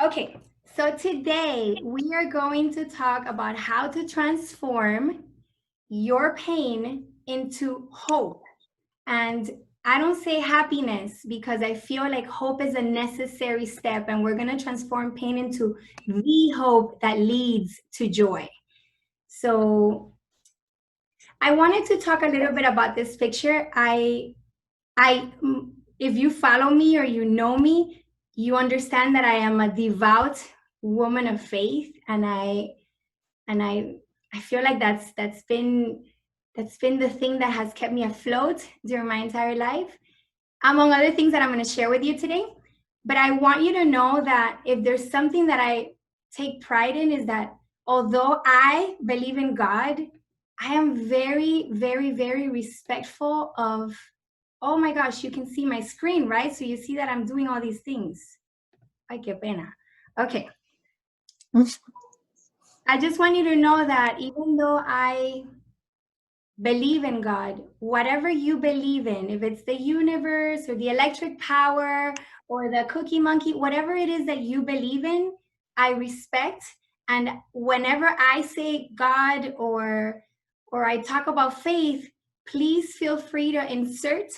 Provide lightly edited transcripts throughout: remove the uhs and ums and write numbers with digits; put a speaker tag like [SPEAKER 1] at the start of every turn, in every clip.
[SPEAKER 1] Okay, so today we are going to talk about how to transform your pain into hope. And I don't say happiness because I feel like hope is a necessary step, and we're going to transform pain into the hope that leads to joy. So I wanted to talk a little bit about this picture. I, if you follow me or you know me, you understand that I am a devout woman of faith, and I feel like that's been the thing that has kept me afloat during my entire life, among other things that I'm going to share with you today. But I want you to know that if there's something that I take pride in, is that although I believe in God, I am very, very, very respectful of, oh my gosh, you can see my screen, right? So you see that I'm doing all these things. Ay, qué pena. Okay. I just want you to know that even though I believe in God, whatever you believe in, if it's the universe or the electric power or the cookie monkey, whatever it is that you believe in, I respect. And whenever I say God or I talk about faith, please feel free to insert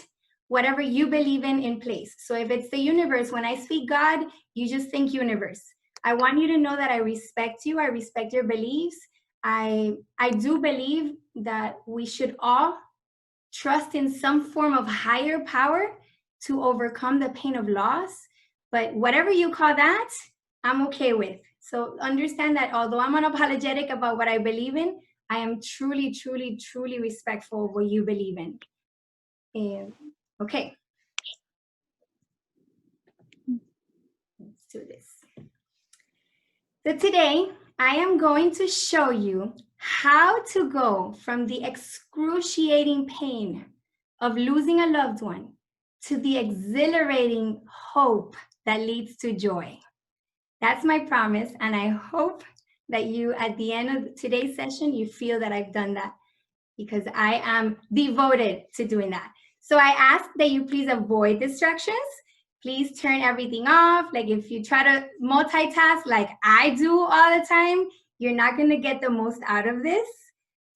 [SPEAKER 1] whatever you believe in place. So if it's the universe, when I speak God, you just think universe. I want you to know that I respect you. I respect your beliefs. I do believe that we should all trust in some form of higher power to overcome the pain of loss. But whatever you call that, I'm okay with. So understand that although I'm unapologetic about what I believe in, I am truly, truly, truly respectful of what you believe in. Okay. Let's do this. So today, I am going to show you how to go from the excruciating pain of losing a loved one to the exhilarating hope that leads to joy. That's my promise, and I hope that you, at the end of today's session, you feel that I've done that, because I am devoted to doing that. So I ask that you please avoid distractions. Please turn everything off. Like if you try to multitask like I do all the time, you're not going to get the most out of this.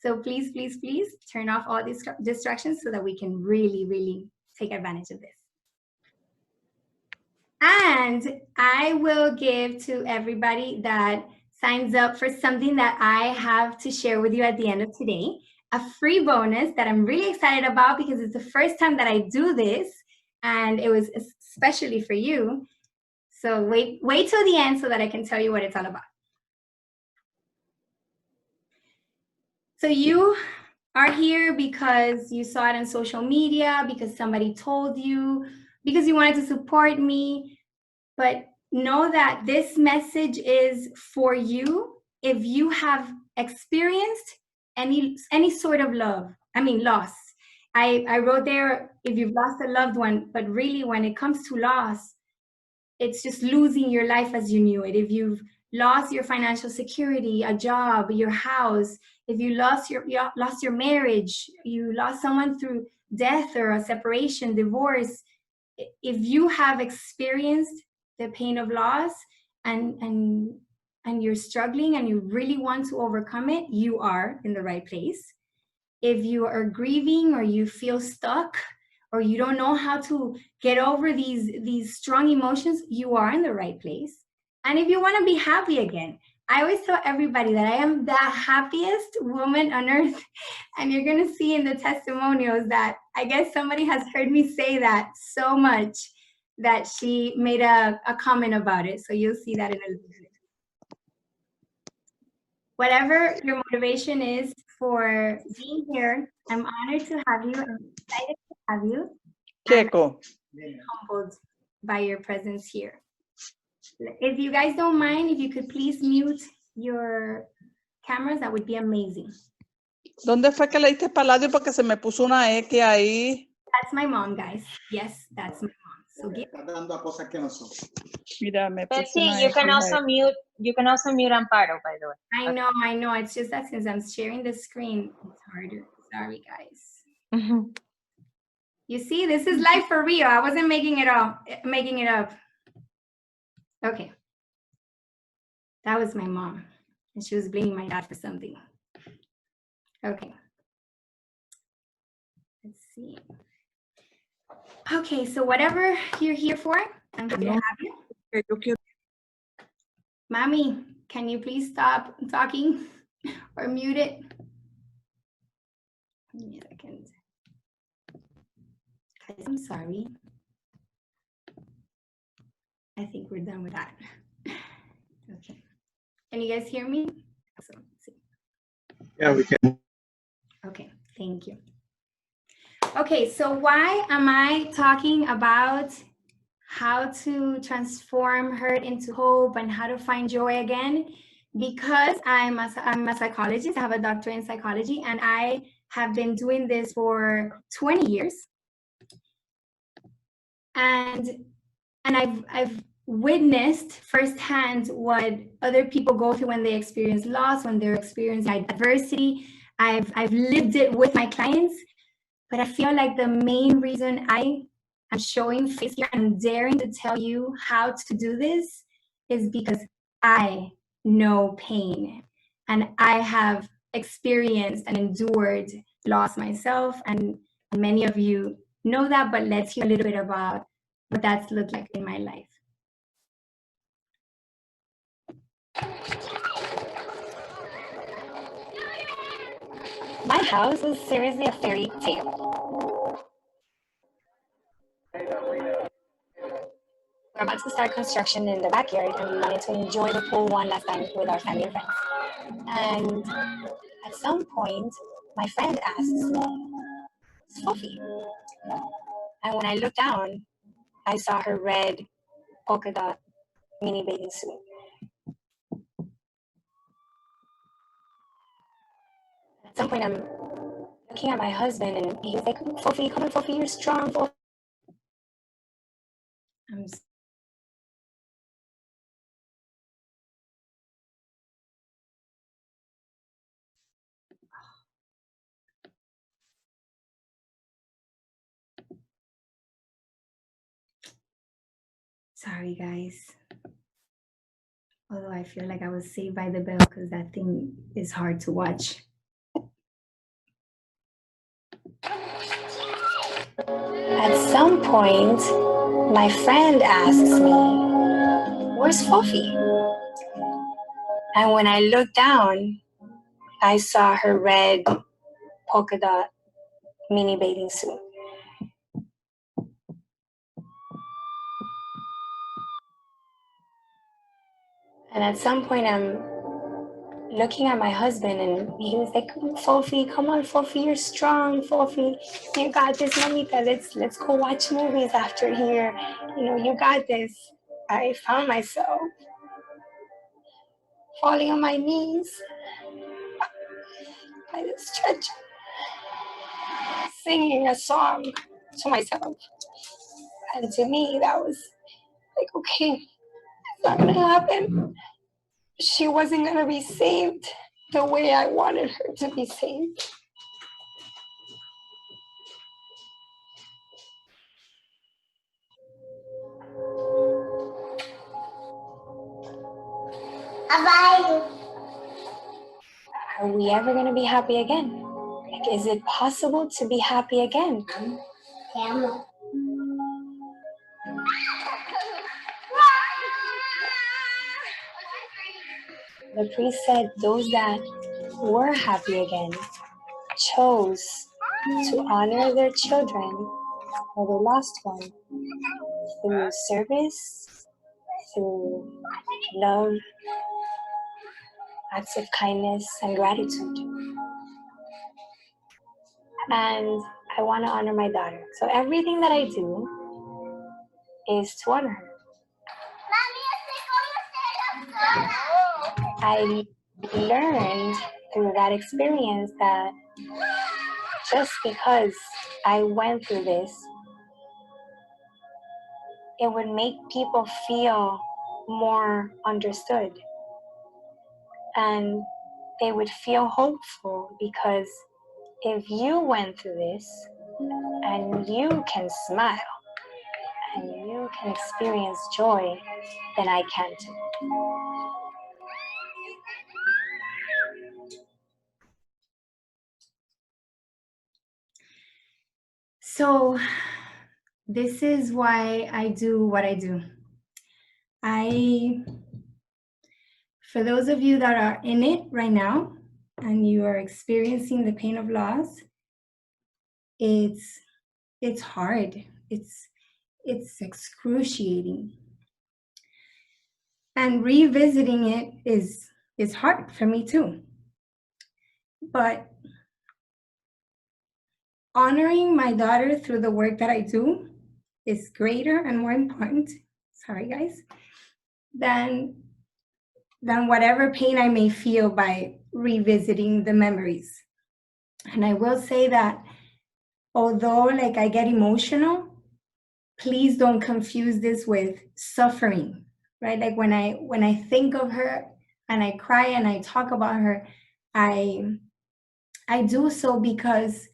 [SPEAKER 1] So please, please, please turn off all these distractions so that we can really, really take advantage of this. And I will give to everybody that signs up for something that I have to share with you at the end of today, a free bonus that I'm really excited about because it's the first time that I do this, and it was especially for you. So wait till the end so that I can tell you what it's all about. So you are here because you saw it on social media, because somebody told you, because you wanted to support me. But know that this message is for you if you have experienced any sort of loss. I wrote there, if you've lost a loved one, but really when it comes to loss, it's just losing your life as you knew it. If you've lost your financial security, a job, your house, if you lost your marriage, you lost someone through death or a separation, divorce, if you have experienced the pain of loss and you're struggling and you really want to overcome it, you are in the right place. If you are grieving or you feel stuck or you don't know how to get over these strong emotions, you are in the right place. And if you want to be happy again, I always tell everybody that I am the happiest woman on earth. And you're going to see in the testimonials that I guess somebody has heard me say that so much that she made a comment about it. So you'll see that in a little bit. Whatever your motivation is for being here, I'm honored to have you. I'm excited to have you.
[SPEAKER 2] Keiko.
[SPEAKER 1] I'm humbled by your presence here. If you guys don't mind, if you could please mute your cameras, that would be amazing.
[SPEAKER 2] ¿Dónde fue que le diste paladio? Porque se me puso una X ahí.
[SPEAKER 1] That's my mom, guys. Yes, that's my mom. So
[SPEAKER 3] Está dando a cosas que no son.
[SPEAKER 2] Mira, me puso
[SPEAKER 4] Betsy,
[SPEAKER 2] una
[SPEAKER 4] you
[SPEAKER 2] X
[SPEAKER 4] can
[SPEAKER 2] ahí.
[SPEAKER 4] also mute. You can also mute Amparo, by the way.
[SPEAKER 1] I know. It's just that since I'm sharing the screen, it's harder. Sorry, guys. You see, this is life for real. I wasn't making it up. Okay. That was my mom, and she was blaming my dad for something. Okay. Let's see. Okay, so whatever you're here for, I'm happy to have you.
[SPEAKER 2] Que yo quiero.
[SPEAKER 1] Mommy, can you please stop talking or mute it? Give me a second. Guys, I'm sorry. I think we're done with that. Okay. Can you guys hear me? Awesome. Let's see.
[SPEAKER 3] Yeah, we can.
[SPEAKER 1] Okay, thank you. Okay, so why am I talking about how to transform hurt into hope and how to find joy again? Because I'm a psychologist, I have a doctorate in psychology, and I have been doing this for 20 years. And I've witnessed firsthand what other people go through when they experience loss, when they're experiencing adversity. I've lived it with my clients, but I feel like the main reason I am showing face here and daring to tell you how to do this is because I know pain and I have experienced and endured loss myself, and many of you know that, but let's hear a little bit about what that's looked like in my life. My house was seriously a fairy tale. We're about to start construction in the backyard, and we wanted to enjoy the pool one last time with our family and friends. And at some point, my friend asks me, Sophie. And when I looked down, I saw her red polka dot mini bathing suit. At some point, I'm looking at my husband, and he was like, Sophie, come on, Sophie, you're strong. Sophie. Sorry, guys. Although I feel like I was saved by the bell because that thing is hard to watch. At some point, my friend asks me, where's Sophie? And when I looked down, I saw her red polka dot mini bathing suit. And at some point, I'm looking at my husband, and he was like, Sophie, come on, Sophie, you're strong, Sophie. You got this, mamita. Let's go watch movies after here. You know, you got this. I found myself falling on my knees by the stretcher, singing a song to myself. And to me, that was like, okay, it's not gonna happen. She wasn't gonna be saved the way I wanted her to be saved. Are we ever gonna be happy again? Like, is it possible to be happy again? The priest said those that were happy again chose to honor their children or their lost one through service, through love, acts of kindness, and gratitude. And I want to honor my daughter. So everything that I do is to honor her. I learned through that experience that just because I went through this, it would make people feel more understood. And they would feel hopeful, because if you went through this and you can smile and you can experience joy, then I can too. So this is why I do what I do. For those of you that are in it right now and you are experiencing the pain of loss, it's hard. It's excruciating. And revisiting it is hard for me too. But honoring my daughter through the work that I do is greater and more important, sorry guys, than whatever pain I may feel by revisiting the memories. And I will say that although like I get emotional, please don't confuse this with suffering, right? Like when I think of her and I cry and I talk about her, I do so because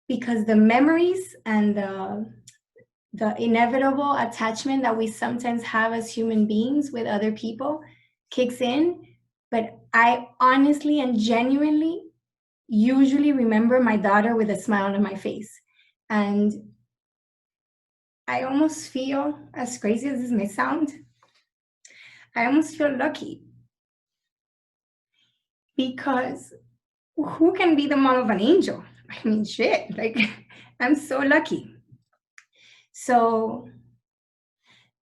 [SPEAKER 1] the memories and the inevitable attachment that we sometimes have as human beings with other people kicks in. But I honestly and genuinely usually remember my daughter with a smile on my face. And I almost feel, as crazy as this may sound, I almost feel lucky. Because who can be the mom of an angel? I mean, shit, like I'm so lucky. So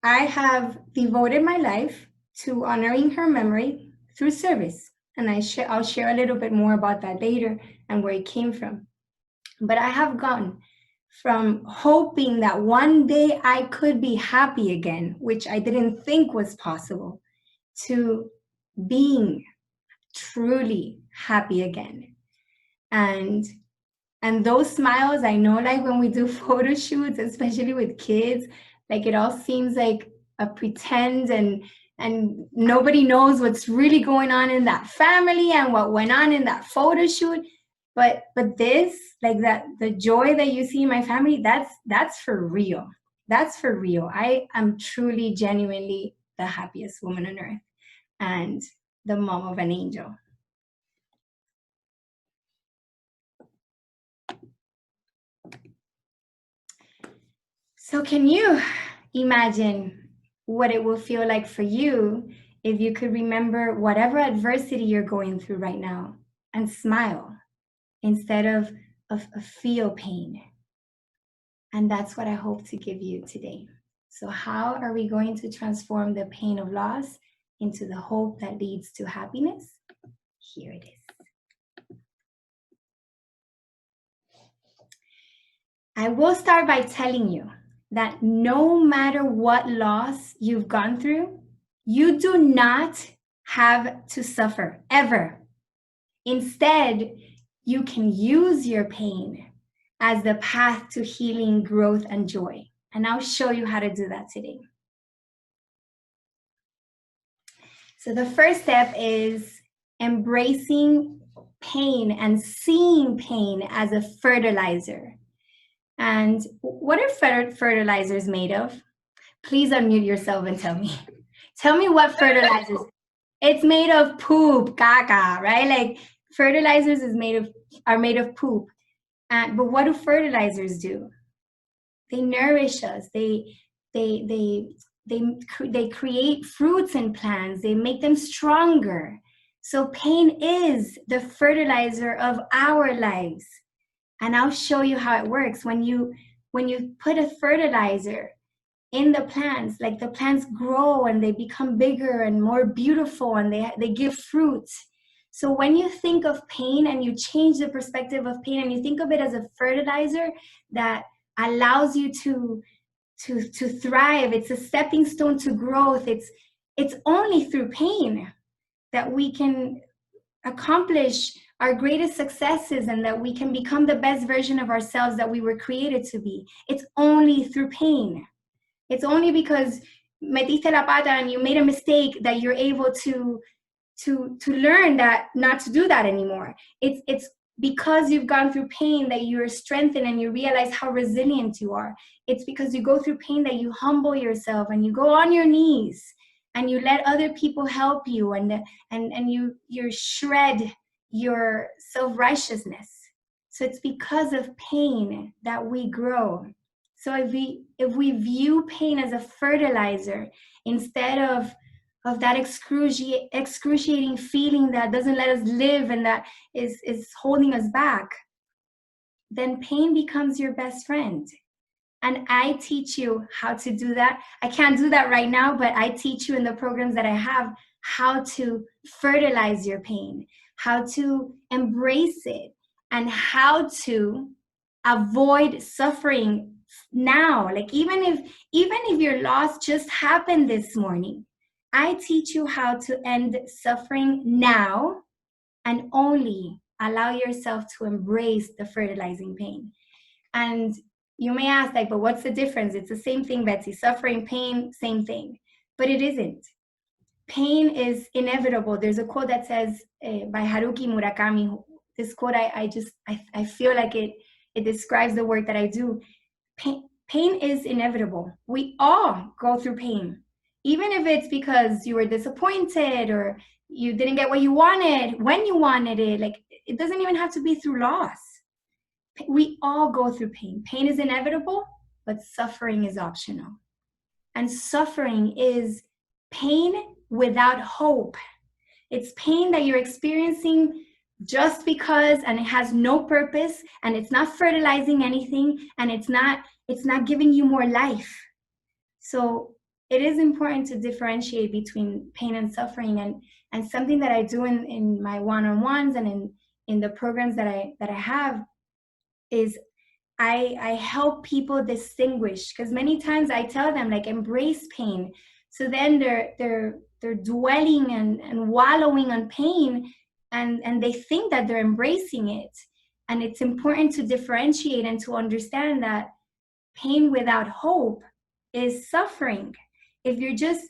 [SPEAKER 1] I have devoted my life to honoring her memory through service. And I'll share a little bit more about that later and where it came from. But I have gone from hoping that one day I could be happy again, which I didn't think was possible, to being truly happy again. And those smiles, I know, like when we do photo shoots, especially with kids, like it all seems like a pretend and nobody knows what's really going on in that family and what went on in that photo shoot. But this, like that, the joy that you see in my family, that's for real. That's for real. I am truly, genuinely the happiest woman on earth and the mom of an angel. So can you imagine what it will feel like for you if you could remember whatever adversity you're going through right now and smile instead of feel pain? And that's what I hope to give you today. So how are we going to transform the pain of loss into the hope that leads to happiness? Here it is. I will start by telling you that no matter what loss you've gone through, you do not have to suffer, ever. Instead, you can use your pain as the path to healing, growth, and joy. And I'll show you how to do that today. So the first step is embracing pain and seeing pain as a fertilizer. And what are fertilizers made of? Please unmute yourself and tell me. Tell me what fertilizers. It's made of poop, caca, right? Like fertilizers are made of poop. But what do fertilizers do? They nourish us. They create fruits and plants. They make them stronger. So pain is the fertilizer of our lives. And I'll show you how it works. When you put a fertilizer in the plants, like the plants grow and they become bigger and more beautiful and they give fruits. So when you think of pain and you change the perspective of pain and you think of it as a fertilizer that allows you to thrive, it's a stepping stone to growth. It's only through pain that we can accomplish our greatest successes and that we can become the best version of ourselves that we were created to be. It's only through pain. It's only because metiste la pata and you made a mistake that you're able to learn that not to do that anymore. It's because you've gone through pain that you're strengthened and you realize how resilient you are. It's because you go through pain that you humble yourself and you go on your knees and you let other people help you and you shred your self-righteousness So it's because of pain that we grow. So if we view pain as a fertilizer instead of that excruciating feeling that doesn't let us live and that is holding us back, then pain becomes your best friend. And I teach you how to do that. I can't do that right now, but I teach you in the programs that I have how to fertilize your pain, how to embrace it, and how to avoid suffering now. Like even if your loss just happened this morning, I teach you how to end suffering now and only allow yourself to embrace the fertilizing pain. And you may ask, like, but what's the difference? It's the same thing, Betsy. Suffering, pain, same thing. But it isn't. Pain is inevitable. There's a quote that says by Haruki Murakami. This quote, I feel like it describes the work that I do. Pain is inevitable. We all go through pain. Even if it's because you were disappointed or you didn't get what you wanted when you wanted it, like it doesn't even have to be through loss. We all go through pain. Pain is inevitable, but suffering is optional. And suffering is pain without hope. It's pain that you're experiencing just because, and it has no purpose, and it's not fertilizing anything, and it's not giving you more life. So it is important to differentiate between pain and suffering, and something that I do in my one-on-ones and in the programs that I have is I help people distinguish, because many times I tell them, like, embrace pain. So then they're dwelling and wallowing on pain, and they think that they're embracing it. And it's important to differentiate and to understand that pain without hope is suffering. If you're just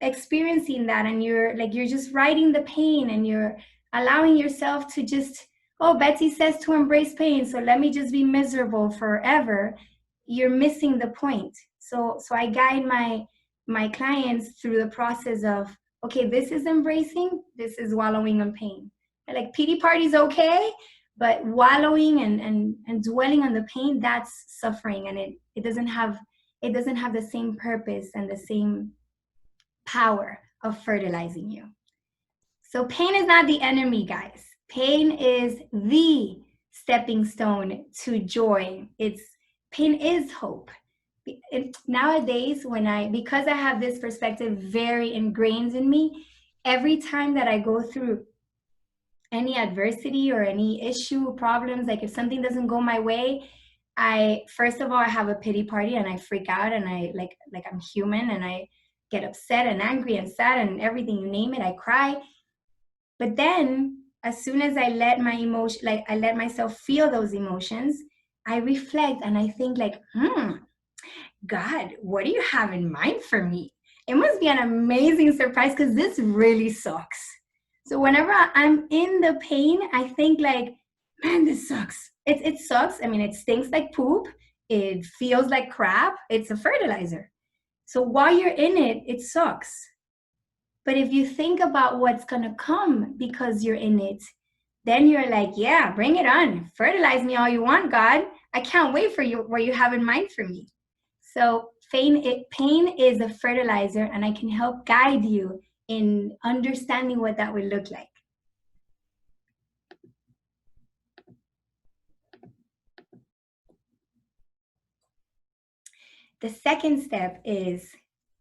[SPEAKER 1] experiencing that and you're just riding the pain and you're allowing yourself to just, oh, Betsy says to embrace pain, so let me just be miserable forever, you're missing the point. So I guide my clients through the process of, okay, this is embracing, this is wallowing in pain. Like, pity party's okay, but wallowing and dwelling on the pain, that's suffering, and it doesn't have the same purpose and the same power of fertilizing you. So pain is not the enemy, guys. Pain is the stepping stone to joy. Pain is hope. Nowadays, because I have this perspective very ingrained in me, every time that I go through any adversity or any issue, problems, like if something doesn't go my way, first of all, I have a pity party and I freak out and I like I'm human and I get upset and angry and sad and everything, you name it, I cry. But then as soon as I let my emotion, like I let myself feel those emotions, I reflect and I think like, God, what do you have in mind for me? It must be an amazing surprise because this really sucks. So whenever I'm in the pain, I think like, man, this sucks. It sucks. I mean, it stinks like poop. It feels like crap. It's a fertilizer. So while you're in it, it sucks. But if you think about what's going to come because you're in it, then you're like, yeah, bring it on. Fertilize me all you want, God. I can't wait for what you have in mind for me. So pain is a fertilizer, and I can help guide you in understanding what that would look like. The second step is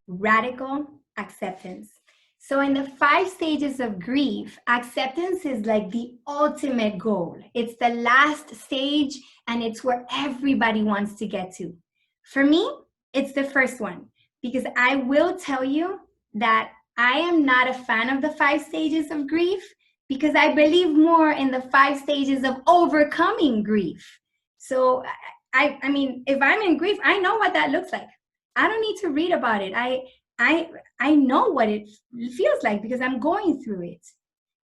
[SPEAKER 1] radical acceptance. So in the 5 stages of grief, acceptance is like the ultimate goal. It's the last stage, and it's where everybody wants to get to. For me, it's the first one, because I will tell you that I am not a fan of the 5 stages of grief, because I believe more in the 5 stages of overcoming grief. So I mean, if I'm in grief, I know what that looks like. I don't need to read about it. I know what it feels like because I'm going through it.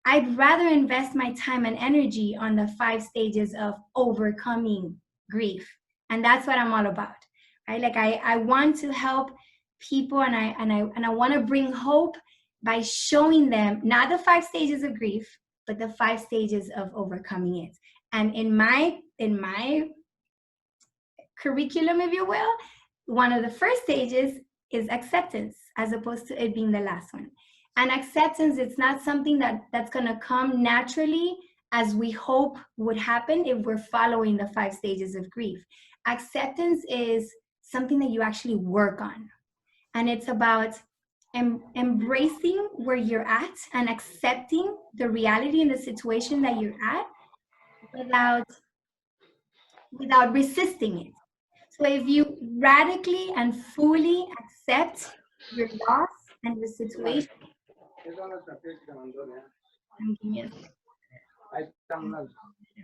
[SPEAKER 1] I'd rather invest my time and energy on the 5 stages of overcoming grief. And that's what I'm all about. Right? Like I want to help people, and I want to bring hope by showing them not the 5 stages of grief, but the 5 stages of overcoming it. And in my curriculum, if you will, one of the first stages is acceptance, as opposed to it being the last one. And acceptance, it's not something that's going to come naturally as we hope would happen if we're following the 5 stages of grief. Acceptance is something that you actually work on. And it's about embracing where you're at and accepting the reality and the situation that you're at without resisting it. So if you radically and fully accept your loss and your situation,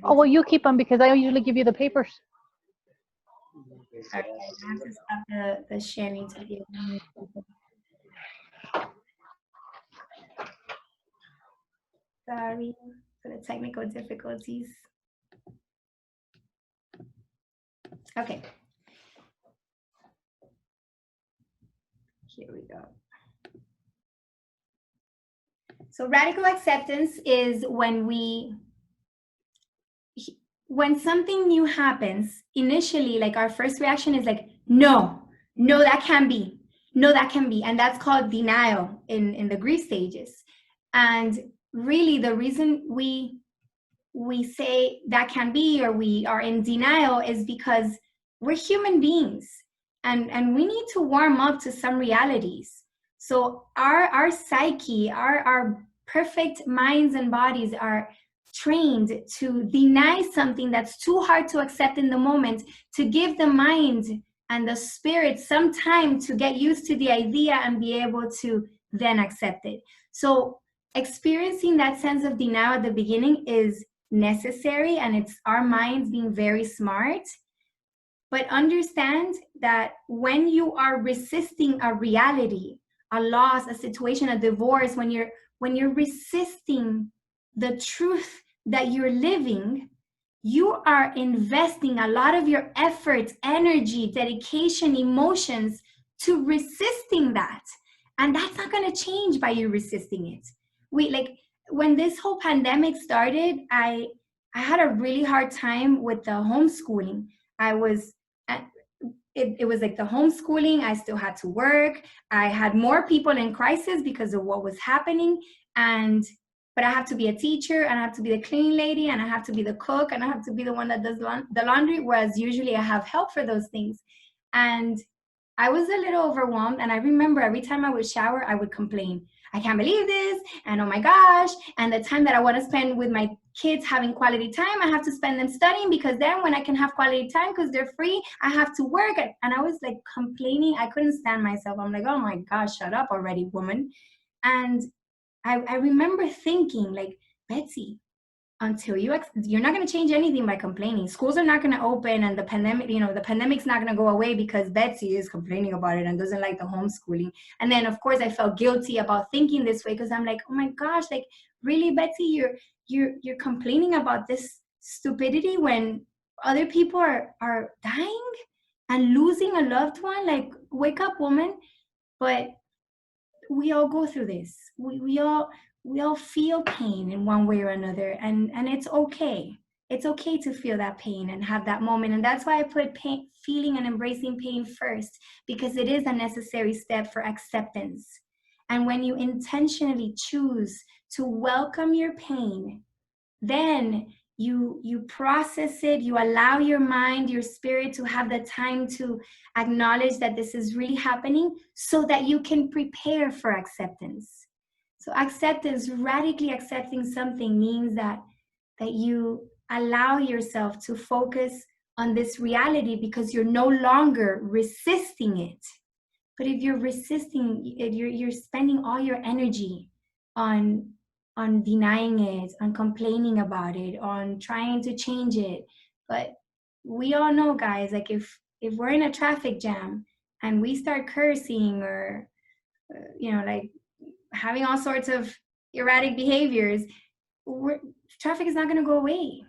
[SPEAKER 5] Oh, well, you keep them because I usually give you the papers.
[SPEAKER 1] okay, I have to stop the sharing to give them. Sorry for the technical difficulties. Okay. Here we go. So radical acceptance is when something new happens, initially, like our first reaction is like, no, that can't be. No, that can be. And that's called denial in the grief stages. And really the reason we say that can be, or we are in denial, is because we're human beings and we need to warm up to some realities. So our psyche, our perfect minds and bodies are trained to deny something that's too hard to accept in the moment, to give the mind and the spirit some time to get used to the idea and be able to then accept it. So experiencing that sense of denial at the beginning is necessary, and it's our minds being very smart. But understand that when you are resisting a reality, a loss, a situation, a divorce, when you're resisting the truth that you're living, you are investing a lot of your effort, energy, dedication, emotions to resisting that. And that's not going to change by you resisting it. When this whole pandemic started, I had a really hard time with the homeschooling. It was like the homeschooling, I still had to work. I had more people in crisis because of what was happening. But I have to be a teacher, and I have to be the cleaning lady, and I have to be the cook, and I have to be the one that does the laundry, whereas usually I have help for those things. And I was a little overwhelmed, and I remember every time I would shower, I would complain. I can't believe this, and oh my gosh, and the time that I want to spend with my kids having quality time, I have to spend them studying, because then when I can have quality time because they're free, I have to work. And I was like complaining. I couldn't stand myself. I'm like, oh my gosh, shut up already, woman. And I remember thinking, like, Betsy, until you're not going to change anything by complaining. Schools are not going to open, and the pandemic's not going to go away because Betsy is complaining about it and doesn't like the homeschooling. And then of course I felt guilty about thinking this way, because I'm like, oh my gosh, like, really, Betsy, you're complaining about this stupidity when other people are dying and losing a loved one? Like, wake up, woman. But we all go through this. We all feel pain in one way or another, and it's okay. It's okay to feel that pain and have that moment. And that's why I put pain, feeling and embracing pain first, because it is a necessary step for acceptance. And when you intentionally choose to welcome your pain, then you process it, you allow your mind, your spirit to have the time to acknowledge that this is really happening, so that you can prepare for acceptance. So acceptance, radically accepting something, means that you allow yourself to focus on this reality, because you're no longer resisting it. But if you're resisting, you're spending all your energy on denying it, on complaining about it, on trying to change it. But we all know, guys, like, if we're in a traffic jam and we start cursing or like having all sorts of erratic behaviors, traffic is not going to go away,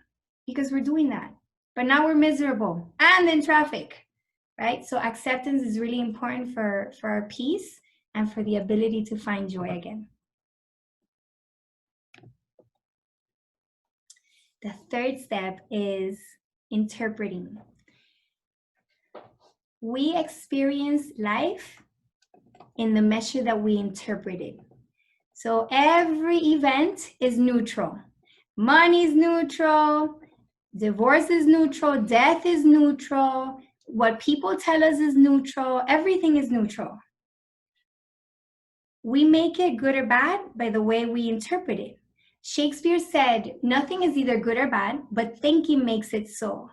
[SPEAKER 1] because we're doing that. But now we're miserable and in traffic, right? So acceptance is really important for our peace and for the ability to find joy again. The third step is interpreting. We experience life in the measure that we interpret it. So every event is neutral. Money is neutral, divorce is neutral, death is neutral, what people tell us is neutral, everything is neutral. We make it good or bad by the way we interpret it. Shakespeare said, nothing is either good or bad, but thinking makes it so.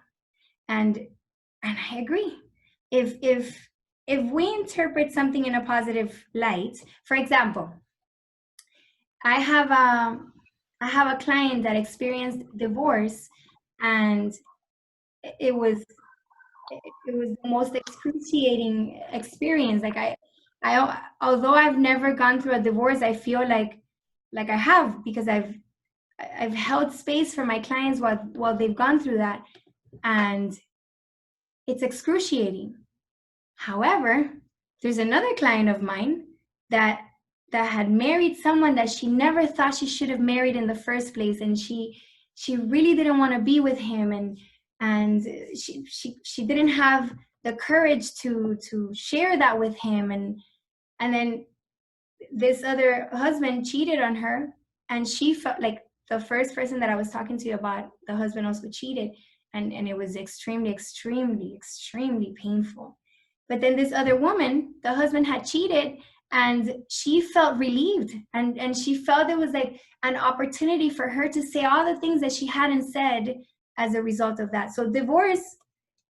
[SPEAKER 1] And I agree. If we interpret something in a positive light, for example, I have a client that experienced divorce, and it was the most excruciating experience. Like I although I've never gone through a divorce, I feel like I have, because I've held space for my clients while they've gone through that, and it's excruciating. However, there's another client of mine that had married someone that she never thought she should have married in the first place, and she really didn't want to be with him, and she didn't have the courage to share that with him, and then this other husband cheated on her, and she felt like the first person that I was talking to about the husband also cheated, and it was extremely painful. But then this other woman, the husband had cheated, and she felt relieved, and she felt it was like an opportunity for her to say all the things that she hadn't said as a result of that. So divorce,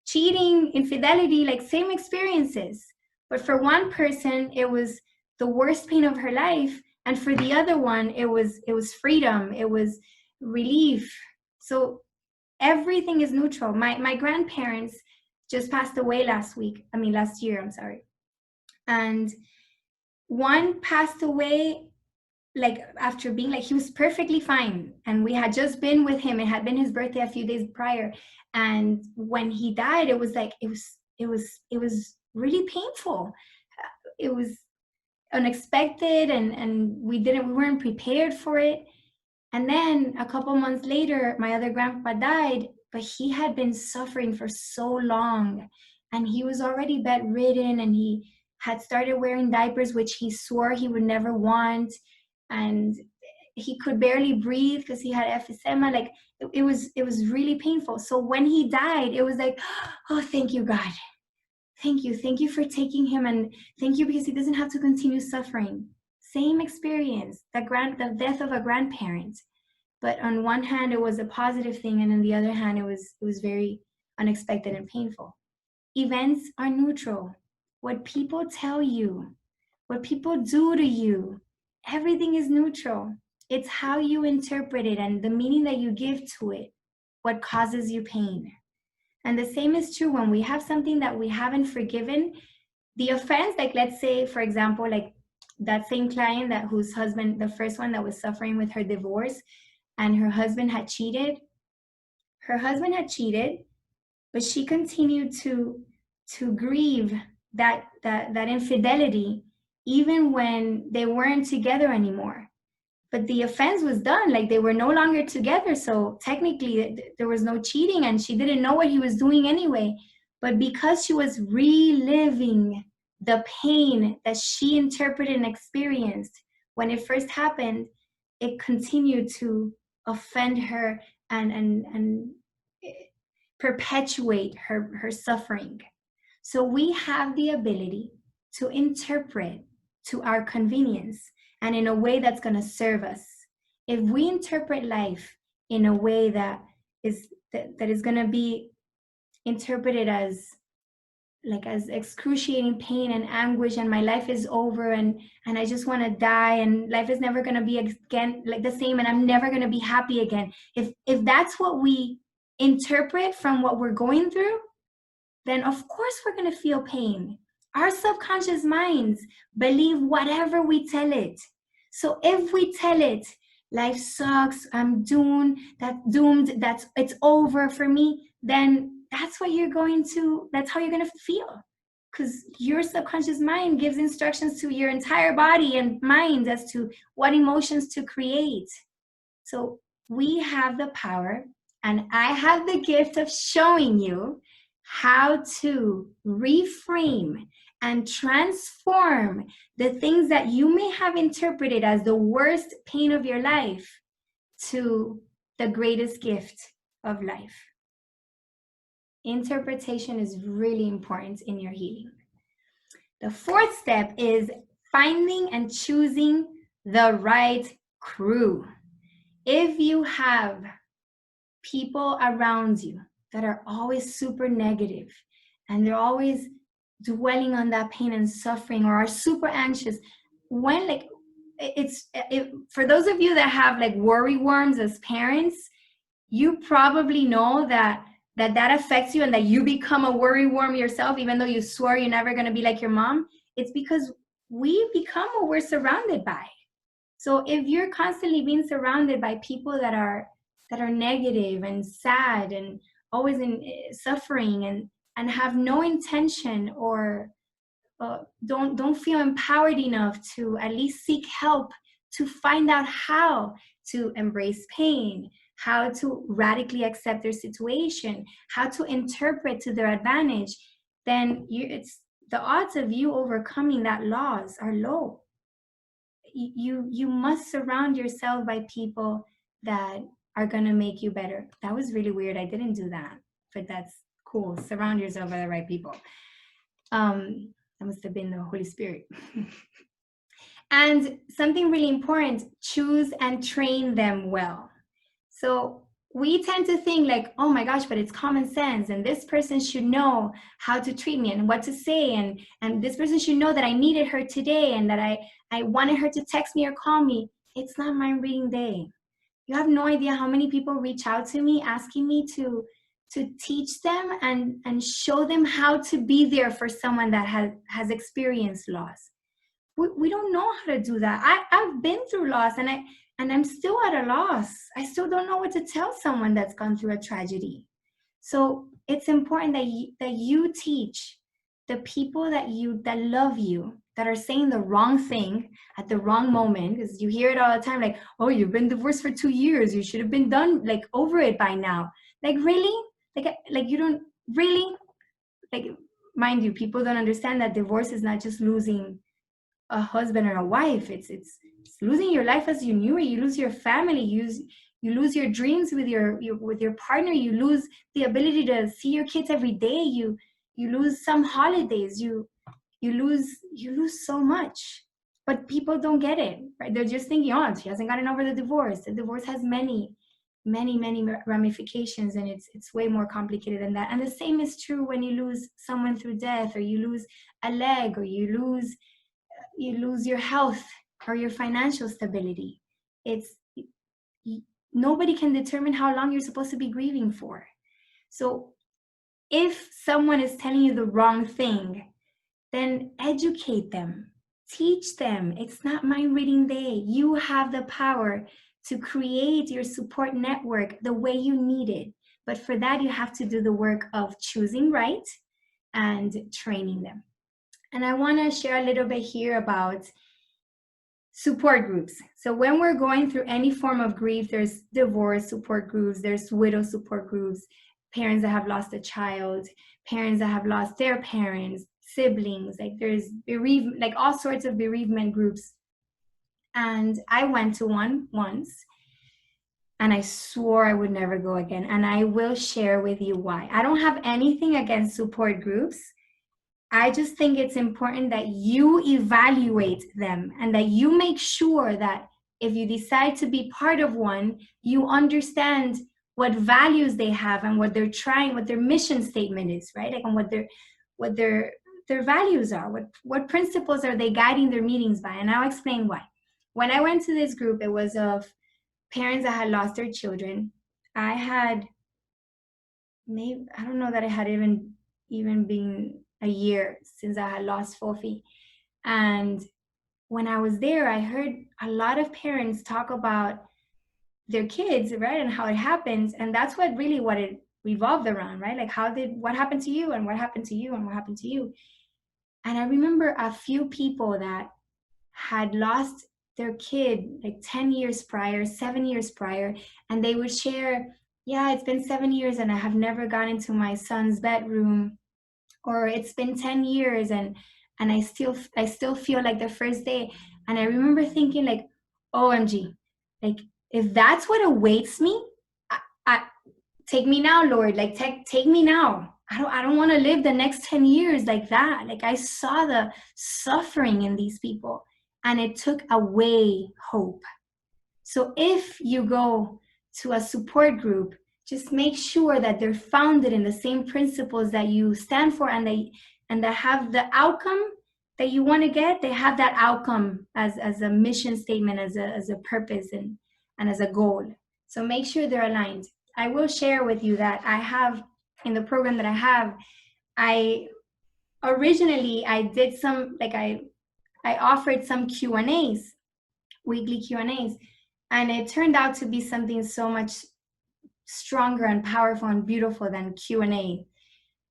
[SPEAKER 1] cheating, infidelity, like same experiences. But for one person, it was the worst pain of her life, and for the other one, it was freedom, it was relief. So everything is neutral. My grandparents just passed away last year, I'm sorry. And one passed away like after being like, he was perfectly fine, and we had just been with him. It had been his birthday a few days prior, and when he died, it was like it was really painful. It was unexpected, and we weren't prepared for it. And then a couple months later, my other grandpa died, but he had been suffering for so long, and he was already bedridden, and he had started wearing diapers, which he swore he would never want, and he could barely breathe because he had emphysema. Like it was really painful. So when he died, it was like, oh, thank you, God. Thank you for taking him, and thank you because he doesn't have to continue suffering. Same experience, the death of a grandparent. But on one hand, it was a positive thing, and on the other hand, it was very unexpected and painful. Events are neutral. What people tell you, what people do to you, everything is neutral. It's how you interpret it and the meaning that you give to it, what causes you pain. And the same is true when we have something that we haven't forgiven. The offense, like let's say, for example, like that same client whose husband, the first one that was suffering with her divorce, and her husband had cheated. Her husband had cheated, but she continued to grieve that infidelity even when they weren't together anymore. But the offense was done, like they were no longer together, so technically there was no cheating, and she didn't know what he was doing anyway. But because she was reliving the pain that she interpreted and experienced when it first happened, it continued to offend her and perpetuate her suffering. So we have the ability to interpret to our convenience and in a way that's going to serve us. If we interpret life in a way that is going to be interpreted as excruciating pain and anguish, and my life is over, and I just want to die, and life is never going to be again like the same, and I'm never going to be happy again. If that's what we interpret from what we're going through, then of course we're going to feel pain. Our subconscious minds believe whatever we tell it. So if we tell it, life sucks, I'm doomed, it's over for me, then that's how you're going to feel. Because your subconscious mind gives instructions to your entire body and mind as to what emotions to create. So we have the power And I have the gift of showing you how to reframe and transform the things that you may have interpreted as the worst pain of your life to the greatest gift of life. Interpretation is really important in your healing. The fourth step is finding and choosing the right crew. If you have people around you that are always super negative and they're always dwelling on that pain and suffering, or are super anxious, when like for those of you that have like worry worms as parents, you probably know that affects you and that you become a worry worm yourself, even though you swore you're never going to be like your mom. It's because we become what we're surrounded by. So if you're constantly being surrounded by people that are negative and sad and always in suffering and have no intention or don't feel empowered enough to at least seek help to find out how to embrace pain, how to radically accept their situation, how to interpret to their advantage, then the odds of you overcoming that loss are low. You must surround yourself by people that are going to make you better. That was really weird. I didn't do that, but that's cool. Surround yourself by the right people. That must have been the Holy Spirit. And something really important, choose and train them well. So we tend to think like, oh my gosh, but it's common sense, and this person should know how to treat me and what to say, and this person should know that I needed her today and that I wanted her to text me or call me. It's not mind reading day. You have no idea how many people reach out to me asking me to teach them and show them how to be there for someone that has experienced loss. We don't know how to do that. I've been through loss and I'm still at a loss. I still don't know what to tell someone that's gone through a tragedy. So it's important that you teach the people that love you, that are saying the wrong thing at the wrong moment, because you hear it all the time, like, oh, you've been divorced for 2 years. You should have been done, like, over it by now. Like, really? Like you don't really, like, mind you, people don't understand that divorce is not just losing a husband or a wife. It's losing your life as you knew it. You lose your family. You lose your dreams with your partner. You lose the ability to see your kids every day. You lose some holidays. You lose so much. But people don't get it, right? They're just thinking, oh, she hasn't gotten over the divorce. The divorce has many ramifications, and it's way more complicated than that. And the same is true when you lose someone through death, or you lose a leg, or you lose your health or your financial stability. Nobody can determine how long you're supposed to be grieving for. So if someone is telling you the wrong thing, then educate them, teach them. It's not mind reading day. You have the power to create your support network the way you need it. But for that, you have to do the work of choosing right and training them. And I want to share a little bit here about support groups. So when we're going through any form of grief, there's divorce support groups, there's widow support groups, parents that have lost a child, parents that have lost their parents, siblings, like there's like all sorts of bereavement groups. And I went to one once, and I swore I would never go again. And I will share with you why. I don't have anything against support groups. I just think it's important that you evaluate them and that you make sure that if you decide to be part of one, you understand what values they have and what they're trying, what their mission statement is, right? Like, and what their values are, what principles are they guiding their meetings by. And I'll explain why. When I went to this group, it was of parents that had lost their children. I don't know that it had even been a year since I had lost Fofi. And when I was there, I heard a lot of parents talk about their kids, right? And how it happens. And that's what it revolved around, right? Like, what happened to you, and what happened to you, and what happened to you. And I remember a few people that had lost their kid like 10 years prior, 7 years prior, and they would share yeah, it's been 7 years and I have never gone into my son's bedroom, or it's been 10 years and I still feel like the first day. And I remember thinking like, OMG, like if that's what awaits me, I take me now, Lord, like take me now. I don't want to live the next 10 years like that. Like I saw the suffering in these people and it took away hope. So if you go to a support group, just make sure that they're founded in the same principles that you stand for, and that have the outcome that you want to get. They have that outcome as a mission statement, as a purpose, and as a goal. So make sure they're aligned. I will share with you that I have, in the program that I have, I did some, like I offered some Q&As, weekly Q&As, and it turned out to be something so much stronger and powerful and beautiful than Q&A.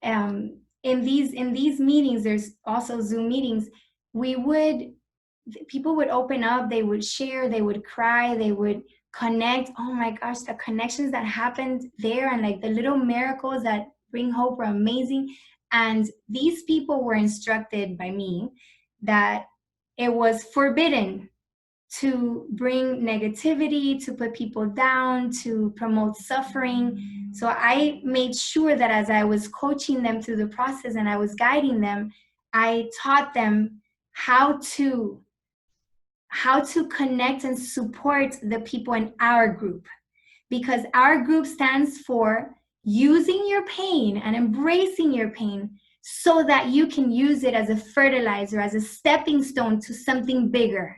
[SPEAKER 1] In these meetings, there's also Zoom meetings, people would open up, they would share, they would cry, they would connect. Oh my gosh, the connections that happened there and like the little miracles that bring hope were amazing. And these people were instructed by me that it was forbidden to bring negativity, to put people down, to promote suffering. So I made sure that as I was coaching them through the process and I was guiding them, I taught them how to connect and support the people in our group. Because our group stands for using your pain and embracing your pain so that you can use it as a fertilizer, as a stepping stone to something bigger.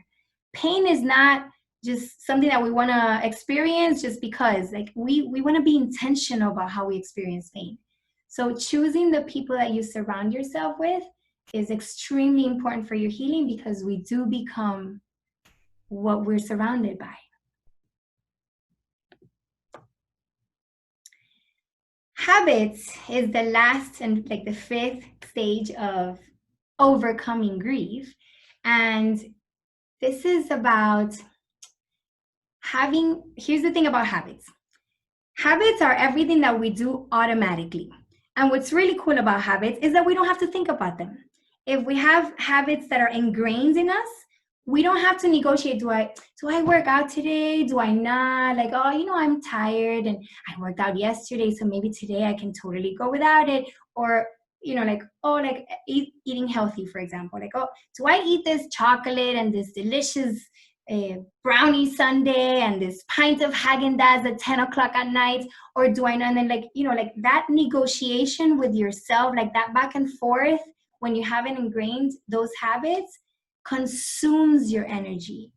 [SPEAKER 1] Pain is not just something that we want to experience just because. Like we want to be intentional about how we experience pain. So choosing the people that you surround yourself with is extremely important for your healing, because we do become what we're surrounded by. Habits is the last and like the fifth stage of overcoming grief. And this is about here's the thing about habits. Habits are everything that we do automatically. And what's really cool about habits is that we don't have to think about them. If we have habits that are ingrained in us, we don't have to negotiate. Do I work out today? Do I not? Like, oh, I'm tired and I worked out yesterday, so maybe today I can totally go without it. Or, eating healthy, for example. Like, oh, do I eat this chocolate and this delicious brownie sundae and this pint of Häagen-Dazs at 10 o'clock at night? Or do I not? And then that negotiation with yourself, like that back and forth, when you haven't ingrained those habits, consumes your energy.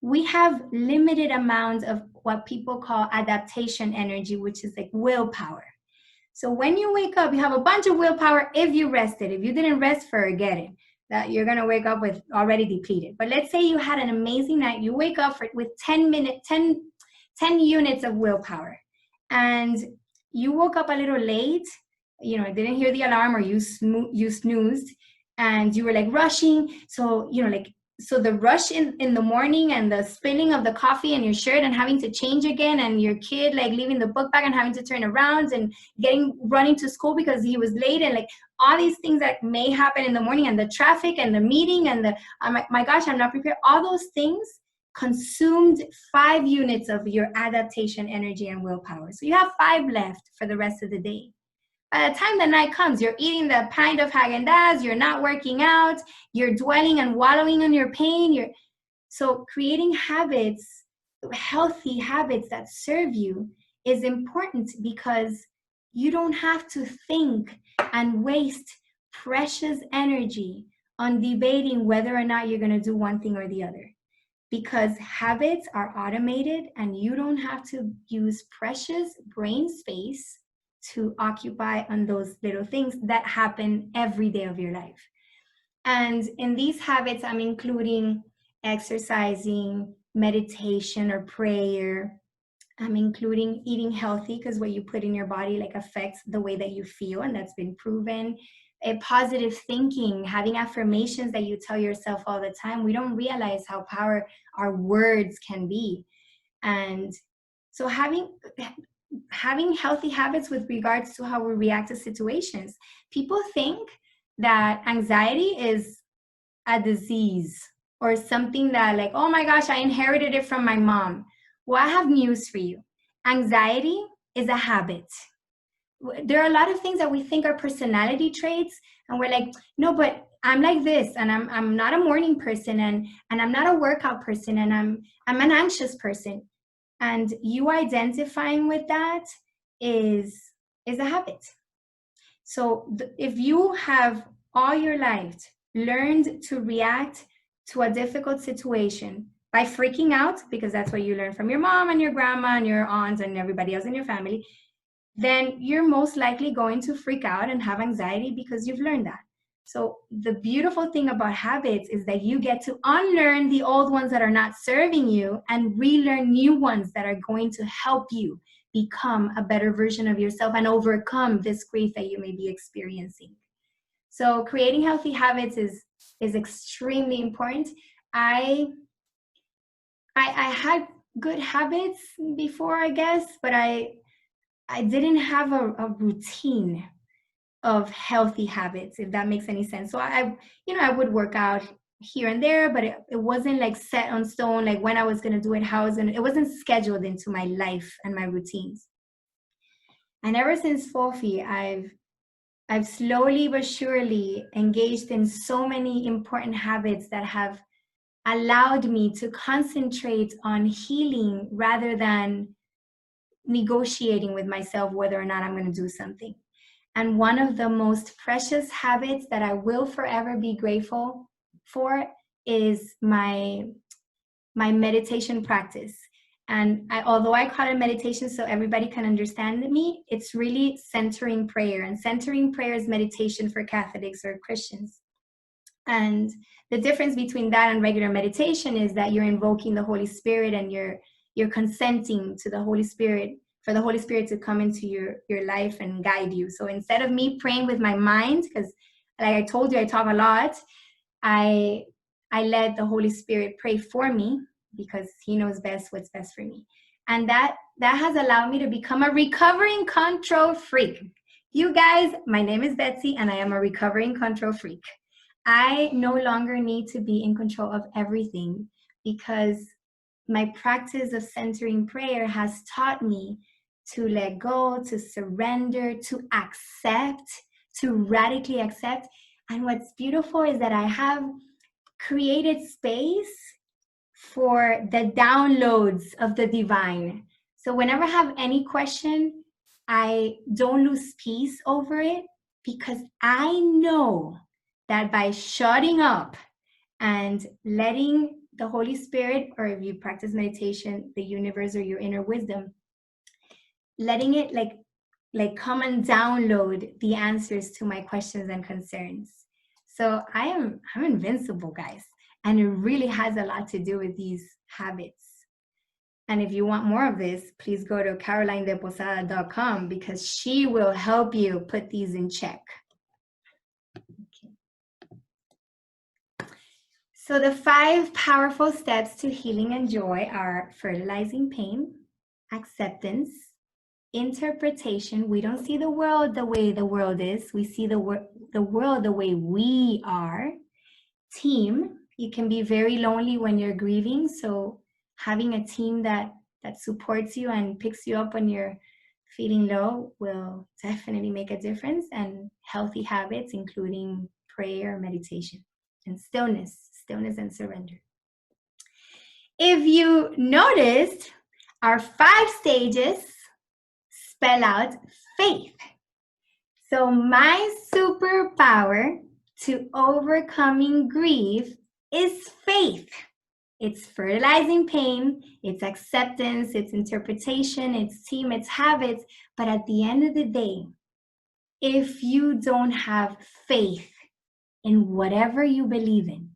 [SPEAKER 1] We have limited amounts of what people call adaptation energy, which is like willpower. So when you wake up, you have a bunch of willpower if you rested. If you didn't rest, forget it. That you're gonna wake up with already depleted. But let's say you had an amazing night. You wake up with 10 units of willpower, and you woke up a little late. Didn't hear the alarm, or you snoozed, and you were like rushing. So so the rush in the morning and the spilling of the coffee in your shirt and having to change again, and your kid like leaving the book bag and having to turn around and running to school because he was late, and like all these things that may happen in the morning, and the traffic and the meeting and the my gosh, I'm not prepared. All those things consumed 5 units of your adaptation energy and willpower. So you have 5 left for the rest of the day. By the time the night comes, you're eating the pint of Häagen-Dazs, you're not working out, you're dwelling and wallowing on your pain. So creating habits, healthy habits that serve you, is important, because you don't have to think and waste precious energy on debating whether or not you're going to do one thing or the other. Because habits are automated and you don't have to use precious brain space to occupy on those little things that happen every day of your life. And in these habits, I'm including exercising, meditation or prayer. I'm including eating healthy, because what you put in your body like affects the way that you feel, and that's been proven. Positive thinking, having affirmations that you tell yourself all the time. We don't realize how powerful our words can be. And so having healthy habits with regards to how we react to situations. People think that anxiety is a disease or something that like, oh my gosh, I inherited it from my mom. Well, I have news for you. Anxiety is a habit. There are a lot of things that we think are personality traits, and we're like, no, but I'm like this, and I'm not a morning person, and I'm not a workout person, and I'm an anxious person. And you identifying with that is a habit. So if you have all your life learned to react to a difficult situation by freaking out, because that's what you learn from your mom and your grandma and your aunts and everybody else in your family, then you're most likely going to freak out and have anxiety because you've learned that. So the beautiful thing about habits is that you get to unlearn the old ones that are not serving you and relearn new ones that are going to help you become a better version of yourself and overcome this grief that you may be experiencing. So creating healthy habits is extremely important. I had good habits before, I guess, but I didn't have a routine of healthy habits, if that makes any sense. So I would work out here and there, but it wasn't like set on stone, like when I was going to do it, how I was going to, it wasn't scheduled into my life and my routines. And ever since FOFI, I've slowly but surely engaged in so many important habits that have allowed me to concentrate on healing rather than negotiating with myself whether or not I'm going to do something. And one of the most precious habits that I will forever be grateful for is my meditation practice. And although I call it meditation so everybody can understand me, it's really centering prayer. And centering prayer is meditation for Catholics or Christians. And the difference between that and regular meditation is that you're invoking the Holy Spirit and you're consenting to the Holy Spirit, for the Holy Spirit to come into your life and guide you. So instead of me praying with my mind, because like I told you, I talk a lot, I let the Holy Spirit pray for me because he knows best what's best for me. And that has allowed me to become a recovering control freak. You guys, my name is Betsy and I am a recovering control freak. I no longer need to be in control of everything because my practice of centering prayer has taught me to let go, to surrender, to accept, to radically accept. And what's beautiful is that I have created space for the downloads of the divine. So whenever I have any question, I don't lose peace over it because I know that by shutting up and letting the Holy Spirit, or if you practice meditation, the universe or your inner wisdom, letting it like come and download the answers to my questions and concerns. So I'm invincible, guys. And it really has a lot to do with these habits. And if you want more of this, please go to carolinedeposada.com because she will help you put these in check. Okay. So the 5 powerful steps to healing and joy are fertilizing pain, acceptance, interpretation. We don't see the world the way the world is. We see the world the way we are. Team. You can be very lonely when you're grieving. So having a team that supports you and picks you up when you're feeling low will definitely make a difference. And healthy habits, including prayer, meditation, and stillness and surrender. If you noticed, our 5 stages spell out faith. So my superpower to overcoming grief is faith. It's fertilizing pain, it's acceptance, it's interpretation, it's team, it's habits. But at the end of the day, if you don't have faith in whatever you believe in,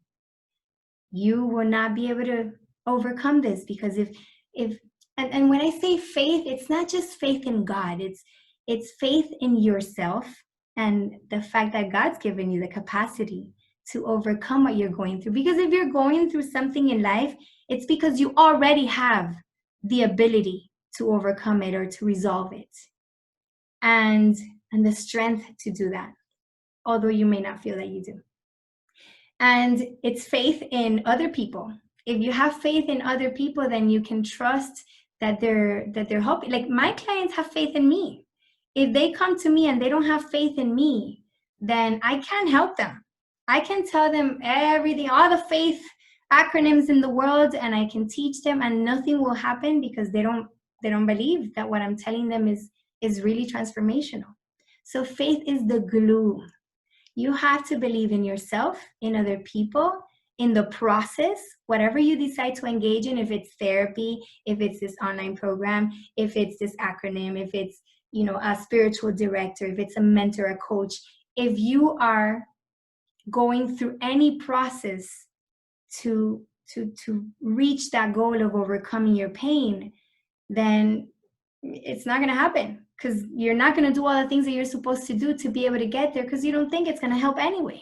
[SPEAKER 1] you will not be able to overcome this. Because and when I say faith, it's not just faith in God, it's faith in yourself and the fact that God's given you the capacity to overcome what you're going through. Because if you're going through something in life, it's because you already have the ability to overcome it or to resolve it. And the strength to do that, although you may not feel that you do. And it's faith in other people. If you have faith in other people, then you can trust that they're helping. Like my clients have faith in me. If they come to me and they don't have faith in me, then I can't help them. I can tell them everything, all the faith acronyms in the world, and I can teach them, and nothing will happen because they don't believe that what I'm telling them is really transformational. So faith is the glue. You have to believe in yourself, in other people, in the process, whatever you decide to engage in, if it's therapy, if it's this online program, if it's this acronym, if it's, you know, a spiritual director, if it's a mentor, a coach, if you are going through any process to reach that goal of overcoming your pain, then it's not going to happen, because you're not going to do all the things that you're supposed to do to be able to get there, because you don't think it's going to help anyway.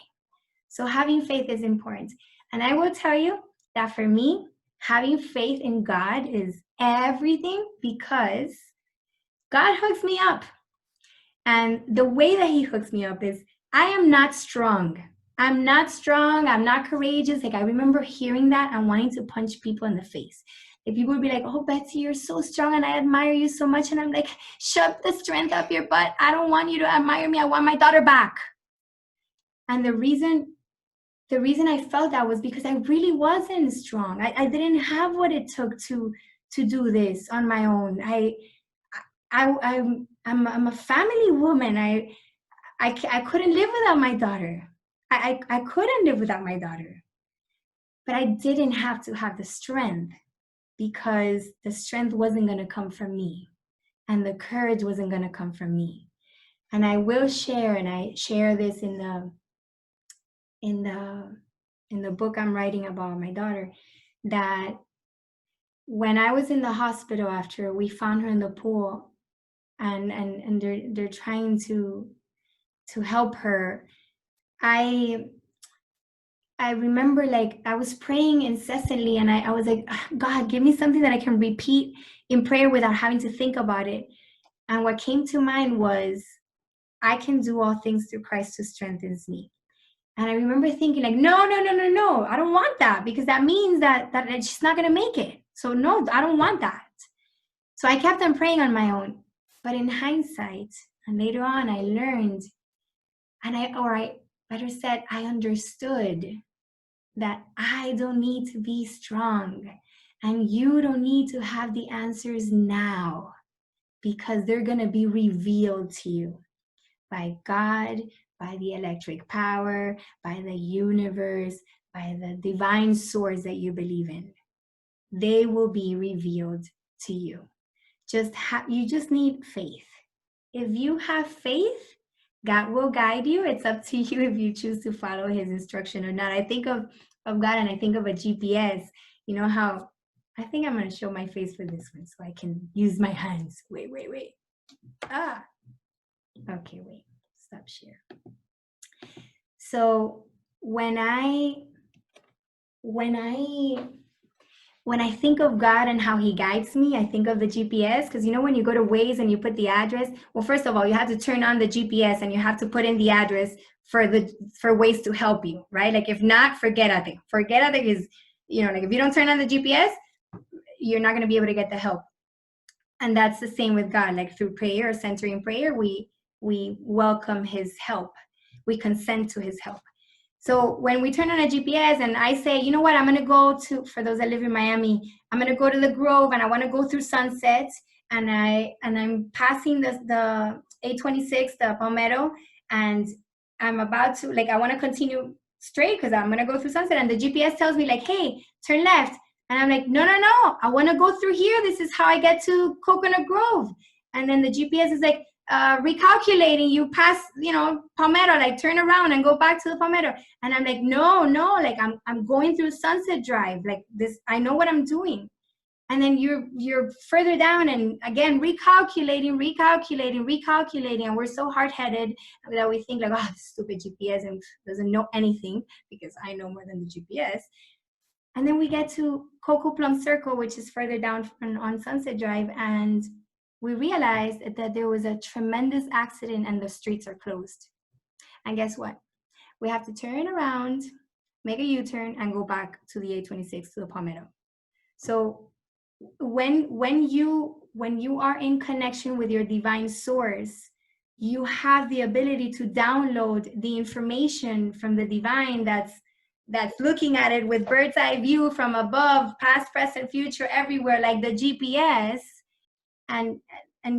[SPEAKER 1] So having faith is important. And I will tell you that for me, having faith in God is everything, because God hooks me up. And the way that he hooks me up is, I am not strong. I'm not strong. I'm not courageous. Like, I remember hearing that and wanting to punch people in the face. If people would be like, oh, Betsy, you're so strong and I admire you so much. And I'm like, shove the strength up your butt. I don't want you to admire me. I want my daughter back. And the reason I felt that was because I really wasn't strong. I didn't have what it took to do this on my own. I'm a family woman. I couldn't live without my daughter. I couldn't live without my daughter. But I didn't have to have the strength, because the strength wasn't going to come from me, and the courage wasn't going to come from me. And I will share, and I share this in the book I'm writing about my daughter, that when I was in the hospital after we found her in the pool, and they're trying to help her, I remember, like, I was praying incessantly, and I was like, God, give me something that I can repeat in prayer without having to think about it. And what came to mind was, I can do all things through Christ who strengthens me. And I remember thinking, like, no, I don't want that, because that means that she's not going to make it. So no, I don't want that. So I kept on praying on my own. But in hindsight, and later on, I learned, I understood that I don't need to be strong, and you don't need to have the answers now, because they're going to be revealed to you by God, by the electric power, by the universe, by the divine source that you believe in. They will be revealed to you. You just need faith. If you have faith, God will guide you. It's up to you if you choose to follow his instruction or not. I think of God, and I think of a GPS. You know how, I think I'm going to show my face for this one so I can use my hands. Wait. Okay, wait. Stop share. So when I think of God and how he guides me, I think of the GPS, because, you know, when you go to Waze and you put the address, well, first of all, you have to turn on the GPS and you have to put in the address for Waze to help you, right? Like, if not, forget it. Forget it is, you know, like, if you don't turn on the GPS, you're not going to be able to get the help. And that's the same with God. Like, through prayer or centering prayer, we welcome his help. We consent to his help. So when we turn on a GPS and I say, you know what, I'm going to go to, for those that live in Miami, I'm going to go to the Grove, and I want to go through Sunset, and I'm passing the 826, the Palmetto, and I'm about to, like, I want to continue straight because I'm going to go through Sunset, and the GPS tells me, like, hey, turn left. And I'm like, no, I want to go through here. This is how I get to Coconut Grove. And then the GPS is like, recalculating, you pass, you know, Palmetto, like, turn around and go back to the Palmetto. And I'm like, no, like, I'm going through Sunset Drive, like this, I know what I'm doing. And then you're further down, and again, recalculating, and we're so hard-headed that we think, like, oh, this stupid GPS and doesn't know anything, because I know more than the GPS. And then we get to Coco Plum Circle, which is further down on Sunset Drive, and we realized that there was a tremendous accident and the streets are closed. And guess what? We have to turn around, make a U-turn, and go back to the 826 to the Palmetto. So when you are in connection with your divine source, you have the ability to download the information from the divine that's looking at it with bird's eye view from above, past, present, future, everywhere, like the GPS, and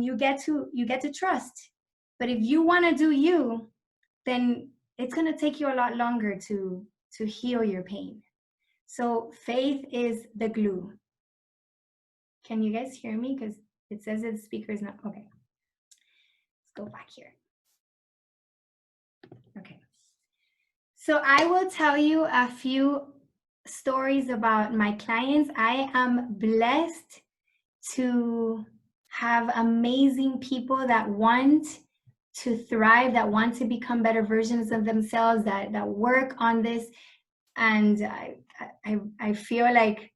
[SPEAKER 1] you get to trust. But if you want to do you, then it's going to take you a lot longer to heal your pain. So faith is the glue. Can you guys hear me? Because it says that the speaker is not okay. Let's go back here. Okay. So I will tell you a few stories about my clients. I am blessed to have amazing people that want to thrive, that want to become better versions of themselves, that work on this. And I feel like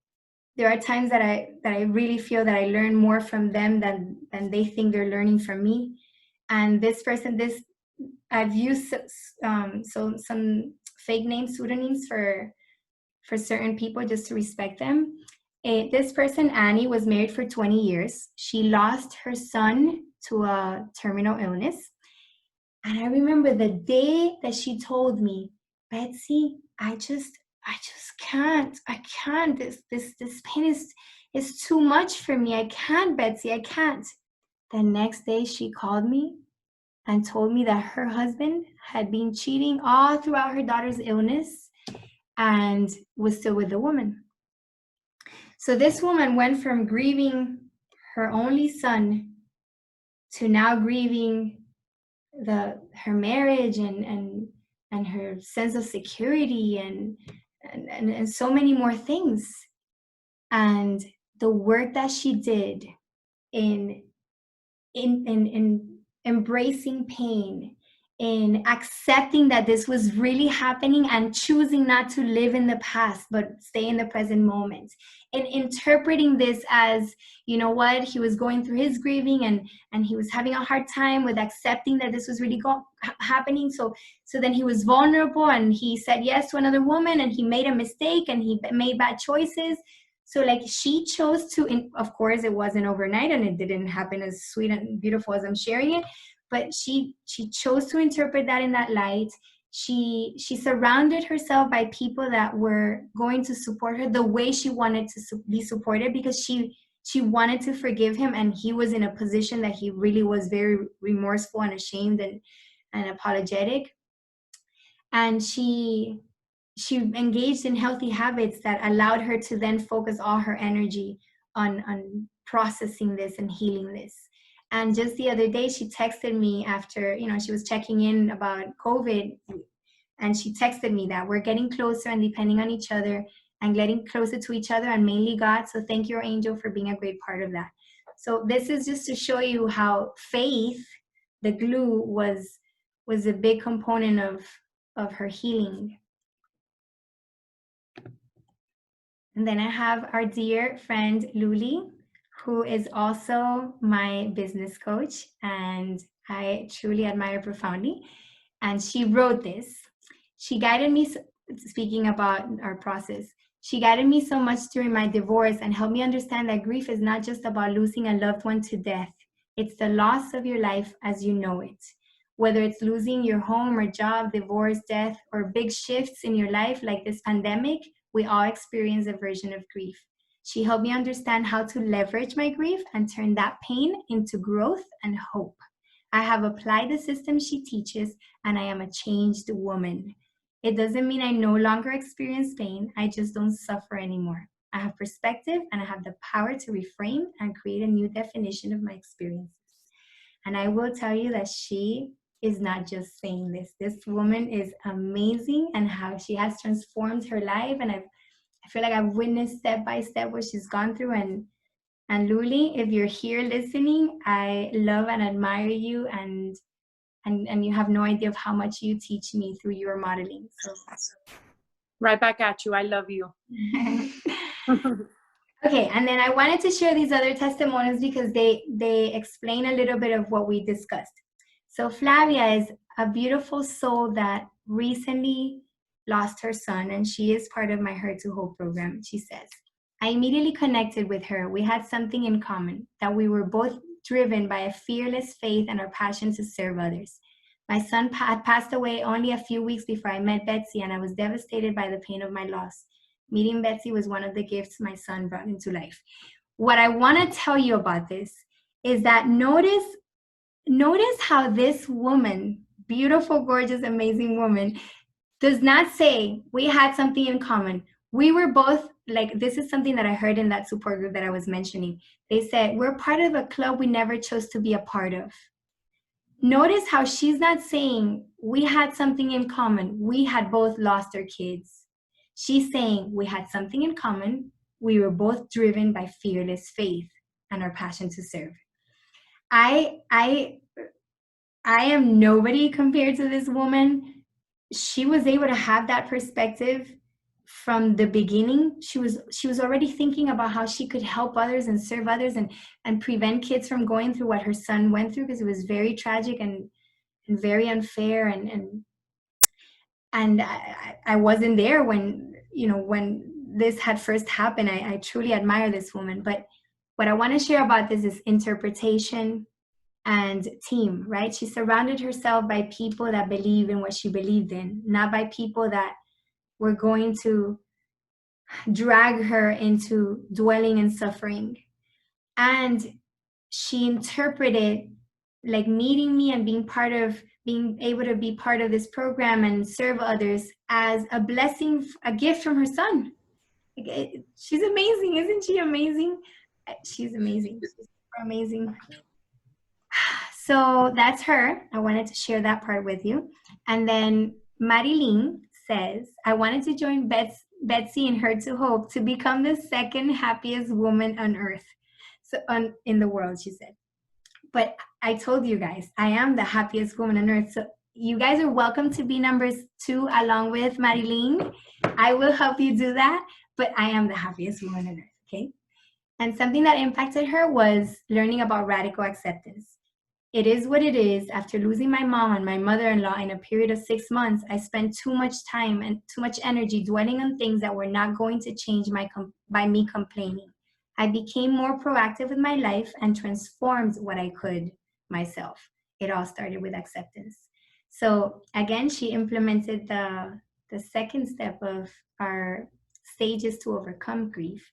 [SPEAKER 1] there are times that I really feel that I learn more from them than they think they're learning from me. And this person, I've used some fake name pseudonyms for certain people just to respect them. This person, Annie, was married for 20 years. She lost her son to a terminal illness. And I remember the day that she told me, Betsy, I just can't. I can't. This pain is too much for me. I can't, Betsy. I can't. The next day she called me and told me that her husband had been cheating all throughout her daughter's illness and was still with the woman. So this woman went from grieving her only son to now grieving her marriage and her sense of security and so many more things. And the work that she did in embracing pain, in accepting that this was really happening and choosing not to live in the past but stay in the present moment, and interpreting this as, you know what, he was going through his grieving and he was having a hard time with accepting that this was really happening. So then he was vulnerable and he said yes to another woman and he made a mistake and he made bad choices. So like she chose to, of course it wasn't overnight and it didn't happen as sweet and beautiful as I'm sharing it, but she chose to interpret that in that light. She surrounded herself by people that were going to support her the way she wanted to be supported, because she wanted to forgive him, and he was in a position that he really was very remorseful and ashamed and apologetic. And she engaged in healthy habits that allowed her to then focus all her energy on processing this and healing this. And just the other day, she texted me after, she was checking in about COVID, and she texted me that we're getting closer and depending on each other and getting closer to each other, and mainly God. So thank you, Angel, for being a great part of that. So this is just to show you how faith, the glue, was a big component of her healing. And then I have our dear friend, Luli, who is also my business coach, and I truly admire profoundly. And she wrote this. She guided me, speaking about our process, she guided me so much during my divorce and helped me understand that grief is not just about losing a loved one to death. It's the loss of your life as you know it. Whether it's losing your home or job, divorce, death, or big shifts in your life like this pandemic, we all experience a version of grief. She helped me understand how to leverage my grief and turn that pain into growth and hope. I have applied the system she teaches, and I am a changed woman. It doesn't mean I no longer experience pain. I just don't suffer anymore. I have perspective, and I have the power to reframe and create a new definition of my experiences. And I will tell you that she is not just saying this. This woman is amazing, and how she has transformed her life. And I feel like I've witnessed step by step what she's gone through. And Luli, if you're here listening, I love and admire you, and you have no idea of how much you teach me through your modeling. So
[SPEAKER 6] Right back at you. I love you.
[SPEAKER 1] Okay, and then I wanted to share these other testimonials because they explain a little bit of what we discussed. So Flavia is a beautiful soul that recently lost her son, and she is part of my Her to Hope program. She says, I immediately connected with her. We had something in common, that we were both driven by a fearless faith and our passion to serve others. My son had passed away only a few weeks before I met Betsy, and I was devastated by the pain of my loss. Meeting Betsy was one of the gifts my son brought into life. What I want to tell you about this is that notice how this woman, beautiful, gorgeous, amazing woman, does not say we had something in common. We were both, like, this is something that I heard in that support group that I was mentioning. They said, we're part of a club we never chose to be a part of. Notice how she's not saying we had something in common. We had both lost our kids. She's saying we had something in common. We were both driven by fearless faith and our passion to serve. I am nobody compared to this woman. She was able to have that perspective from the beginning. She was already thinking about how she could help others and serve others and prevent kids from going through what her son went through, because it was very tragic and very unfair. And I wasn't there when this had first happened. I truly admire this woman. But what I want to share about this is interpretation and team, right? She surrounded herself by people that believe in what she believed in, not by people that were going to drag her into dwelling in suffering. And she interpreted, like, meeting me and being able to be part of this program and serve others as a blessing, a gift from her son. She's amazing. Isn't she amazing? She's amazing. She's amazing. So that's her. I wanted to share that part with you. And then Marilyn says, I wanted to join Betsy in Her to Hope to become the second happiest woman on earth. In the world, she said. But I told you guys, I am the happiest woman on earth. So you guys are welcome to be numbers 2 along with Marilyn. I will help you do that, but I am the happiest woman on earth, okay? And something that impacted her was learning about radical acceptance. It is what it is. After losing my mom and my mother-in-law in a period of 6 months, I spent too much time and too much energy dwelling on things that were not going to change by me complaining. I became more proactive with my life and transformed what I could myself. It all started with acceptance. So again, she implemented the second step of our stages to overcome grief,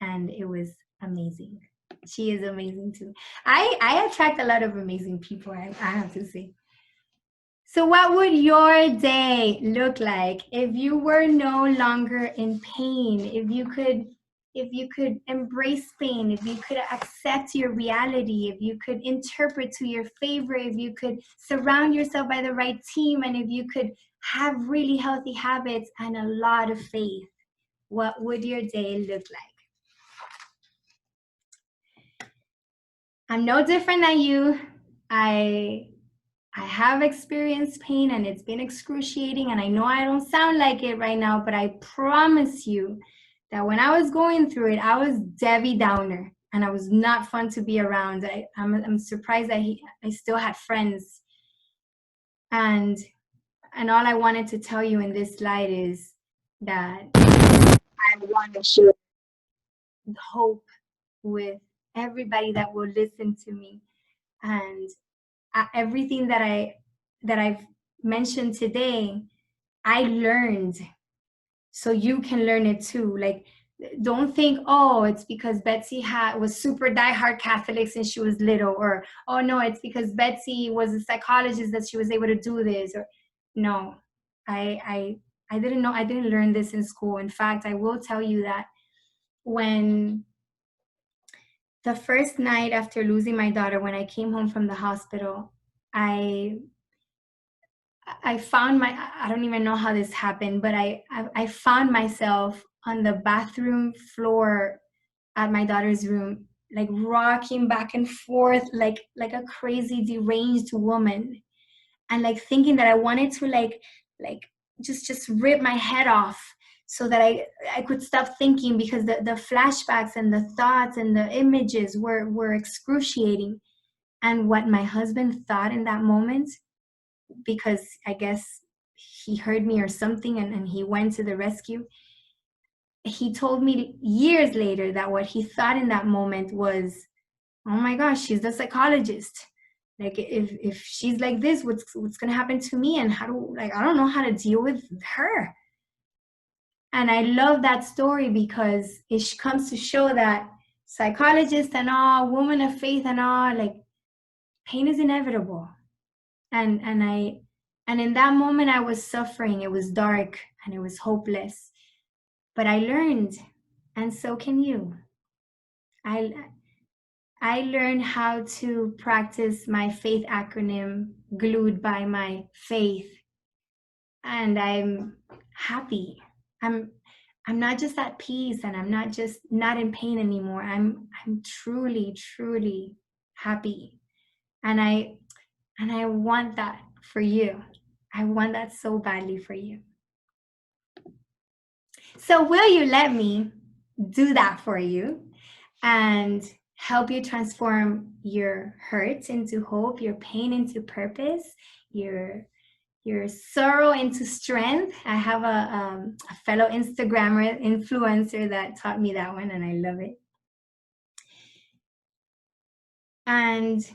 [SPEAKER 1] and it was amazing. She is amazing too. I attract a lot of amazing people, I have to say. So what would your day look like if you were no longer in pain? If you could embrace pain, if you could accept your reality, if you could interpret to your favor, if you could surround yourself by the right team, and if you could have really healthy habits and a lot of faith, what would your day look like? I'm no different than you. I have experienced pain, and it's been excruciating, and I know I don't sound like it right now, but I promise you that when I was going through it, I was Debbie Downer, and I was not fun to be around. I'm surprised that I still had friends. And all I wanted to tell you in this slide is that I want to share hope with everybody that will listen to me. And everything that I've mentioned today, I learned, so you can learn it too. Like, don't think, oh, it's because Betsy was super diehard Catholic since she was little, or oh no, it's because Betsy was a psychologist that she was able to do this. Or no, I didn't know. I didn't learn this in school. In fact, I will tell you that when the first night after losing my daughter, when I came home from the hospital, I found I don't even know how this happened, but I found myself on the bathroom floor at my daughter's room, like rocking back and forth like a crazy deranged woman, and like thinking that I wanted to like just rip my head off, so that I could stop thinking, because the flashbacks and the thoughts and the images were excruciating. And what my husband thought in that moment, because I guess he heard me or something, and he went to the rescue, he told me years later that what he thought in that moment was, oh my gosh, she's the psychologist. Like, if she's like this, what's gonna happen to me? And I don't know how to deal with her. And I love that story because it comes to show that psychologists and all, women of faith and all, like, pain is inevitable. And in that moment I was suffering. It was dark and it was hopeless. But I learned, and so can you. I learned how to practice my faith acronym, glued by my faith. And I'm happy. I'm not just at peace, and I'm not just not in pain anymore. I'm truly, truly happy. And I want that for you. I want that so badly for you. So will you let me do that for you and help you transform your hurt into hope, your pain into purpose, your sorrow into strength? I have a fellow Instagrammer, influencer, that taught me that one, and I love it. And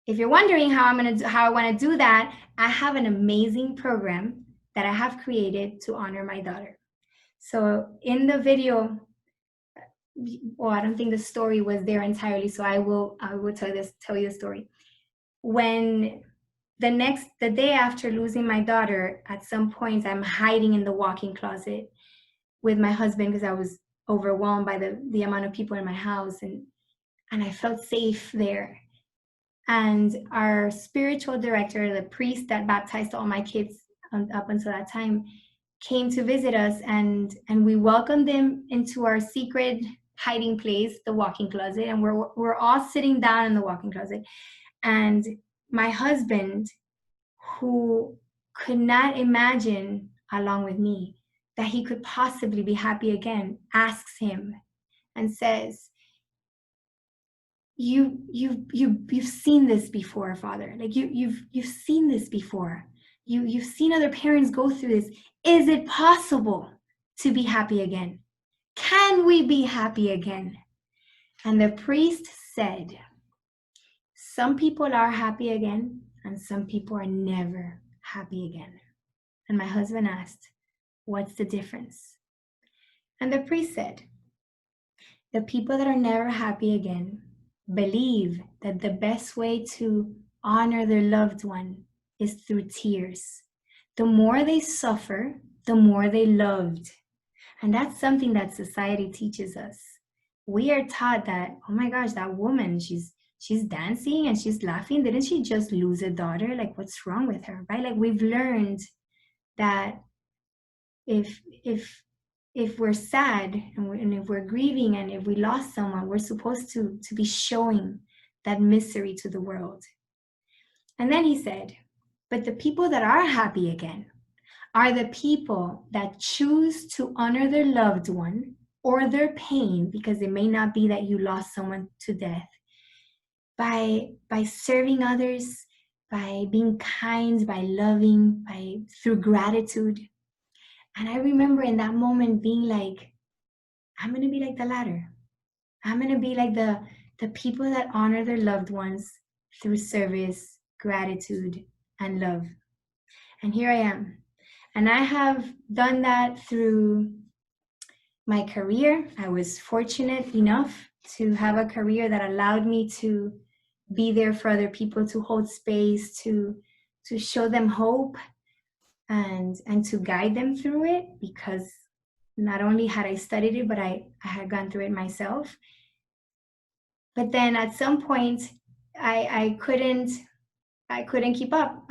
[SPEAKER 1] if you're wondering how I want to do that, I have an amazing program that I have created to honor my daughter. So in the video, well, I don't think the story was there entirely, so I will tell you the story. When the day after losing my daughter, at some point I'm hiding in the walk-in closet with my husband because I was overwhelmed by the amount of people in my house, and I felt safe there. And our spiritual director, the priest that baptized all my kids up until that time, came to visit us, and we welcomed him into our secret hiding place, the walk-in closet, and we're all sitting down in the walk-in closet. And my husband, who could not imagine, along with me, that he could possibly be happy again, asks him and says, you've seen this before, Father. Like, you've seen this before. You've seen other parents go through this. Is it possible to be happy again? Can we be happy again? And the priest said, some people are happy again, and some people are never happy again. And my husband asked, what's the difference? And the priest said, the people that are never happy again believe that the best way to honor their loved one is through tears. The more they suffer, the more they loved. And that's something that society teaches us. We are taught that, oh my gosh, that woman, she's dancing and she's laughing. Didn't she just lose a daughter? Like, what's wrong with her, right? Like, we've learned that if we're sad and if we're grieving and if we lost someone, we're supposed to be showing that misery to the world. And then he said, but the people that are happy again are the people that choose to honor their loved one or their pain, because it may not be that you lost someone to death, by serving others, by being kind, by loving, through gratitude. And I remember in that moment being like, I'm going to be like the latter. I'm going to be like the people that honor their loved ones through service, gratitude, and love. And here I am. And I have done that through my career. I was fortunate enough to have a career that allowed me to be there for other people, to hold space, to show them hope, and to guide them through it, because not only had I studied it, but I had gone through it myself. But then at some point, I couldn't keep up.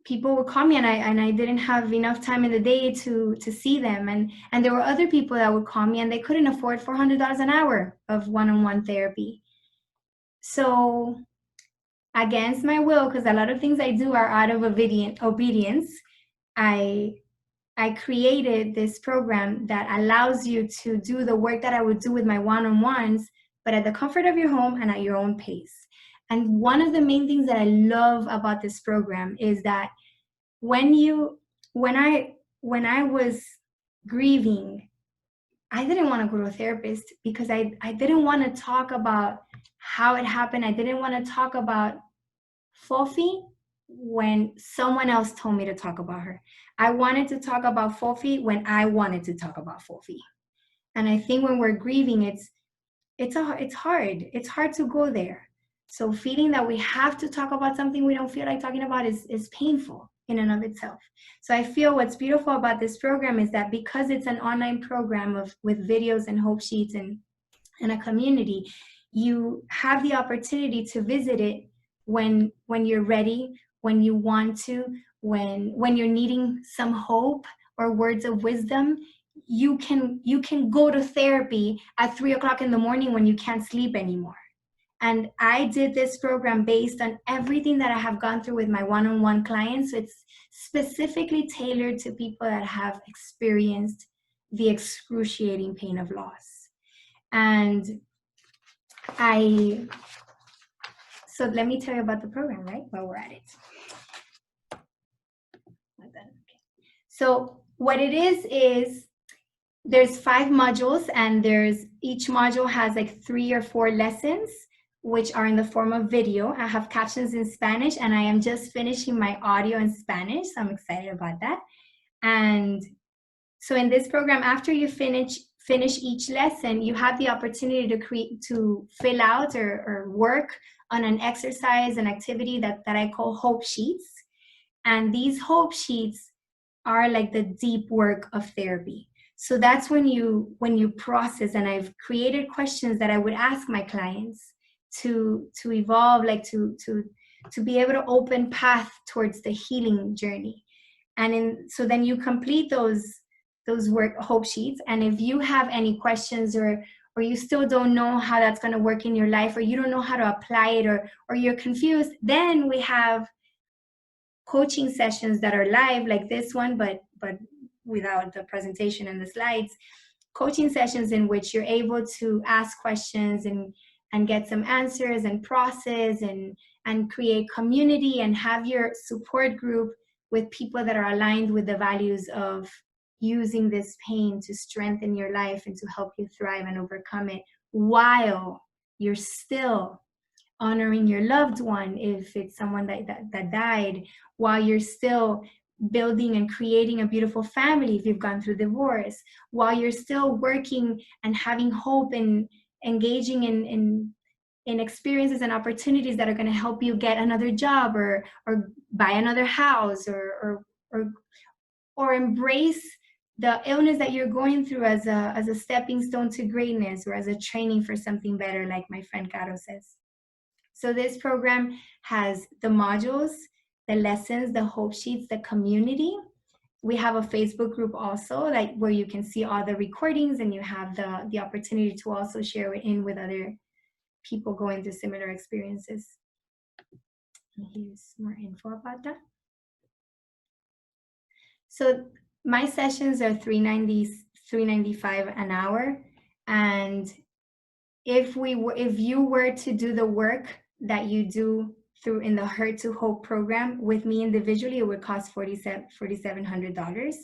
[SPEAKER 1] People would call me, and I didn't have enough time in the day to see them, and there were other people that would call me, and they couldn't afford $400 an hour of one-on-one therapy. So, against my will, because a lot of things I do are out of obedience, I I created this program that allows you to do the work that I would do with my one-on-ones, but at the comfort of your home and at your own pace. And one of the main things that I love about this program is that when I was grieving, I didn't want to go to a therapist because I didn't want to talk about how it happened. I didn't want to talk about Fofi when someone else told me to talk about her. I wanted to talk about Fofi when I wanted to talk about Fofi. And I think when we're grieving, it's hard. It's hard to go there. So feeling that we have to talk about something we don't feel like talking about is painful in and of itself. So I feel what's beautiful about this program is that because it's an online program with videos and hope sheets and a community, you have the opportunity to visit it when you're ready, when you want to, when you're needing some hope or words of wisdom. You can go to therapy at 3 o'clock in the morning when you can't sleep anymore. And I did this program based on everything that I have gone through with my one-on-one clients. So it's specifically tailored to people that have experienced the excruciating pain of loss. And so let me tell you about the program, right, while we're at it. So what it is there's 5 modules, and each module has like 3 or 4 lessons, which are in the form of video. I have captions in Spanish, and I am just finishing my audio in Spanish, so I'm excited about that. And so in this program, after you finish each lesson, you have the opportunity to fill out or work on an exercise, an activity that I call hope sheets. And these hope sheets are like the deep work of therapy. So that's when you process, and I've created questions that I would ask my clients to evolve, like to be able to open path towards the healing journey. And so then you complete those hope sheets. And if you have any questions or you still don't know how that's going to work in your life, or you don't know how to apply it, or you're confused, then we have coaching sessions that are live, like this one, but without the presentation and the slides. Coaching sessions in which you're able to ask questions and get some answers and process and create community and have your support group with people that are aligned with the values of using this pain to strengthen your life and to help you thrive and overcome it, while you're still honoring your loved one, if it's someone that died, while you're still building and creating a beautiful family if you've gone through divorce, while you're still working and having hope and engaging in experiences and opportunities that are going to help you get another job or buy another house or embrace the illness that you're going through as a stepping stone to greatness, or as a training for something better, like my friend Caro says. So this program has the modules, the lessons, the hope sheets, the community. We have a Facebook group also, like where you can see all the recordings, and you have the opportunity to also share it in with other people going through similar experiences. And here's more info about that. So my sessions are $3.95 an hour, and if you were to do the work that you do through in the Hurt to Hope program with me individually, it would cost $4,700.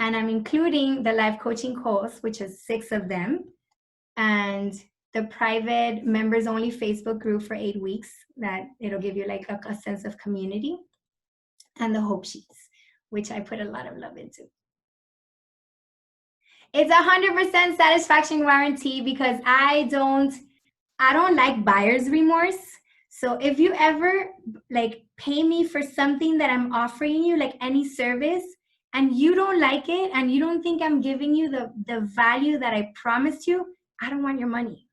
[SPEAKER 1] And I'm including the live coaching calls, which is 6 of them, and the private members only Facebook group for 8 weeks, that it'll give you like a sense of community, and the hope sheets, which I put a lot of love into. It's 100% satisfaction guarantee, because I don't like buyer's remorse. So if you ever like pay me for something that I'm offering you, like any service, and you don't like it and you don't think I'm giving you the value that I promised you, I don't want your money.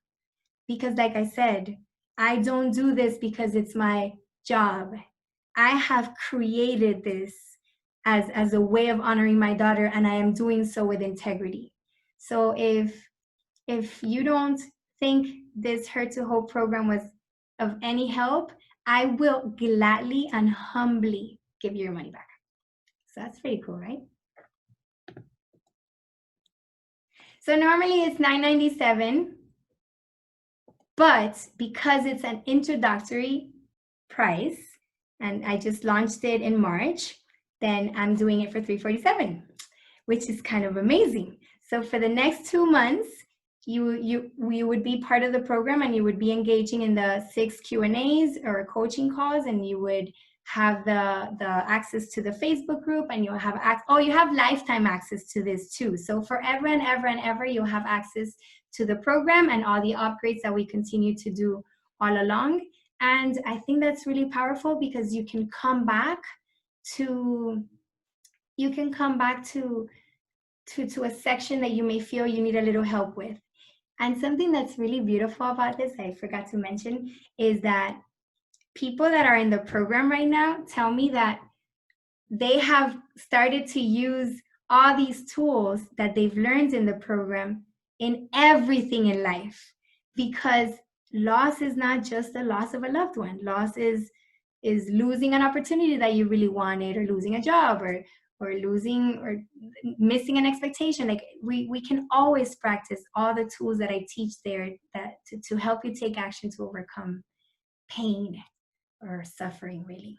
[SPEAKER 1] Because like I said, I don't do this because it's my job. I have created this as a way of honoring my daughter, and I am doing so with integrity. So if you don't think this Hurt to Hope program was of any help, I will gladly and humbly give you your money back. So that's pretty cool, right? So normally it's $9.97, but because it's an introductory price, and I just launched it in March, then I'm doing it for $347, which is kind of amazing. So for the next 2 months, you would be part of the program, and you would be engaging in the 6 Q&As or coaching calls, and you would have the access to the Facebook group, and you'll have you have lifetime access to this too. So forever and ever and ever, you'll have access to the program and all the upgrades that we continue to do all along. And I think that's really powerful, because you can come back to a section that you may feel you need a little help with. And something that's really beautiful about this, I forgot to mention, is that people that are in the program right now tell me that they have started to use all these tools that they've learned in the program in everything in life, because loss is not just the loss of a loved one. Loss is losing an opportunity that you really wanted, or losing a job, or losing or missing an expectation. Like we can always practice all the tools that I teach there that to help you take action to overcome pain or suffering, really.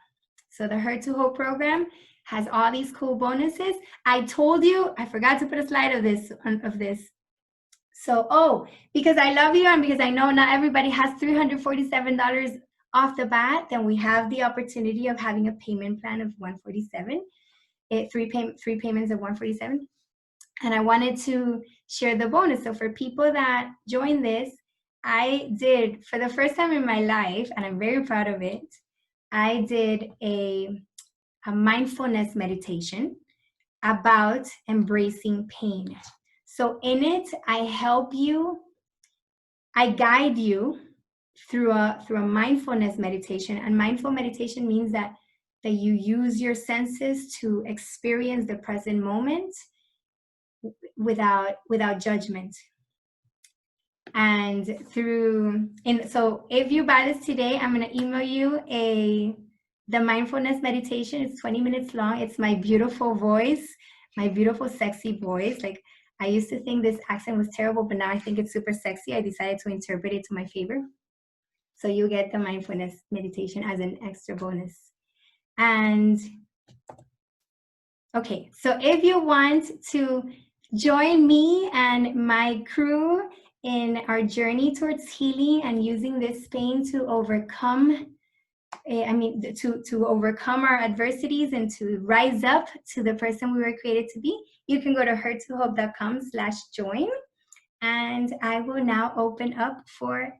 [SPEAKER 1] So the Hurt to Hope program has all these cool bonuses. I told you, I forgot to put a slide of this. So, because I love you, and because I know not everybody has $347 off the bat, then we have the opportunity of having a payment plan of $147. Three payments of $147. And I wanted to share the bonus. So for people that join this, I did, for the first time in my life, and I'm very proud of it, I did a mindfulness meditation about embracing pain. So in it, I guide you through a mindfulness meditation. And mindful meditation means that you use your senses to experience the present moment without judgment. And so if you buy this today, I'm going to email you the mindfulness meditation. It's 20 minutes long. It's my beautiful voice, my beautiful sexy voice. Like, I used to think this accent was terrible, but now I think it's super sexy. I decided to interpret it to my favor. So you get the mindfulness meditation as an extra bonus. And okay, so if you want to join me and my crew in our journey towards healing and using this pain to overcome, to overcome our adversities and to rise up to the person we were created to be, you can go to hurttohope.com/join. And I will now open up for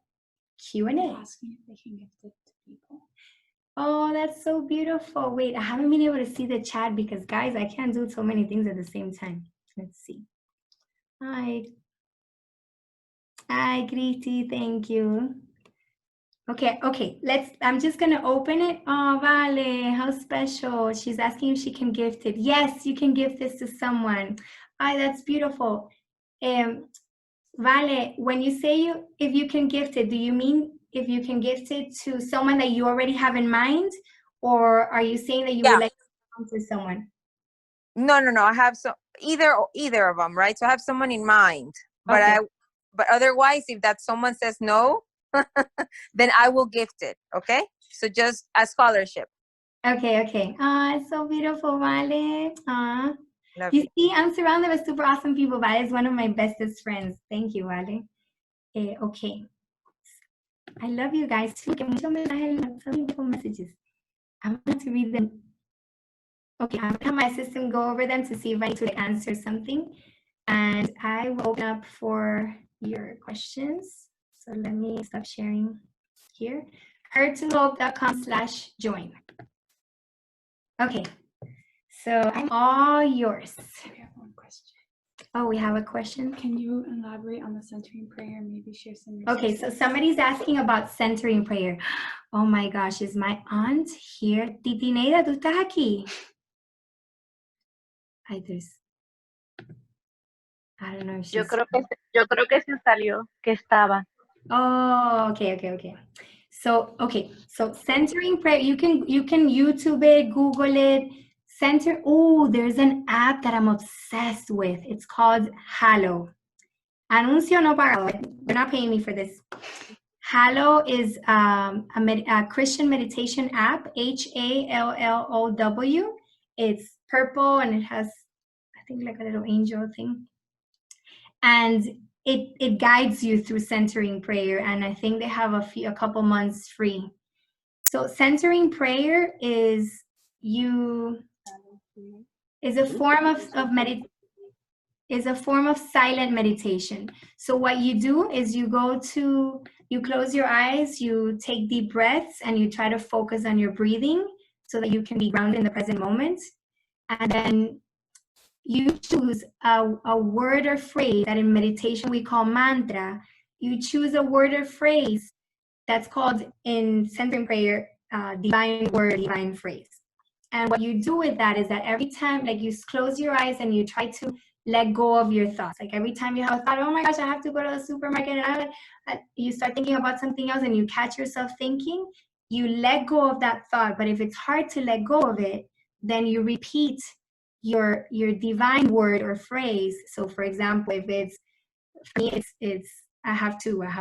[SPEAKER 1] Q&A.
[SPEAKER 6] Asking if they can gift it to people.
[SPEAKER 1] Oh, that's so beautiful. Wait, I haven't been able to see the chat because, guys, I can't do so many things at the same time. Let's see. Hi, Griti, thank you. Okay, I'm just going to open it. Oh, Vale, how special. She's asking if she can gift it. Yes, you can gift this to someone. Ay, that's beautiful. Vale, when you say if you can gift it, do you mean if you can gift it to someone that you already have in mind, or are you saying that you would like to come to someone?
[SPEAKER 7] No. I have either of them, right? So I have someone in mind, but
[SPEAKER 1] Okay.
[SPEAKER 7] but otherwise, if that someone says no, then I will gift it. Okay, so just a scholarship.
[SPEAKER 1] Okay. Ah, it's so beautiful, Vale. Ah.
[SPEAKER 7] Love
[SPEAKER 1] You see, I'm surrounded with super awesome people. Vale is one of my bestest friends. Thank you, Vale. Okay. I love you guys too. Some beautiful messages. I'm going to read them. Okay, I'm going to have my assistant go over them to see if I need to answer something. And I will open up for your questions. So let me stop sharing here. hurttohope.com/join. Okay, so I'm all yours.
[SPEAKER 6] We have one question.
[SPEAKER 1] Oh, we have a question?
[SPEAKER 6] Can you elaborate on the centering prayer and maybe share some
[SPEAKER 1] Okay, so somebody's asking about centering prayer. Oh my gosh, is my aunt here? Titi Neida, ¿tú estás aquí? I don't know if she's...
[SPEAKER 8] Yo creo que se salió, que estaba.
[SPEAKER 1] Oh, okay. So centering prayer, you can YouTube it, Google it. There's an app that I'm obsessed with. It's called Hallow. Anuncio no pagado. They're not paying me for this. Hallow is a Christian meditation app, HALLOW. It's purple and it has, I think, like a little angel thing. And it guides you through centering prayer. And I think they have a couple months free. So centering prayer is a form of silent meditation. So what you do is you close your eyes, you take deep breaths, and you try to focus on your breathing so that you can be grounded in the present moment. And then you choose a word or phrase that in meditation we call mantra. You choose a word or phrase that's called in centering prayer, divine word, divine phrase. And what you do with that is that every time, like, you close your eyes and you try to let go of your thoughts. Like every time you have a thought, oh my gosh, I have to go to the supermarket, and you start thinking about something else and you catch yourself thinking, you let go of that thought. But if it's hard to let go of it, then you repeat your divine word or phrase. So for example, if it's, for me, I have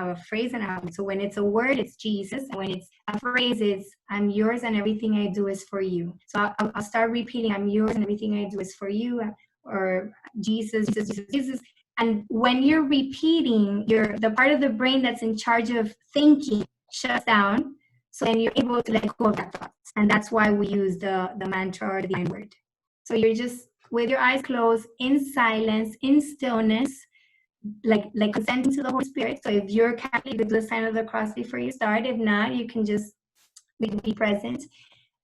[SPEAKER 1] a phrase and so when it's a word, it's Jesus. And when it's a phrase, it's I'm yours and everything I do is for you. So I'll start repeating, I'm yours and everything I do is for you, or Jesus, Jesus, Jesus, Jesus. And when you're repeating, the part of the brain that's in charge of thinking shuts down. So then you're able to let go of that thought. And that's why we use the mantra or the divine word. So you're just with your eyes closed, in silence, in stillness, like consenting to the Holy Spirit. So if you're Catholic, you do the sign of the cross before you start. If not, you can just be present.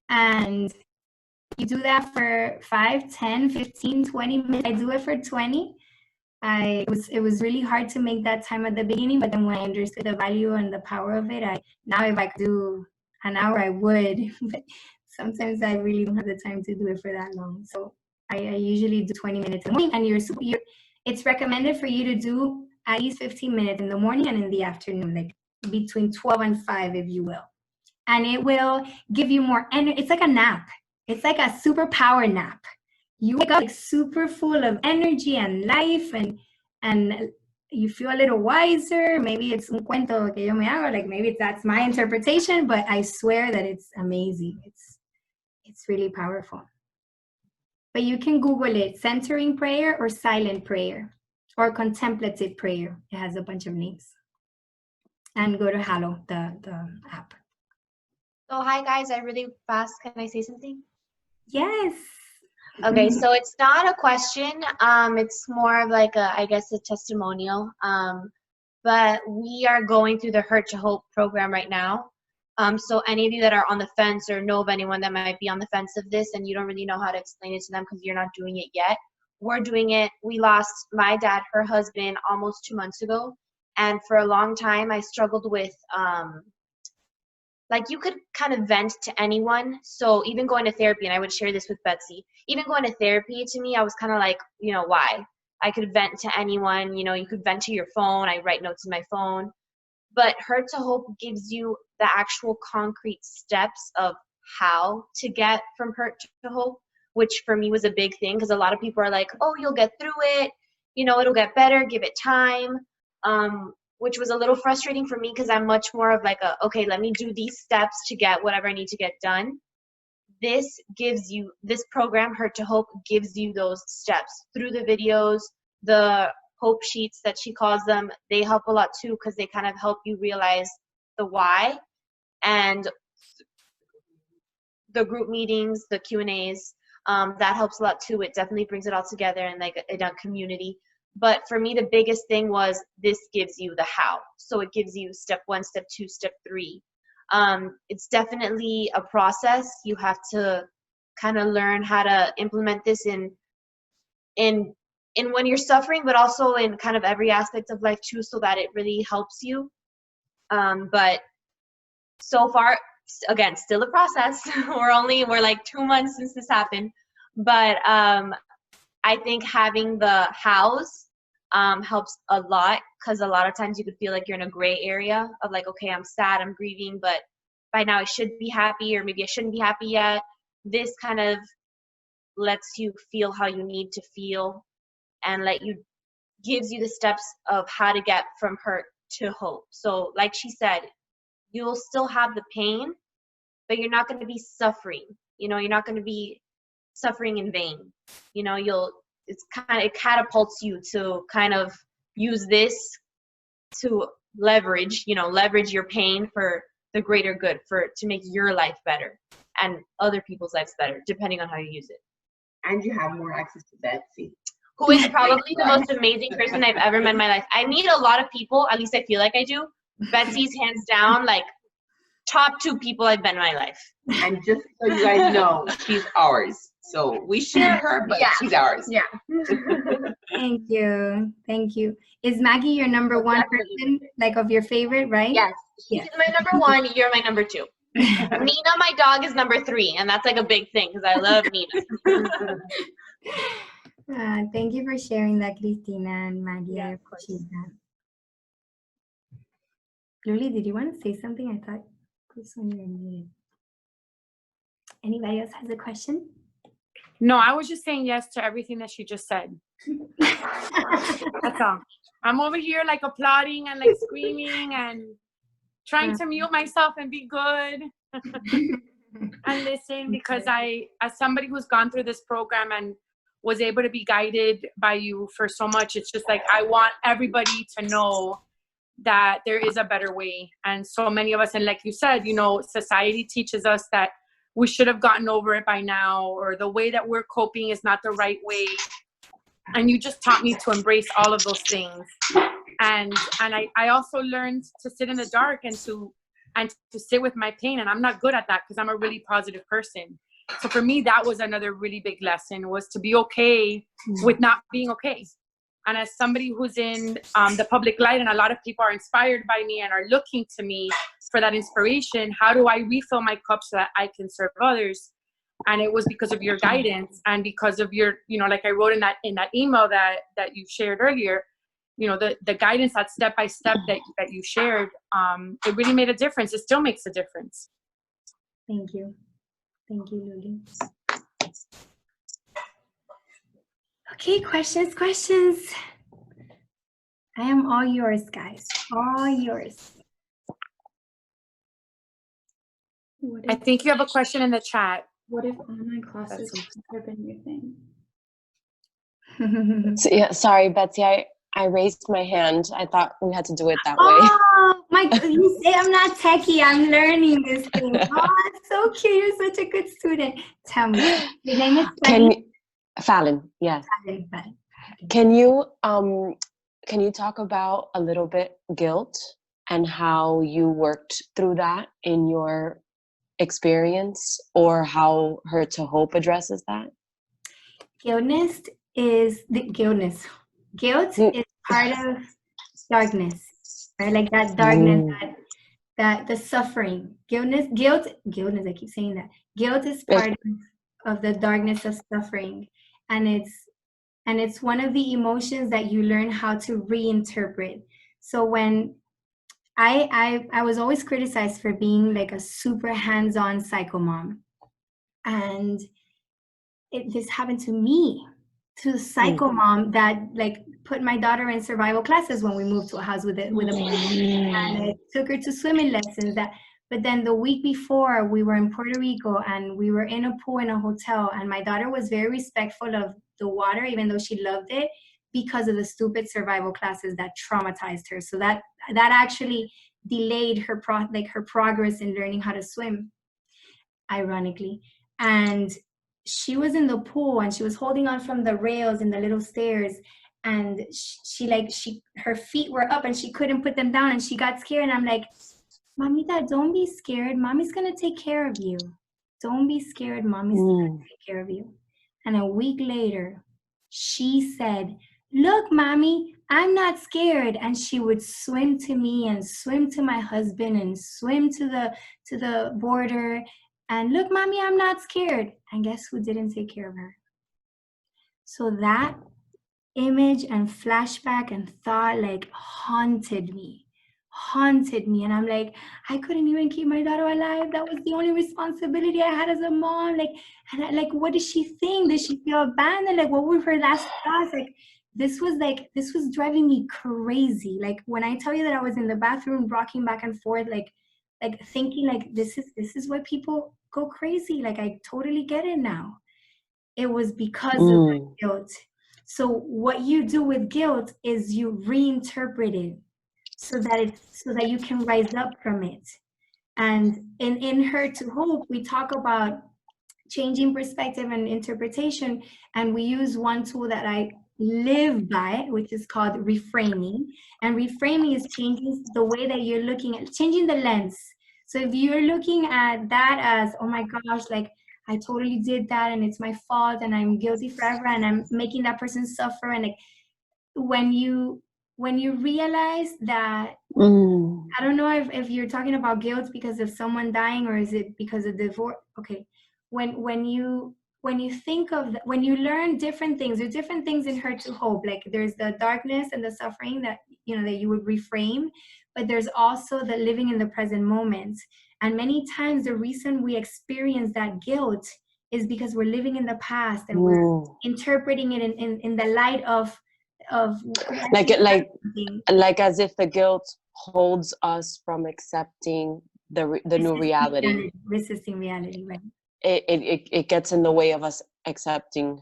[SPEAKER 1] And you do that for 5, 10, 15, 20 minutes. I do it for 20. It was really hard to make that time at the beginning, but then when I understood the value and the power of it, now if I could do an hour, I would. But sometimes I really don't have the time to do it for that long. So I usually do 20 minutes in the morning, and it's recommended for you to do at least 15 minutes in the morning and in the afternoon, like between 12 and 5, if you will. And it will give you more energy. It's like a nap. It's like a superpower nap. You wake up like super full of energy and life, and you feel a little wiser. Maybe it's un cuento que yo me hago, like maybe that's my interpretation, but I swear that it's amazing. It's really powerful. But you can Google it, centering prayer or silent prayer or contemplative prayer. It has a bunch of names. And go to Hallow, the app.
[SPEAKER 9] So hi guys, I really fast, can I say something?
[SPEAKER 1] Yes.
[SPEAKER 9] Okay, so it's not a question, it's more of like I guess a testimonial. But we are going through the Hurt to Hope program right now. So any of you that are on the fence or know of anyone that might be on the fence of this and you don't really know how to explain it to them because you're not doing it yet, we're doing it. We lost my dad, her husband, almost 2 months ago. And for a long time, I struggled with, like, you could kind of vent to anyone. So even going to therapy, and I would share this with Betsy, even going to therapy, to me, I was kind of like, you know, why? I could vent to anyone. You know, you could vent to your phone. I write notes in my phone. But Hurt to Hope gives you the actual concrete steps of how to get from hurt to hope, which for me was a big thing because a lot of people are like, oh, you'll get through it. You know, it'll get better. Give it time. Which was a little frustrating for me because I'm much more of like okay, let me do these steps to get whatever I need to get done. This program, Hurt to Hope, gives you those steps through the videos, the hope sheets that she calls them. They help a lot too because they kind of help you realize the why, and the group meetings, the Q&As, that helps a lot too. It definitely brings it all together in like a community. But for me, the biggest thing was this gives you the how. So it gives you step 1, step 2, step 3. It's definitely a process. You have to kind of learn how to implement this in when you're suffering, but also in kind of every aspect of life too, so that it really helps you. But so far, again, still a process. We're like 2 months since this happened. But I think having the hows helps a lot, because a lot of times you could feel like you're in a gray area of like, okay, I'm sad, I'm grieving, but by now I should be happy, or maybe I shouldn't be happy yet. This kind of lets you feel how you need to feel and let you gives you the steps of how to get from hurt to hope. So like she said, you'll still have the pain, but you're not going to be suffering. You know, you're not going to be suffering in vain. You know, it catapults you to kind of use this to leverage your pain for the greater good, to make your life better and other people's lives better, depending on how you use it.
[SPEAKER 10] And you have more access to Betsy,
[SPEAKER 9] who is probably the most amazing person I've ever met in my life. I meet a lot of people, at least I feel like I do. Betsy's hands down, like, top 2 people I've met in my life.
[SPEAKER 10] and just so you guys know, she's ours. So we share her, but she's ours.
[SPEAKER 1] Yeah. Thank you. Thank you. Is Maggie your number one person, like of your favorite, right?
[SPEAKER 9] Yes. She's
[SPEAKER 1] Yeah.
[SPEAKER 9] my number 1. You're my number 2. Nina, my dog, is number 3, and that's like a big thing because I love Nina.
[SPEAKER 1] Thank you for sharing that, Cristina and Maggie. I appreciate that. Luli, did you want to say something? I thought this one you were muted. Anybody else has a question?
[SPEAKER 11] No, I was just saying yes to everything that she just said. That's all. I'm over here like applauding and like screaming and trying to mute myself and be good and listen, because as somebody who's gone through this program and was able to be guided by you for so much, it's just like I want everybody to know that there is a better way. And so many of us, and like you said, you know, society teaches us that we should have gotten over it by now, or the way that we're coping is not the right way. And you just taught me to embrace all of those things. And I also learned to sit in the dark and to sit with my pain. And I'm not good at that because I'm a really positive person. So for me, that was another really big lesson, was to be okay with not being okay. And as somebody who's in the public light, and a lot of people are inspired by me and are looking to me for that inspiration, how do I refill my cup so that I can serve others? And it was because of your guidance and because of your, you know, like I wrote in that email that you shared earlier, you know, the guidance, that step-by-step that you shared, it really made a difference. It still makes a difference.
[SPEAKER 1] Thank you. Thank you, Luli. Okay, questions. I am all yours, guys. All yours.
[SPEAKER 11] I think you have a question in the chat.
[SPEAKER 6] What if online classes have been your thing?
[SPEAKER 12] So, yeah, sorry, Betsy, I raised my hand. I thought we had to do it that way.
[SPEAKER 1] Oh, you say I'm not techie. I'm learning this thing. Oh, it's so cute. You're such a good student. Tell me. Your name is
[SPEAKER 12] Fallon, yes.
[SPEAKER 1] Fallon.
[SPEAKER 12] Can you talk about a little bit guilt and how you worked through that in your experience, or how Her to Hope addresses that?
[SPEAKER 1] Guilt is part of darkness, right? Like that darkness, that the suffering. Guilt, I keep saying that. Guilt is part of the darkness of suffering. And it's one of the emotions that you learn how to reinterpret. So when I was always criticized for being like a super hands-on psycho mom. And this happened to me, to the psycho mom that like put my daughter in survival classes when we moved to a house with a boy. And it took her to swimming lessons. But then the week before, we were in Puerto Rico and we were in a pool in a hotel, and my daughter was very respectful of the water, even though she loved it, because of the stupid survival classes that traumatized her. So that actually delayed her progress in learning how to swim, ironically. And she was in the pool and she was holding on from the rails in the little stairs, and her feet were up and she couldn't put them down, and she got scared. And I'm like, Mamita, don't be scared. Mommy's going to take care of you. Don't be scared. Mommy's going to take care of you. And a week later, she said, look, Mommy, I'm not scared. And she would swim to me and swim to my husband and swim to the border. And look, Mommy, I'm not scared. And guess who didn't take care of her? So that image and flashback and thought like haunted me. And I'm like, I couldn't even keep my daughter alive. That was the only responsibility I had as a mom. What did she think? Did she feel abandoned? Like, what were her last thoughts? Like, this was driving me crazy. Like when I tell you that I was in the bathroom rocking back and forth, like thinking like this is why people go crazy. Like I totally get it now. It was because of guilt. So what you do with guilt is you reinterpret it so that you can rise up from it. And in Her to Hope, we talk about changing perspective and interpretation, and we use one tool that I live by, which is called reframing. And reframing is changing the way that you're looking at, changing the lens. So if you're looking at that as, oh my gosh, like I totally did that and it's my fault and I'm guilty forever and I'm making that person suffer, and like when you realize that, I don't know if you're talking about guilt because of someone dying or is it because of divorce. Okay, when you think of when you learn different things, there's different things in Her to Hope. Like there's the darkness and the suffering that that you would reframe, but there's also the living in the present moment. And many times the reason we experience that guilt is because we're living in the past and we're interpreting it in the light of
[SPEAKER 12] like as if the guilt holds us from accepting the new reality,
[SPEAKER 1] resisting reality, right?
[SPEAKER 12] It gets in the way of us accepting.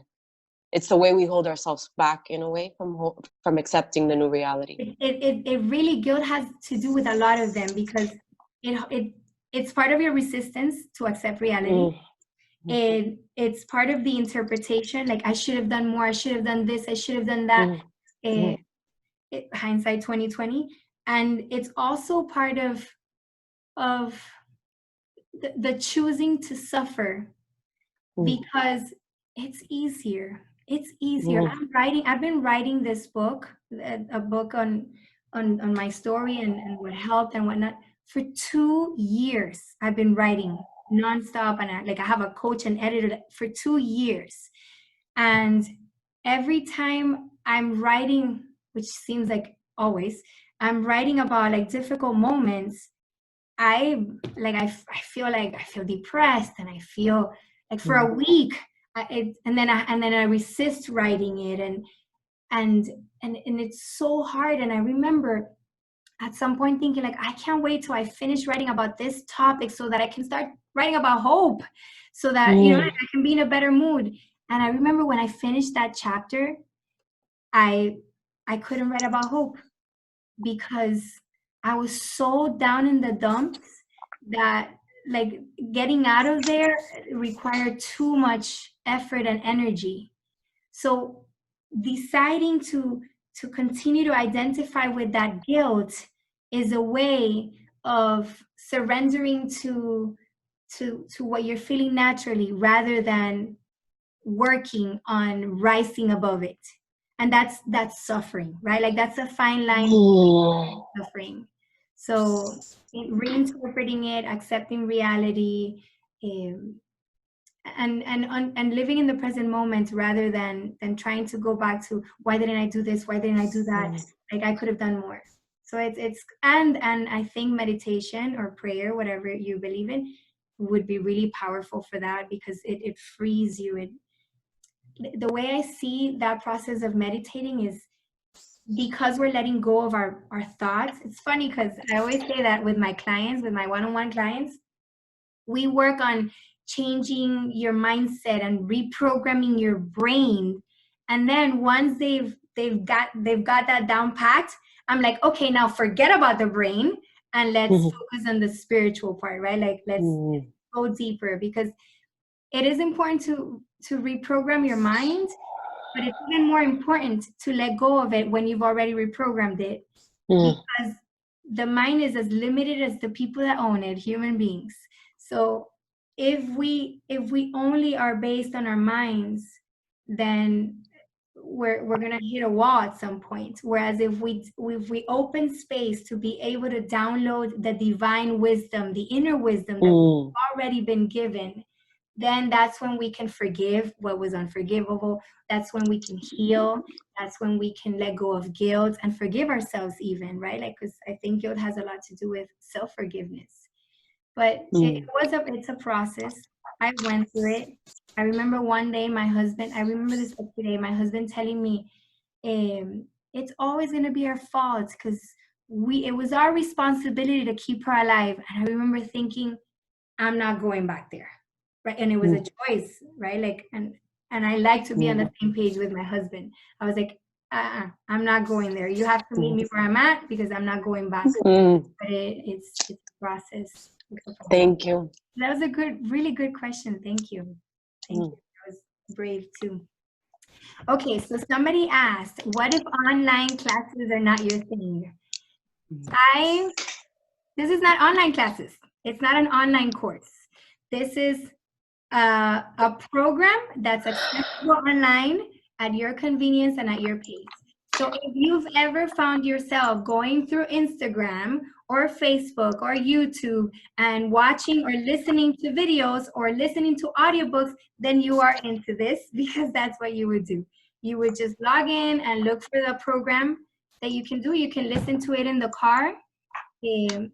[SPEAKER 12] It's the way we hold ourselves back in a way from accepting the new reality.
[SPEAKER 1] It really, guilt has to do with a lot of them because it's part of your resistance to accept reality. It's part of the interpretation, like I should have done more, I should have done this, I should have done that. Hindsight 2020. And it's also part of the choosing to suffer because it's easier. It's easier. I've been writing this book, a book on my story and what helped and whatnot for 2 years. I've been writing nonstop, and I have a coach and editor for 2 years. And every time I'm writing, which seems like always, I'm writing about like difficult moments, I feel depressed, and I feel like for a week, and then I resist writing it, and it's so hard. And I remember at some point thinking like, I can't wait till I finish writing about this topic so that I can start writing about hope, so that I can be in a better mood. And I remember when I finished that chapter, I couldn't write about hope because I was so down in the dumps that like getting out of there required too much effort and energy. So deciding to continue to identify with that guilt is a way of surrendering to what you're feeling naturally rather than working on rising above it. And that's suffering, right? Like that's a fine line suffering. So reinterpreting it, accepting reality, and living in the present moment rather than trying to go back to why didn't I do this? Why didn't I do that? Like I could have done more. So it's and I think meditation or prayer, whatever you believe in, would be really powerful for that because it frees you. The way I see that process of meditating is because we're letting go of our thoughts. It's funny because I always say that with my clients, with my one-on-one clients, we work on changing your mindset and reprogramming your brain. And then once they've got that down packed, I'm like, okay, now forget about the brain and let's focus on the spiritual part, right? Like let's go deeper, because it is important to reprogram your mind, but it's even more important to let go of it when you've already reprogrammed it, because the mind is as limited as the people that own it, human beings. So if we only are based on our minds, then we're gonna hit a wall at some point. Whereas if we open space to be able to download the divine wisdom, the inner wisdom that we've already been given, then that's when we can forgive what was unforgivable. That's when we can heal. That's when we can let go of guilt and forgive ourselves even, right? Like, because I think guilt has a lot to do with self-forgiveness. But it's a process. I went through it. I remember one day my husband, I remember this like today, my husband telling me, it's always going to be our fault, because it was our responsibility to keep her alive. And I remember thinking, I'm not going back there, right? And it was a choice, right? Like, and I like to be on the same page with my husband. I was like, I'm not going there. You have to meet me where I'm at, because I'm not going back. But it's a process.
[SPEAKER 12] Thank you.
[SPEAKER 1] That was a really good question. Thank you. Thank you. That was brave too. Okay, so somebody asked, what if online classes are not your thing? This is not online classes. It's not an online course. This is a program that's accessible online at your convenience and at your pace. So if you've ever found yourself going through Instagram or Facebook or YouTube and watching or listening to videos or listening to audiobooks, then you are into this, because that's what you would do. You would just log in and look for the program that you can do. You can listen to it in the car. And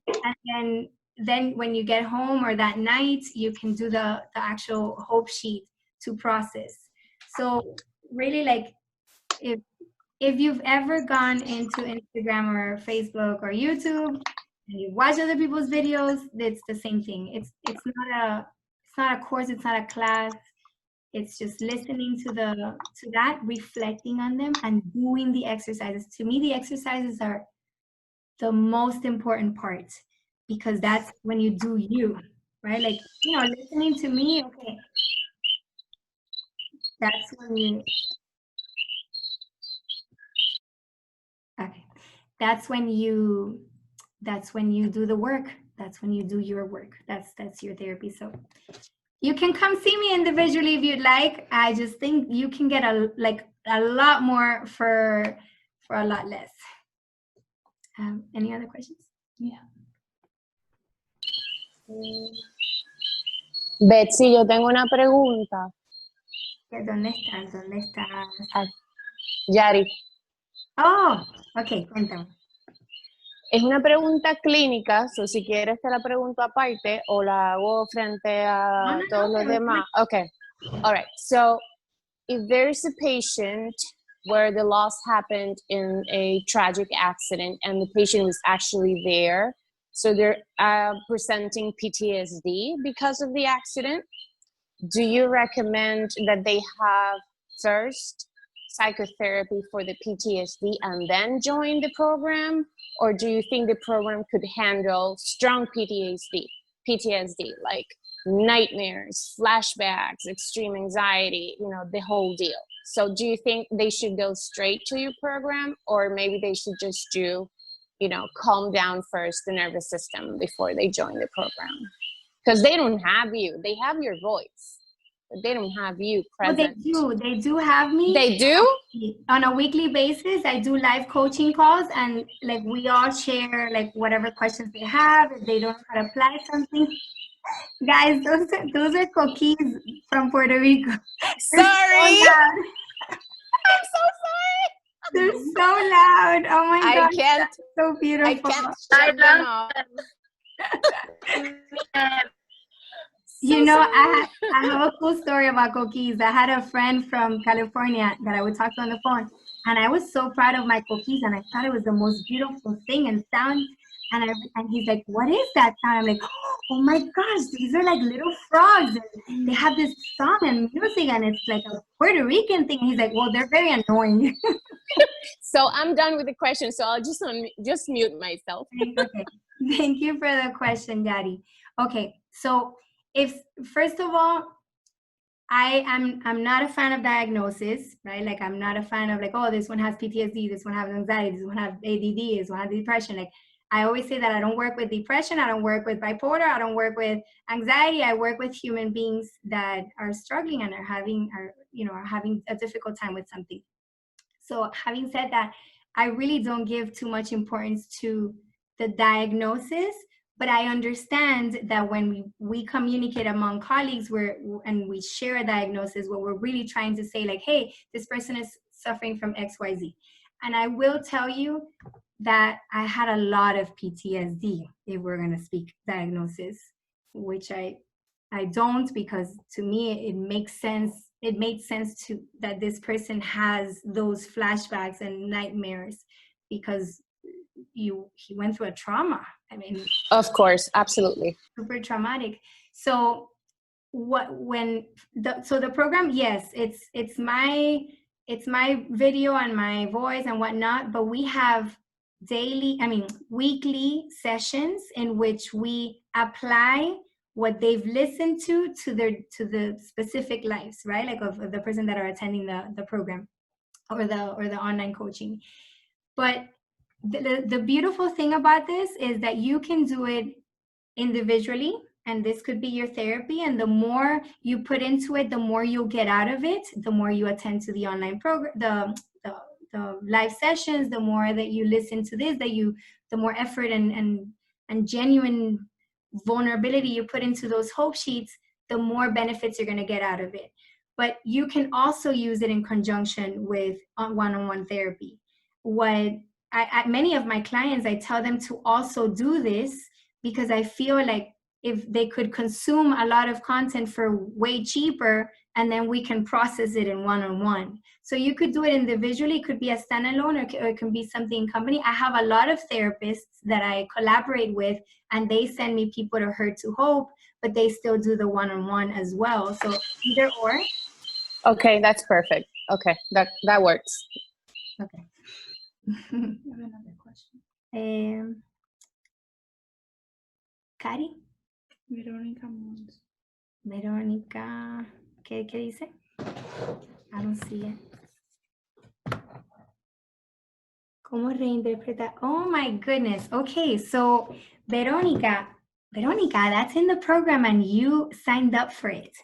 [SPEAKER 1] then when you get home or that night, you can do the actual hope sheet to process. So really, like, if you've ever gone into Instagram or Facebook or YouTube and you watch other people's videos, it's the same thing. It's not a course, it's not a class. It's just listening to that, reflecting on them, and doing the exercises. To me, the exercises are the most important part, because that's when you do you, right? Like, listening to me, okay. That's when you, okay. That's when you do the work. That's when you do your work. That's your therapy. So you can come see me individually if you'd like. I just think you can get a lot more for a lot less. Any other questions?
[SPEAKER 6] Yeah.
[SPEAKER 12] Betsy, yo tengo una pregunta.
[SPEAKER 1] ¿Dónde estás?
[SPEAKER 12] Yari.
[SPEAKER 1] Oh, ok, cuéntame.
[SPEAKER 12] Es una pregunta clínica, so si quieres te la pregunto aparte o la hago frente a todos los demás. Okay, all right. So if there's a patient where the loss happened in a tragic accident and the patient was actually there, so they're presenting PTSD because of the accident, do you recommend that they have first psychotherapy for the PTSD and then join the program? Or do you think the program could handle strong PTSD, like nightmares, flashbacks, extreme anxiety, the whole deal? So do you think they should go straight to your program, or maybe they should just do, calm down first the nervous system before they join the program? Because they don't have you. They have your voice, but they don't have you present.
[SPEAKER 1] Oh, they do have me.
[SPEAKER 12] They do?
[SPEAKER 1] On a weekly basis, I do live coaching calls, and like we all share like whatever questions they have. If they don't know how to apply something. Guys, those are cookies from Puerto Rico.
[SPEAKER 12] Sorry.
[SPEAKER 1] I'm so sorry. They're so loud. Oh my God.
[SPEAKER 12] I can't.
[SPEAKER 1] So beautiful.
[SPEAKER 12] I can't shut them off.
[SPEAKER 1] I have a cool story about cookies. I had a friend from California that I would talk to on the phone, and I was so proud of my cookies, and I thought it was the most beautiful thing and sound. And he's like, "What is that sound?" I'm like, "Oh my gosh, these are like little frogs, and they have this song and music, and it's like a Puerto Rican thing." And he's like, "Well, they're very annoying."
[SPEAKER 12] So I'm done with the question. So I'll just mute myself.
[SPEAKER 1] Okay. Thank you for the question, Daddy. Okay, so first of all, I'm not a fan of diagnosis, right? Like, I'm not a fan of like, oh, this one has PTSD, this one has anxiety, this one has ADD, this one has depression. Like, I always say that I don't work with depression, I don't work with bipolar, I don't work with anxiety. I work with human beings that are struggling and are having a difficult time with something. So having said that, I really don't give too much importance to the diagnosis, but I understand that when we communicate among colleagues and we share a diagnosis, what we're really trying to say, like, hey, this person is suffering from XYZ. And I will tell you that I had a lot of PTSD, if we're going to speak diagnosis, which I don't, because to me it makes sense it made sense to that this person has those flashbacks and nightmares because he went through a trauma. I mean,
[SPEAKER 12] Of course, absolutely.
[SPEAKER 1] super traumatic. So the program, yes, it's my video and my voice and whatnot, but we have weekly sessions in which we apply what they've listened to the specific lives, right? Like of the person that are attending the program or the online coaching. But the beautiful thing about this is that you can do it individually, and this could be your therapy, and the more you put into it, the more you'll get out of it, the more you attend to the online program, the live sessions, the more that you listen to this, the more effort and genuine vulnerability you put into those hope sheets, the more benefits you're going to get out of it. But you can also use it in conjunction with one-on-one therapy. Many of my clients, I tell them to also do this because I feel like if they could consume a lot of content for way cheaper, and then we can process it in one-on-one. So you could do it individually, it could be a standalone, or it can be something in company. I have a lot of therapists that I collaborate with, and they send me people to Her to Hope, but they still do the one-on-one as well. So either or.
[SPEAKER 12] Okay, that's perfect. Okay, that works.
[SPEAKER 1] Okay.
[SPEAKER 6] I have another question.
[SPEAKER 1] Cari?
[SPEAKER 6] Verónica Mons.
[SPEAKER 1] Verónica, ¿qué dice? I don't see it. ¿Cómo reinterpretar? Oh my goodness. Okay, so Verónica, that's in the program and you signed up for it.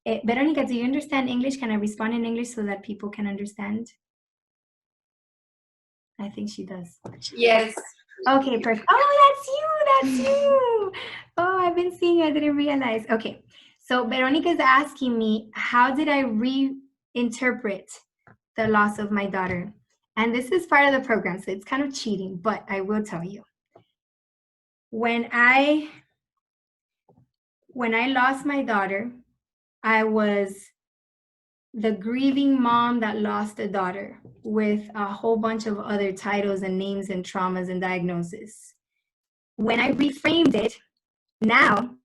[SPEAKER 1] Verónica, do you understand English? Can I respond in English so that people can understand? I think she does.
[SPEAKER 7] Yes.
[SPEAKER 1] Okay, perfect. Oh, that's you. Oh, I've been seeing, I didn't realize. Okay, so Veronica is asking me, how did I reinterpret the loss of my daughter? And this is part of the program, so it's kind of cheating, but I will tell you. When I lost my daughter, I was the grieving mom that lost a daughter with a whole bunch of other titles and names and traumas and diagnoses. When I reframed it, now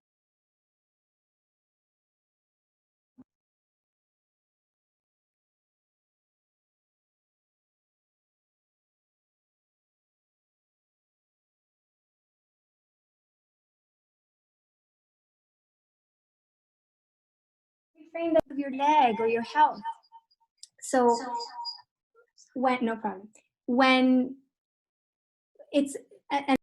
[SPEAKER 1] reframe of your leg or your health. So when, no problem. When it's, and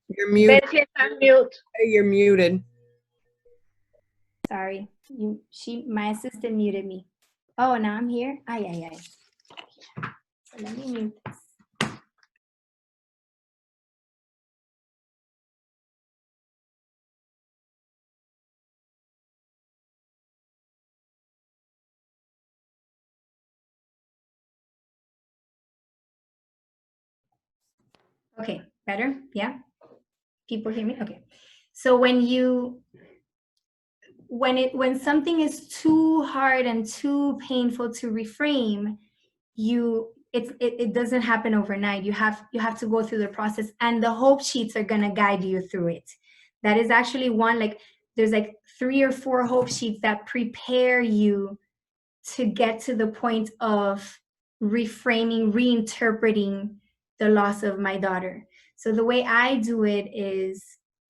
[SPEAKER 10] You're muted.
[SPEAKER 8] Betsy está en mute.
[SPEAKER 10] You're muted.
[SPEAKER 1] sorry, my assistant muted me. Oh, now I'm here. Ay. So let me mute this. Okay, better? Yeah? People hear me? Okay. So when something is too hard and too painful to reframe, it doesn't happen overnight. You have to go through the process, and the hope sheets are gonna guide you through it. That is actually one, like there's like 3 or 4 hope sheets that prepare you to get to the point of reframing, reinterpreting the loss of my daughter. So the way I do it is,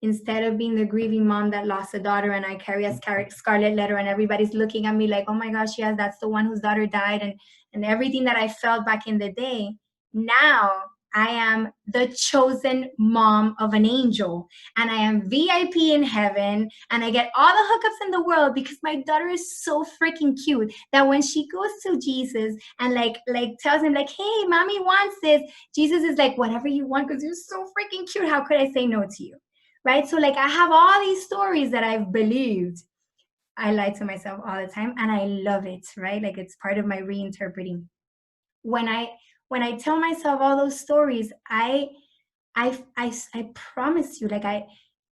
[SPEAKER 1] instead of being the grieving mom that lost a daughter and I carry a scarlet letter and everybody's looking at me like, oh my gosh, yes, that's the one whose daughter died, and everything that I felt back in the day, now I am the chosen mom of an angel, and I am VIP in heaven, and I get all the hookups in the world because my daughter is so freaking cute that when she goes to Jesus and like tells him like, hey, mommy wants this, Jesus is like, whatever you want, because you're so freaking cute. How could I say no to you? Right? So like I have all these stories that I've believed. I lie to myself all the time, and I love it, right? Like it's part of my reinterpreting. When I tell myself all those stories, I I promise you, like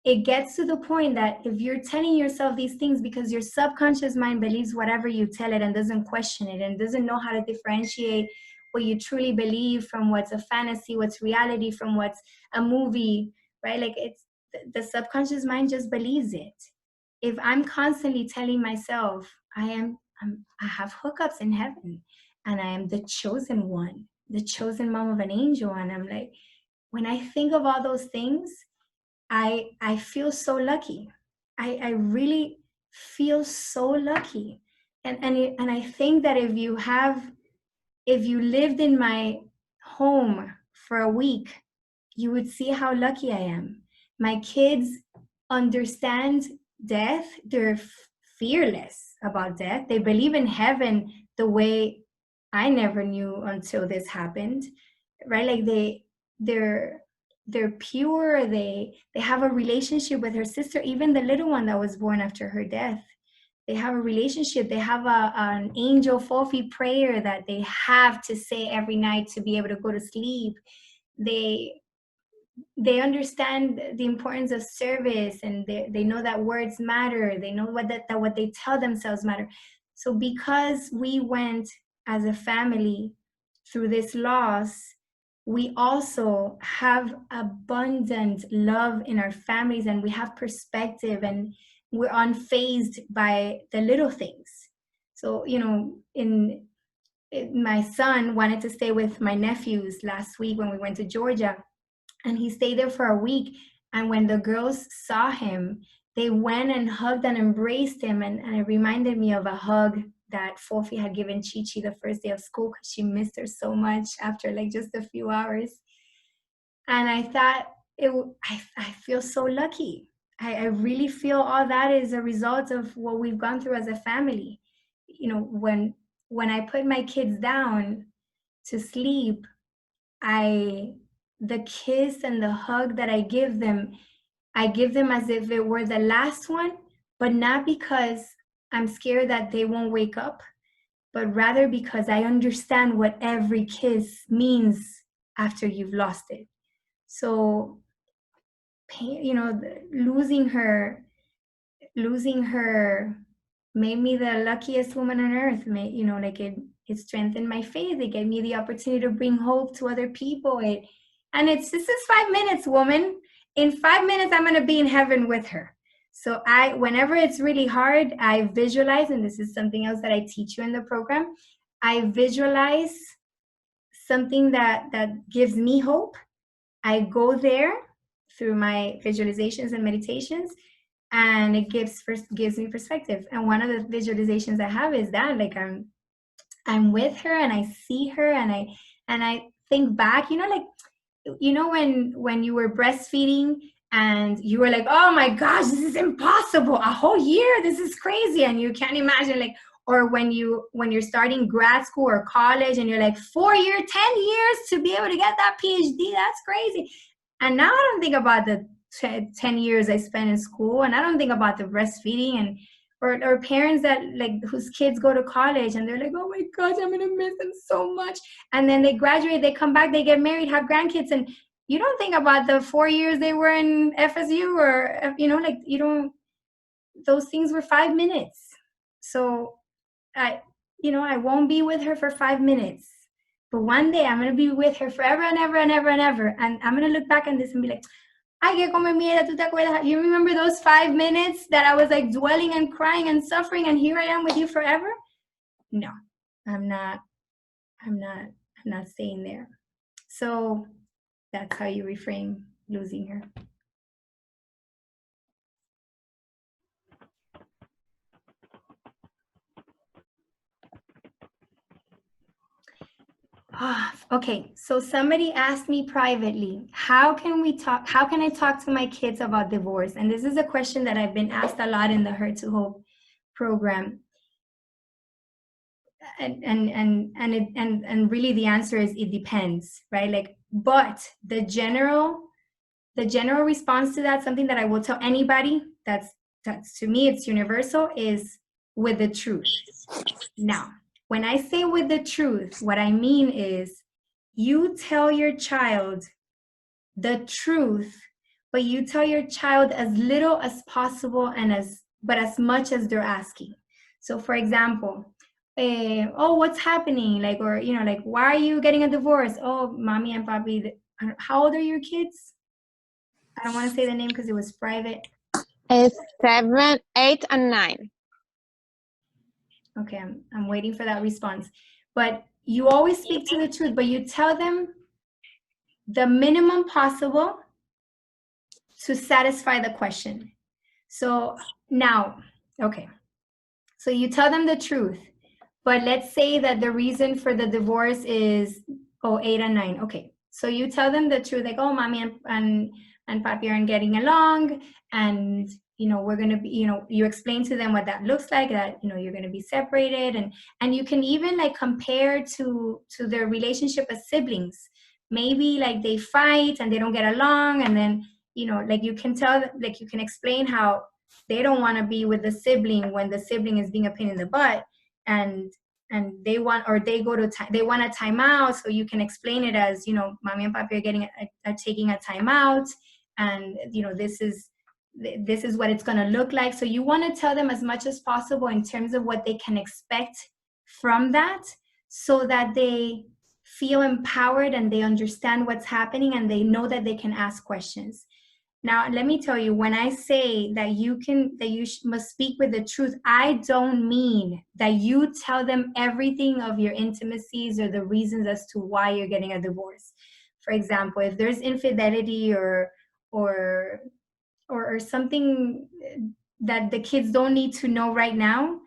[SPEAKER 1] it gets to the point that if you're telling yourself these things because your subconscious mind believes whatever you tell it and doesn't question it and doesn't know how to differentiate what you truly believe from what's a fantasy, what's reality, from what's a movie, right? Like it's the subconscious mind just believes it. If I'm constantly telling myself I have hookups in heaven and I am the chosen one, the chosen mom of an angel, and I'm like, when I think of all those things, I feel so lucky. I really feel so lucky. And I think that if you lived in my home for a week, you would see how lucky I am. My kids understand death. They're fearless about death. They believe in heaven the way I never knew until this happened, right? Like they're pure. They have a relationship with her sister, even the little one that was born after her death. They have a relationship. They have an angel Fofi prayer that they have to say every night to be able to go to sleep. They understand the importance of service, and they know that words matter. They know that what they tell themselves matter. So because we went as a family through this loss, we also have abundant love in our families, and we have perspective, and we're unfazed by the little things. So, you know, my son wanted to stay with my nephews last week when we went to Georgia, and he stayed there for a week. And when the girls saw him, they went and hugged and embraced him. And it reminded me of a hug that Fofi had given Chi-Chi the first day of school because she missed her so much after like just a few hours. And I thought, I feel so lucky. I really feel all that is a result of what we've gone through as a family. You know, when I put my kids down to sleep, the kiss and the hug that I give them as if it were the last one, but not because I'm scared that they won't wake up, but rather because I understand what every kiss means after you've lost it. So, you know, losing her made me the luckiest woman on earth. You know, like it strengthened my faith. It gave me the opportunity to bring hope to other people. This is 5 minutes, woman. In 5 minutes, I'm going to be in heaven with her. So whenever it's really hard, I visualize, and this is something else that I teach you in the program, I visualize something that gives me hope. I go there through my visualizations and meditations, and it gives me perspective. And one of the visualizations I have is that, like, I'm with her and I see her and I think back, you know, like, you know, when you were breastfeeding and you were like, oh my gosh, this is impossible, a whole year, this is crazy, and you can't imagine, like, or when you're starting grad school or college and you're like 4 years, 10 years to be able to get that PhD, that's crazy. And now I don't think about the 10 years I spent in school, and I don't think about the breastfeeding, and or parents that, like, whose kids go to college and they're like, oh my gosh, I'm gonna miss them so much. And then they graduate, they come back, they get married, have grandkids, and you don't think about the 4 years they were in FSU, or, you know, like, you don't, those things were 5 minutes. So I won't be with her for 5 minutes, but one day I'm gonna be with her forever and ever and ever and ever. And I'm gonna look back on this and be like, ay, que come mierda, ¿tú te acuerdas? You remember those 5 minutes that I was like dwelling and crying and suffering, and here I am with you forever? No, I'm not staying there. So that's how you reframe losing her. Okay, so somebody asked me privately, how can I talk to my kids about divorce? And this is a question that I've been asked a lot in the Her to Hope program. And really the answer is it depends, right? Like, but the general response to that, something that I will tell anybody, that's to me, it's universal, is with the truth. Now, when I say with the truth, what I mean is you tell your child the truth, but you tell your child as little as possible and as much as they're asking. So for example, oh, what's happening? Like, or, you know, like, why are you getting a divorce? Oh, mommy and papi, how old are your kids? I don't want to say the name because it was private.
[SPEAKER 13] It's 7, 8, and 9.
[SPEAKER 1] Okay, I'm waiting for that response. But you always speak to the truth, but you tell them the minimum possible to satisfy the question. So now, okay, so you tell them the truth, but let's say that the reason for the divorce is 8 and 9. Okay, so you tell them the truth, like, oh, mommy and papi aren't getting along, and you know, we're gonna be, you know, you explain to them what that looks like, that, you know, you're gonna be separated, and you can even like compare to their relationship as siblings. Maybe like they fight and they don't get along, and then, you know, like you can tell, like you can explain how they don't want to be with the sibling when the sibling is being a pain in the butt, and they want, or they go to they want a timeout. So you can explain it as, you know, mommy and papi are taking a timeout, and you know, this is what it's going to look like. So you want to tell them as much as possible in terms of what they can expect from that, so that they feel empowered and they understand what's happening and they know that they can ask questions. Now, let me tell you, when I say that you must speak with the truth, I don't mean that you tell them everything of your intimacies or the reasons as to why you're getting a divorce. For example, if there's infidelity or something that the kids don't need to know right now,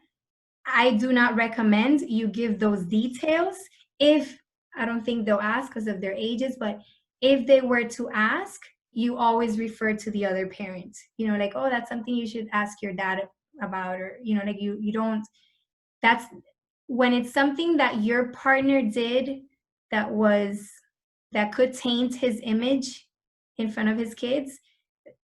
[SPEAKER 1] I do not recommend you give those details. If I don't think they'll ask because of their ages, but if they were to ask, you always refer to the other parent. You know, like, oh, that's something you should ask your dad about, or, you know, like you don't, that's when it's something that your partner did that could taint his image in front of his kids,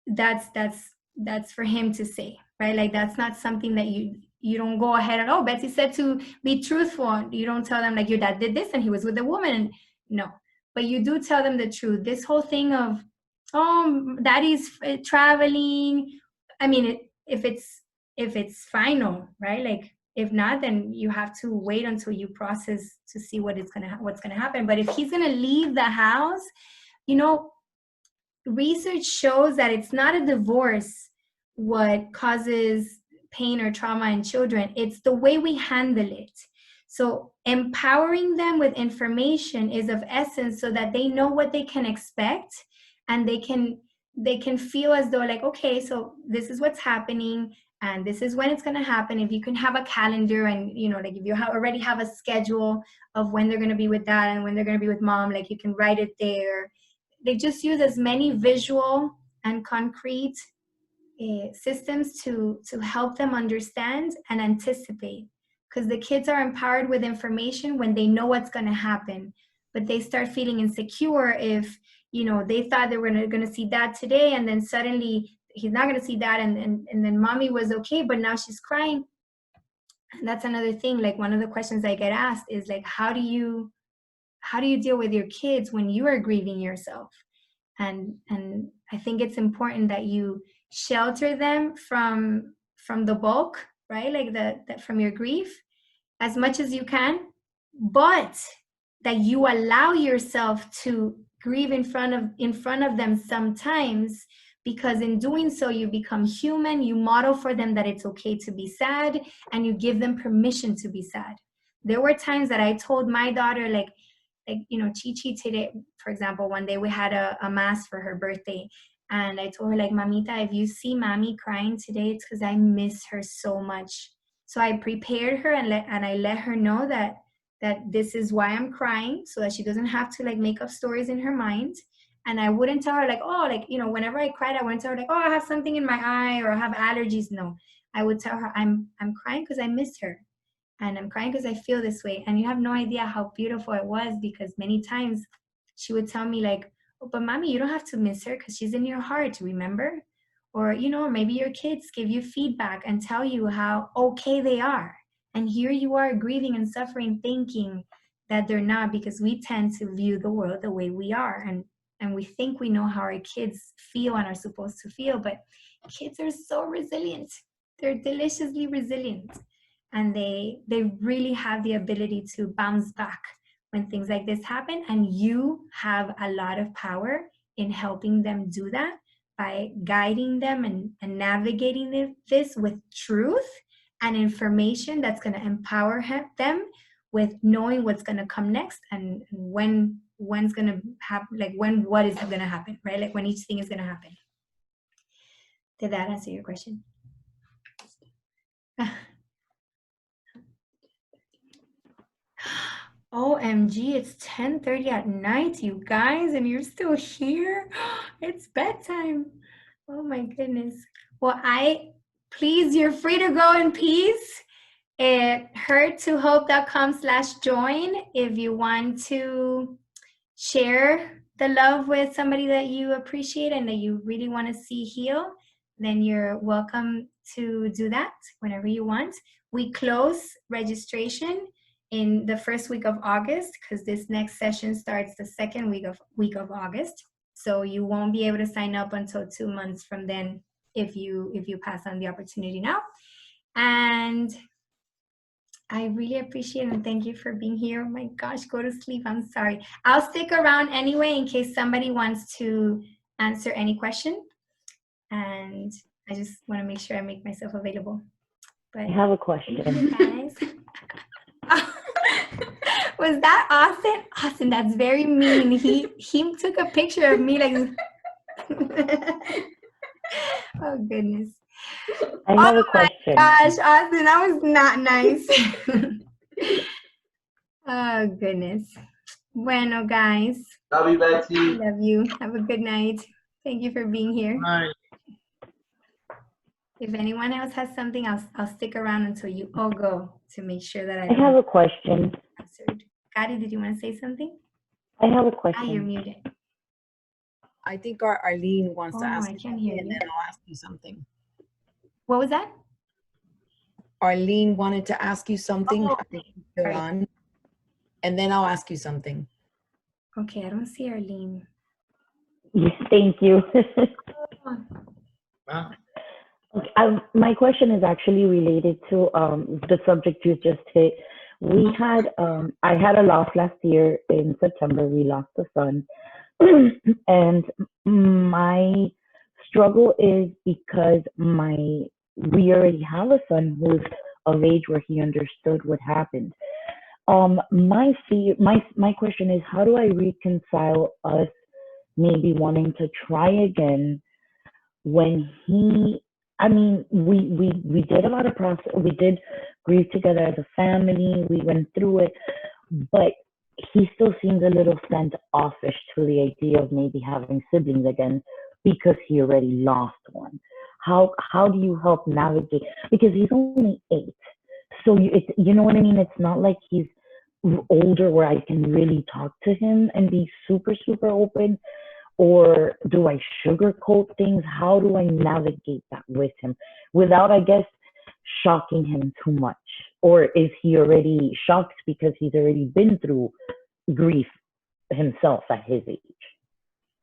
[SPEAKER 1] that's for him to say, right? Like, that's not something that you don't go ahead and, oh, Betsy said to be truthful. You don't tell them like your dad did this and he was with a woman. No, but you do tell them the truth. This whole thing of, oh, daddy's traveling. I mean, if it's final, right? Like, if not, then you have to wait until you process to see what's gonna happen. But if he's gonna leave the house, you know, research shows that it's not a divorce what causes pain or trauma in children. It's the way we handle it. So empowering them with information is of essence, so that they know what they can expect, and they can feel as though like, okay, so this is what's happening and this is when it's going to happen. If you can have a calendar, and, you know, like if you already have a schedule of when they're going to be with dad and when they're going to be with mom, like you can write it there. They just use as many visual and concrete systems to help them understand and anticipate, because the kids are empowered with information when they know what's going to happen, but they start feeling insecure if, you know, they thought they were going to see dad today, and then suddenly he's not going to see dad, and then mommy was okay, but now she's crying. And that's another thing. Like, one of the questions I get asked is like, how do you deal with your kids when you are grieving yourself? And I think it's important that you shelter them from the bulk, right? Like that from your grief as much as you can, but that you allow yourself to grieve in front of them sometimes, because in doing so you become human. You model for them that it's okay to be sad, and you give them permission to be sad. There were times that I told my daughter, like, you know, Chi today, for example, one day we had a mass for her birthday, and I told her, like, mamita, if you see mommy crying today, it's because I miss her so much. So I prepared her and I let her know that this is why I'm crying, so that she doesn't have to like make up stories in her mind. And I wouldn't tell her like, oh, like, you know, whenever I cried, I wouldn't tell her like, oh, I have something in my eye or I have allergies. No, I would tell her I'm crying because I miss her. And I'm crying because I feel this way. And you have no idea how beautiful it was, because many times she would tell me like, oh, but mommy, you don't have to miss her because she's in your heart, remember? Or, you know, maybe your kids give you feedback and tell you how okay they are. And here you are grieving and suffering, thinking that they're not, because we tend to view the world the way we are. And and we think we know how our kids feel and are supposed to feel, but kids are so resilient. They're deliciously resilient, and they really have the ability to bounce back when things like this happen, and you have a lot of power in helping them do that by guiding them and navigating this with truth and information that's going to empower them with knowing what's going to come next, and when's going to happen, like what is going to happen, right? Like when each thing is going to happen. Did that answer your question? OMG, it's 10:30 at night, you guys, and you're still here? It's bedtime. Oh my goodness. Well, please, you're free to go in peace. Hurtohope.com/join if you want to share the love with somebody that you appreciate and that you really want to see heal, then you're welcome to do that whenever you want. We close registration in the first week of August, because this next session starts the second week of August. So you won't be able to sign up until 2 months from then if you pass on the opportunity now. And I really appreciate it, and thank you for being here. Oh my gosh, go to sleep. I'm sorry. I'll stick around anyway in case somebody wants to answer any question. And I just want to make sure I make myself available. But
[SPEAKER 14] I have a question.
[SPEAKER 1] Guys. Was that Austin? Austin, that's very mean. He took a picture of me like. Oh goodness.
[SPEAKER 14] I have a question.
[SPEAKER 1] Gosh, Austin, that was not nice. Oh goodness. Bueno, guys.
[SPEAKER 3] Love you, Betsy.
[SPEAKER 1] Love you. Have a good night. Thank you for being here.
[SPEAKER 3] Bye.
[SPEAKER 1] If anyone else has something, I'll stick around until you all go to make sure that
[SPEAKER 14] I have a question.
[SPEAKER 1] answered. Gotti, did you want to say something?
[SPEAKER 14] I have a
[SPEAKER 1] Ah,
[SPEAKER 14] question.
[SPEAKER 1] you're muted.
[SPEAKER 15] I think Arlene wants to ask
[SPEAKER 1] I
[SPEAKER 15] you
[SPEAKER 1] can't hear
[SPEAKER 15] something, and
[SPEAKER 1] you.
[SPEAKER 15] then I'll ask you something.
[SPEAKER 1] What was that?
[SPEAKER 15] Arlene wanted to ask you something.
[SPEAKER 1] Oh,
[SPEAKER 15] I think she's still on. And then I'll ask you something.
[SPEAKER 1] Okay, I don't see Arlene.
[SPEAKER 14] Yes, thank you.
[SPEAKER 3] Wow.
[SPEAKER 14] Okay, my question is actually related to the subject you just hit. We had, I had a loss last year in September. We lost a son. And my struggle is because we already have a son who's of age where he understood what happened. My question is, how do I reconcile us maybe wanting to try again when we did a lot of process, we did grieve together as a family, we went through it, but he still seems a little standoffish to the idea of maybe having siblings again because he already lost one. How do you help navigate? Because he's only 8. So you know what I mean? It's not like he's older where I can really talk to him and be super, super open. Or do I sugarcoat things? How do I navigate that with him without, I guess, shocking him too much? Or is he already shocked because he's already been through grief himself at his age?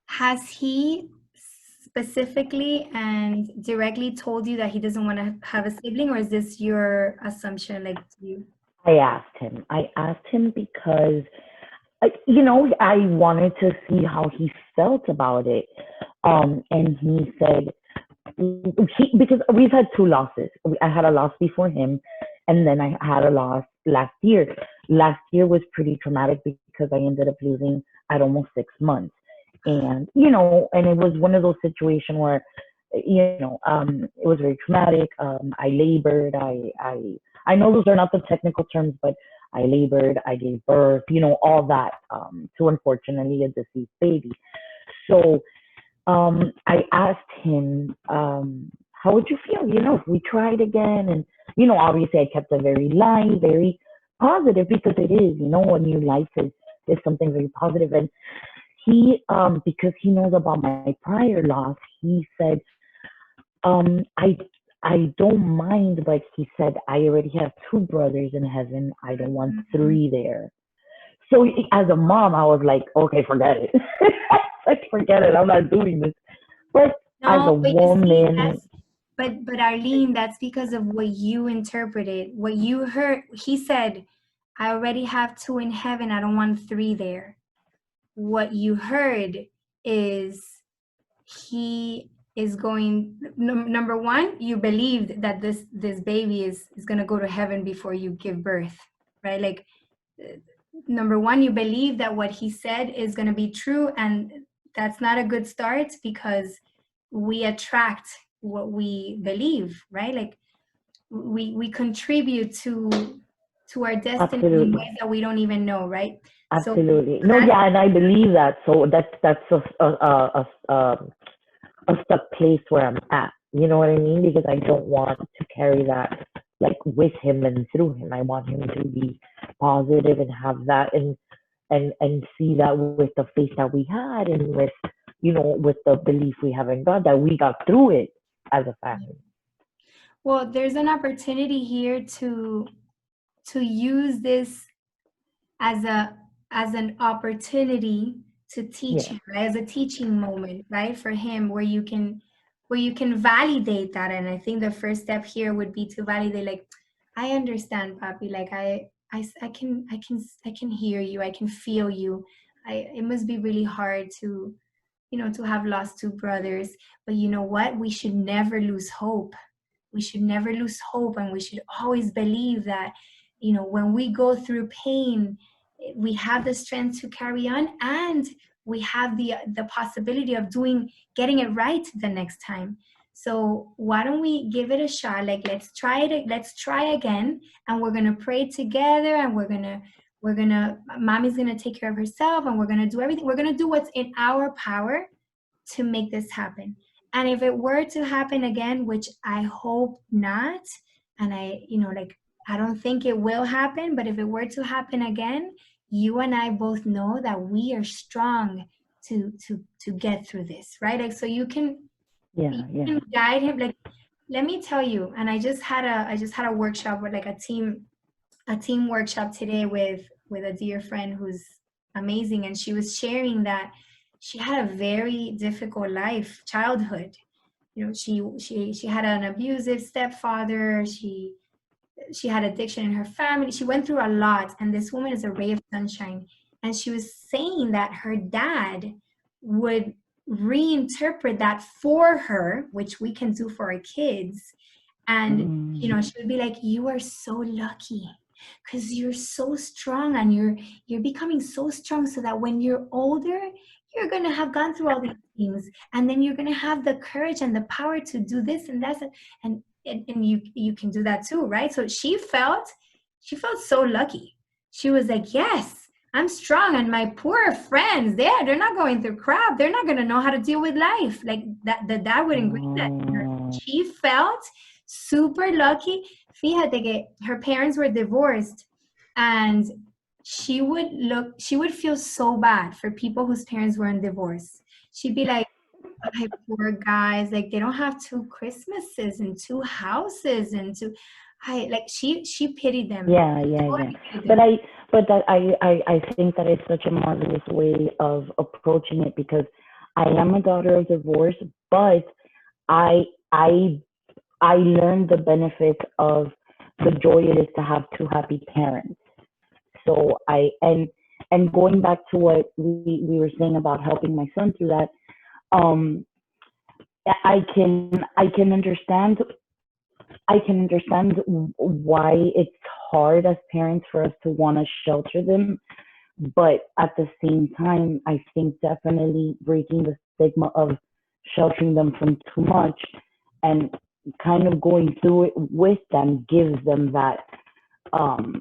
[SPEAKER 1] Has he specifically and directly told you that he doesn't want to have a sibling, or is this your assumption? Like you?
[SPEAKER 14] I asked him because, you know, I wanted to see how he felt about it. And he said, because we've had 2 losses. I had a loss before him, and then I had a loss last year. Last year was pretty traumatic because I ended up losing at almost 6 months. And, you know, and it was one of those situations where, you know, it was very traumatic. I labored. I know those are not the technical terms, but I labored, I gave birth, you know, all that, to unfortunately a deceased baby. So I asked him, how would you feel, you know, if we tried again? And, you know, obviously I kept it very light, very positive, because it is, you know, a new life is something very positive. And he, because he knows about my prior loss, he said, I don't mind, but he said, I already have 2 brothers in heaven. I don't want 3 there. So as a mom, I was like, okay, forget it. like, forget it, I'm not doing this. But as a
[SPEAKER 1] but you see,
[SPEAKER 14] woman,
[SPEAKER 1] but Arlene, that's because of what you interpreted, what you heard. He said, I already have 2 in heaven, I don't want 3 there. What you heard is he is going, number one, you believed that this baby is going to go to heaven before you give birth, right? Like, number one, you believe that what he said is going to be true, and that's not a good start, because we attract what we believe, right? Like, we contribute to our destiny in
[SPEAKER 14] absolutely.
[SPEAKER 1] ways that we don't even know, right?
[SPEAKER 14] Absolutely. No, yeah, and I believe that. So that's a stuck place where I'm at. You know what I mean? Because I don't want to carry that like with him and through him. I want him to be positive and have that and see that with the faith that we had and with, you know, with the belief we have in God, that we got through it as a family.
[SPEAKER 1] Well, there's an opportunity here to use this as an opportunity to teach him, right? As a teaching moment, right, for him, where you can validate that. And I think the first step here would be to validate, like, I understand, Papi, like I can hear you, I can feel you. It must be really hard to, you know, to have lost 2 brothers, but you know what? We should never lose hope. We should never lose hope, and we should always believe that, you know, when we go through pain, we have the strength to carry on, and we have the possibility of getting it right the next time. So why don't we give it a shot? Like, let's try again, and we're gonna pray together, and we're gonna Mommy's gonna take care of herself, and we're gonna do everything. We're gonna do what's in our power to make this happen. And if it were to happen again, which I hope not, and I don't think it will happen, but if it were to happen again, you and I both know that we are strong to get through this, right? Like, so you can guide him. Like, let me tell you, and I just had a workshop with like a team workshop today with a dear friend who's amazing, and she was sharing that she had a very difficult childhood. You know, she had an abusive stepfather. She had addiction in her family. She went through a lot, and this woman is a ray of sunshine. And she was saying that her dad would reinterpret that for her, which we can do for our kids. And, you know, she would be like, you are so lucky because you're so strong, and you're becoming so strong so that when you're older, you're going to have gone through all these things, and then you're going to have the courage and the power to do this and that, and you can do that too, right? So she felt so lucky. She was like, yes, I'm strong, and my poor friends, they're not going through crap. They're not going to know how to deal with life. Like that would ingrain that in her. She felt super lucky. Fíjate que her parents were divorced, and she would feel so bad for people whose parents were in divorce. She'd be like, my poor guys, like they don't have 2 Christmases and 2 houses and she pitied them.
[SPEAKER 14] Yeah. But I think that it's such a marvelous way of approaching it, because I am a daughter of divorce, but I learned the benefits of the joy it is to have 2 happy parents. So and going back to what we were saying about helping my son through that, I can understand why it's hard as parents for us to want to shelter them, but at the same time, I think definitely breaking the stigma of sheltering them from too much and kind of going through it with them gives them that,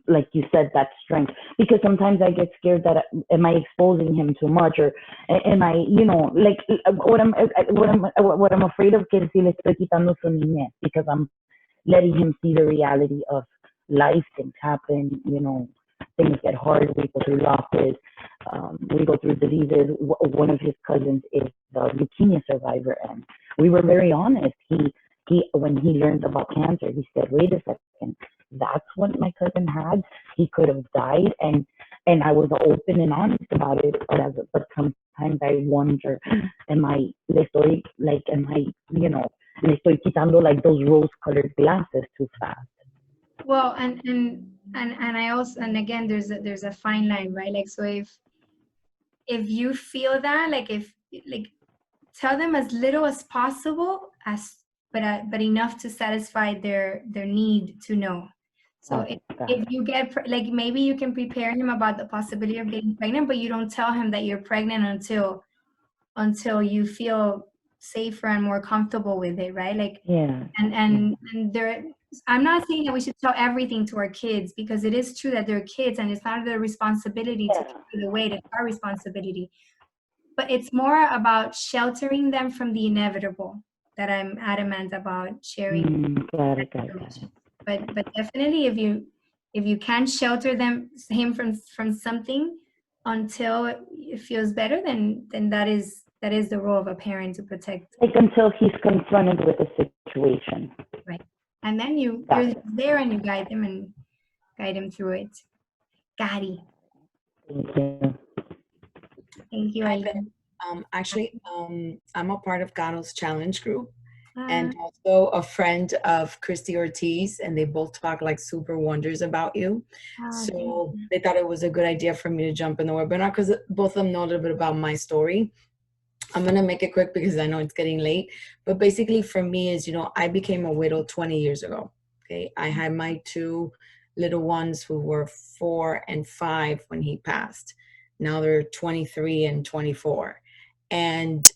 [SPEAKER 14] like you said, that strength. Because sometimes I get scared that am I exposing him too much, or am I, you know, like what I'm afraid of que si le estoy quitando su niñez, because I'm letting him see the reality of life. Things happen, you know, things get hard. We go through losses, we go through diseases. One of his cousins is a leukemia survivor, and we were very honest. He when he learned about cancer, he said, wait a second, that's what my cousin had, he could have died. And I was open and honest about it. But sometimes I wonder, le estoy quitando like those rose-colored glasses too fast?
[SPEAKER 1] Well, and I also, and again, there's a fine line, right? Like, so if you feel that, like, tell them as little as possible, but enough to satisfy their need to know. So if you get, like, maybe you can prepare him about the possibility of getting pregnant, but you don't tell him that you're pregnant until you feel safer and more comfortable with it, right? Like,
[SPEAKER 14] yeah.
[SPEAKER 1] And there, I'm not saying that we should tell everything to our kids, because it is true that they're kids and it's not their responsibility to carry the weight. It's our responsibility. But it's more about sheltering them from the inevitable that I'm adamant about sharing.
[SPEAKER 14] Got it.
[SPEAKER 1] But definitely, if you can shelter him from something until it feels better, then that is the role of a parent, to protect.
[SPEAKER 14] Like until he's confronted with the situation.
[SPEAKER 1] Right. And then you're there and you guide him through it. Gary.
[SPEAKER 14] Thank you.
[SPEAKER 1] Thank you, Aileen.
[SPEAKER 15] Actually, I'm a part of Gano's challenge group. And also a friend of Christy Ortiz, and they both talk like super wonders about you. So they thought it was a good idea for me to jump in the webinar, because both of them know a little bit about my story. I'm going to make it quick because I know it's getting late. But basically for me is, I became a widow 20 years ago. Okay. I had my 2 little ones who were 4 and 5 when he passed. Now they're 23 and 24. And,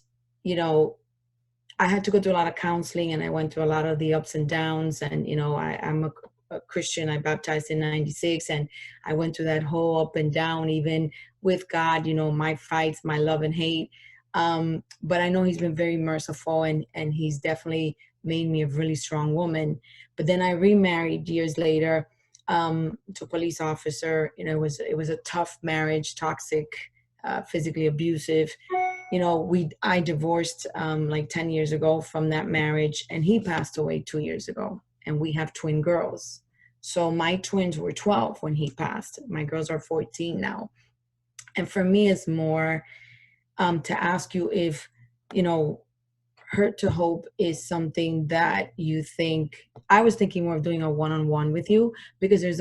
[SPEAKER 15] I had to go through a lot of counseling, and I went through a lot of the ups and downs. And, I'm a Christian. I baptized in 96, and I went through that whole up and down, even with God, my fights, my love and hate. But I know he's been very merciful, and he's definitely made me a really strong woman. But then I remarried years later to a police officer. It was a tough marriage, toxic, physically abusive. I divorced like 10 years ago from that marriage, and he passed away 2 years ago, and we have twin girls. So my twins were 12 when he passed. My girls are 14 now. And for me, it's more to ask you if, Hurt to Hope is something that you think. I was thinking more of doing a one-on-one with you, because there's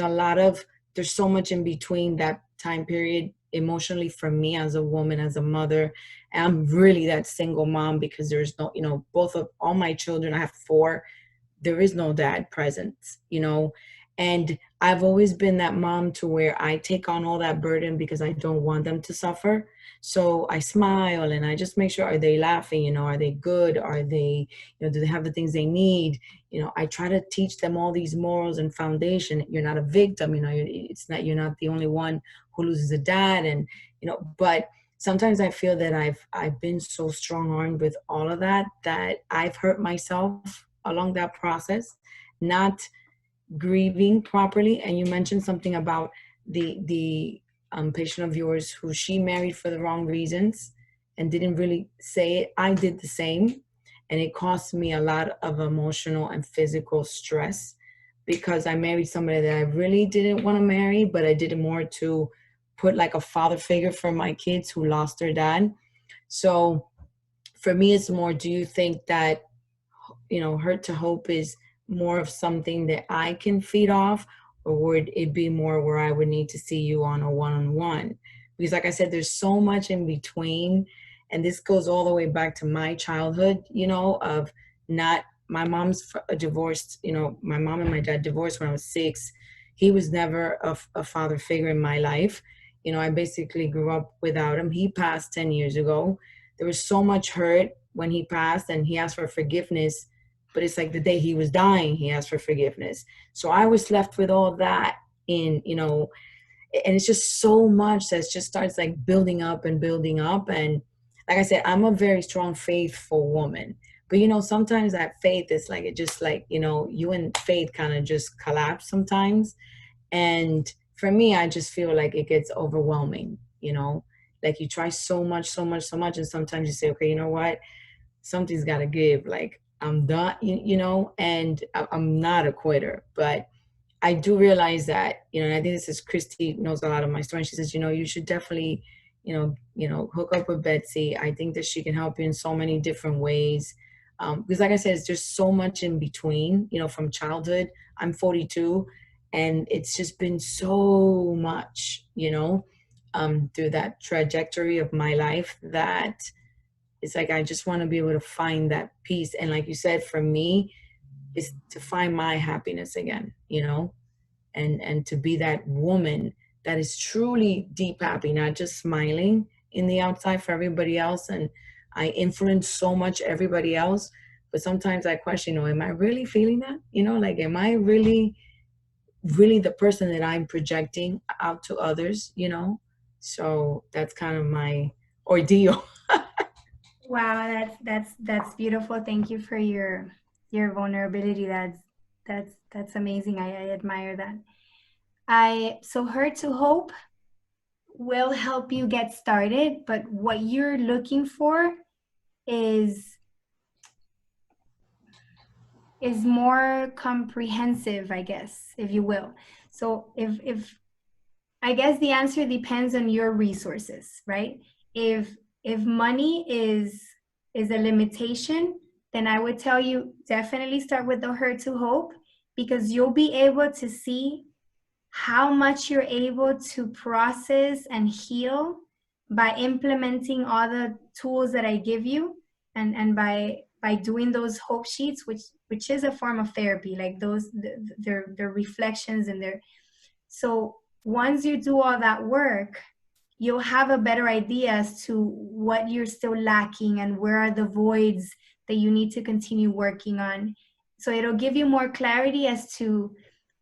[SPEAKER 15] so much in between that time period emotionally for me as a woman, as a mother. And I'm really that single mom, because there's no, both of all my children, I have 4, there is no dad present, and I've always been that mom to where I take on all that burden because I don't want them to suffer. So I smile and I just make sure, are they laughing? Are they good? Are they, do they have the things they need? I try to teach them all these morals and foundation. You're not a victim, you're not the only one who loses a dad. And, but sometimes I feel that I've been so strong-armed with all of that I've hurt myself along that process, not grieving properly. And you mentioned something about the patient of yours who she married for the wrong reasons and didn't really say it. I did the same, and it cost me a lot of emotional and physical stress, because I married somebody that I really didn't want to marry, but I did it more to put like a father figure for my kids who lost their dad. So for me, it's more, do you think that, Hurt to Hope is more of something that I can feed off, or would it be more where I would need to see you on a one-on-one? Because like I said, there's so much in between, and this goes all the way back to my childhood, of not, my mom's divorced, my mom and my dad divorced when I was 6. He was never a father figure in my life. I basically grew up without him. He passed 10 years ago. There was so much hurt when he passed, and he asked for forgiveness. But it's like the day he was dying, he asked for forgiveness. So I was left with all that and it's just so much that just starts like building up. And like I said, I'm a very strong, faithful woman. But, sometimes that faith is like, it just like, you and faith kind of just collapse sometimes. And for me, I just feel like it gets overwhelming, like you try so much. And sometimes you say, okay, you know what? Something's got to give. Like, I'm done, and I'm not a quitter, but I do realize that, you know, and I think this is Christy knows a lot of my story. And she says, you know, you should definitely, you know, hook up with Betsy. I think that she can help you in so many different ways. Because like I said, it's just so much in between, you know, from childhood. I'm 42 and it's just been so much, you know, through that trajectory of my life that it's like, I just want to be able to find that peace. And like you said, for me, is to find my happiness again, you know, and to be that woman that is truly deep happy, not just smiling in the outside for everybody else. And I influence so much everybody else, but sometimes I question, you know, am I really feeling that? You know, like, am I really the person that I'm projecting out to others, you know? So that's kind of my ordeal.
[SPEAKER 1] Wow, that's beautiful. Thank you for your vulnerability. That's amazing. I admire that. So Her to Hope will help you get started, but what you're looking for is more comprehensive, I guess, if you will. So if I guess the answer depends on your resources, right? If money is a limitation, then I would tell you definitely start with the Her to Hope, because you'll be able to see how much you're able to process and heal by implementing all the tools that I give you, and by doing those hope sheets, which is a form of therapy, like those they're reflections and they're. So once you do all that work, you'll have a better idea as to what you're still lacking and where are the voids that you need to continue working on. So it'll give you more clarity as to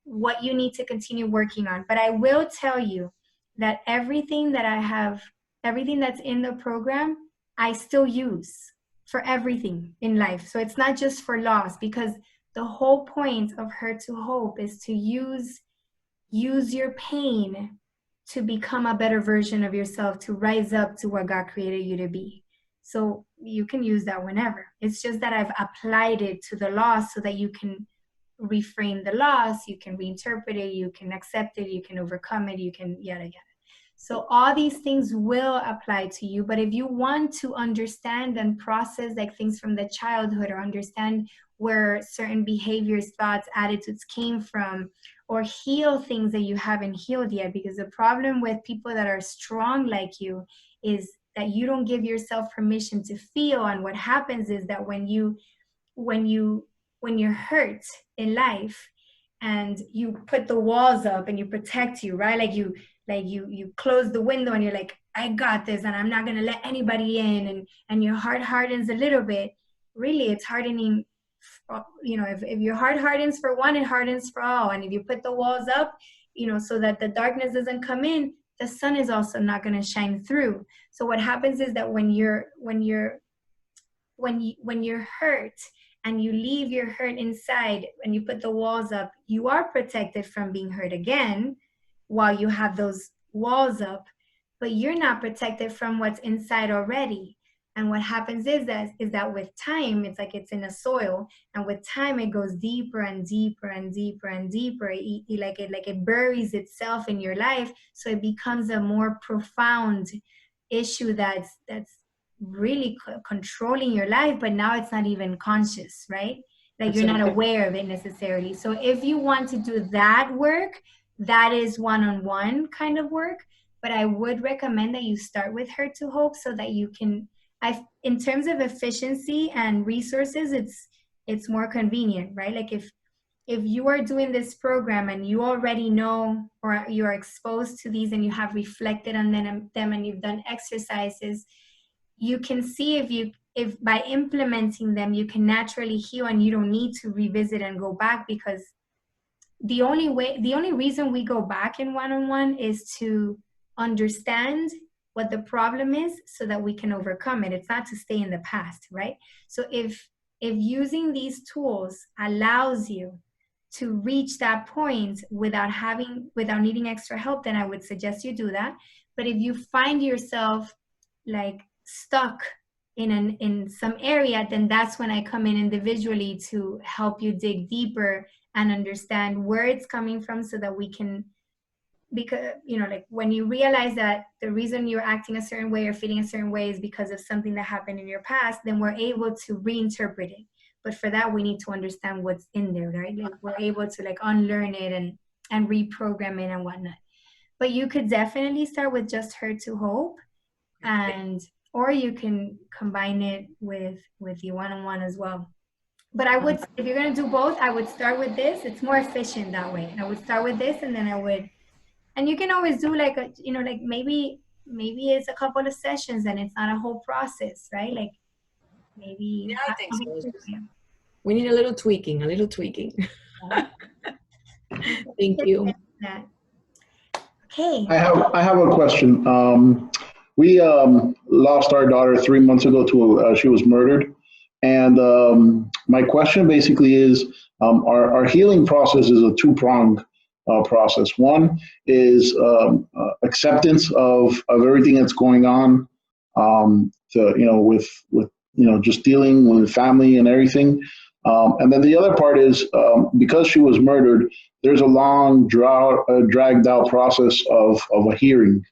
[SPEAKER 1] what you need to continue working on. But I will tell you that everything that's in the program, I still use for everything in life. So it's not just for loss, because the whole point of Her to Hope is to use your pain to become a better version of yourself, to rise up to what God created you to be. So you can use that whenever. It's just that I've applied it to the loss so that you can reframe the loss, you can reinterpret it, you can accept it, you can overcome it, you can yada yada. So all these things will apply to you, but if you want to understand and process like things from the childhood, or understand where certain behaviors, thoughts, attitudes came from, or heal things that you haven't healed yet, because the problem with people that are strong like you is that you don't give yourself permission to feel. And what happens is that when you're hurt in life and you put the walls up and you protect you, right? Like you close the window and you're like, I got this and I'm not going to let anybody in, and your heart hardens a little bit. Really, it's hardening. You know, if your heart hardens for one, it hardens for all. And if you put the walls up, you know, so that the darkness doesn't come in, the sun is also not going to shine through. So what happens is that when you're hurt and you leave your hurt inside and you put the walls up, you are protected from being hurt again while you have those walls up, but you're not protected from what's inside already. And what happens is that with time, it's like it's in a soil, and with time it goes deeper and deeper and deeper and deeper. It buries itself in your life, so it becomes a more profound issue that's really controlling your life, but now it's not even conscious, right? Like you're not aware of it necessarily. So if you want to do that work, that is one-on-one kind of work, but I would recommend that you start with Her to Hope so that you can, in terms of efficiency and resources, it's more convenient, right? Like if you are doing this program and you already know, or you are exposed to these and you have reflected on them and you've done exercises, you can see if by implementing them you can naturally heal and you don't need to revisit and go back, because the only reason we go back in one-on-one is to understand what the problem is so that we can overcome it. It's not to stay in the past, right? So if using these tools allows you to reach that point without needing extra help, then I would suggest you do that. But if you find yourself like stuck in some area, then that's when I come in individually to help you dig deeper and understand where it's coming from so that we can, because, you know, like when you realize that the reason you're acting a certain way or feeling a certain way is because of something that happened in your past, then we're able to reinterpret it. But for that, we need to understand what's in there, right? Like we're able to like unlearn it and reprogram it and whatnot. But you could definitely start with just Her to Hope, and or you can combine it with the one-on-one as well. But I would, if you're gonna do both, I would start with this. It's more efficient that way. I would start with this, and then I would, and you can always do like a, you know, like maybe it's a couple of sessions and it's not a whole process, right? Like maybe.
[SPEAKER 15] Yeah, I think so. We need a little tweaking, Thank you.
[SPEAKER 1] Okay.
[SPEAKER 3] I have a question. We lost our daughter 3 months ago to she was murdered, and my question basically is our healing process is a two-pronged process. One is acceptance of everything that's going on, with just dealing with family and everything. And then the other part is because she was murdered, there's a long, dragged out process of a hearing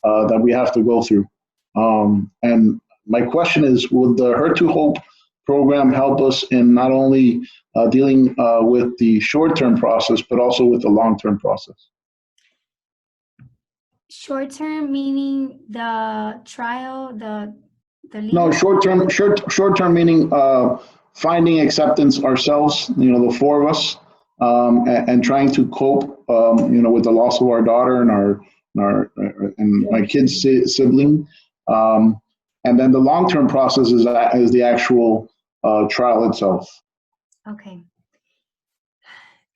[SPEAKER 3] that we have to go through. And my question is, would the Her to Hope program help us in not only dealing with the short-term process, but also with the long-term process?
[SPEAKER 1] Short-term meaning the trial, the legal?
[SPEAKER 3] No, short-term meaning finding acceptance ourselves, the four of us, and trying to cope, with the loss of our daughter and my kid's sibling. And then the long-term process is the actual trial itself.
[SPEAKER 1] Okay.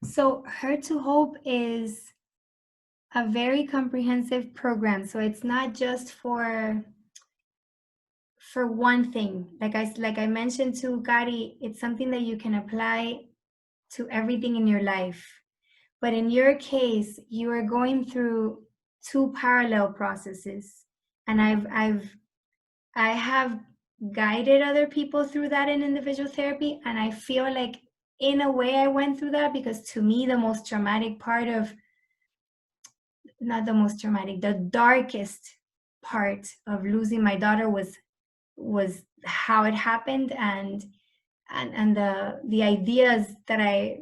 [SPEAKER 1] So Her to Hope is a very comprehensive program. So it's not just for one thing. Like I mentioned to Gary, it's something that you can apply to everything in your life. But in your case, you are going through two parallel processes. And I have guided other people through that in individual therapy. And I feel like in a way I went through that because to me, the most traumatic part of, not the most traumatic, the darkest part of losing my daughter was how it happened and the ideas that I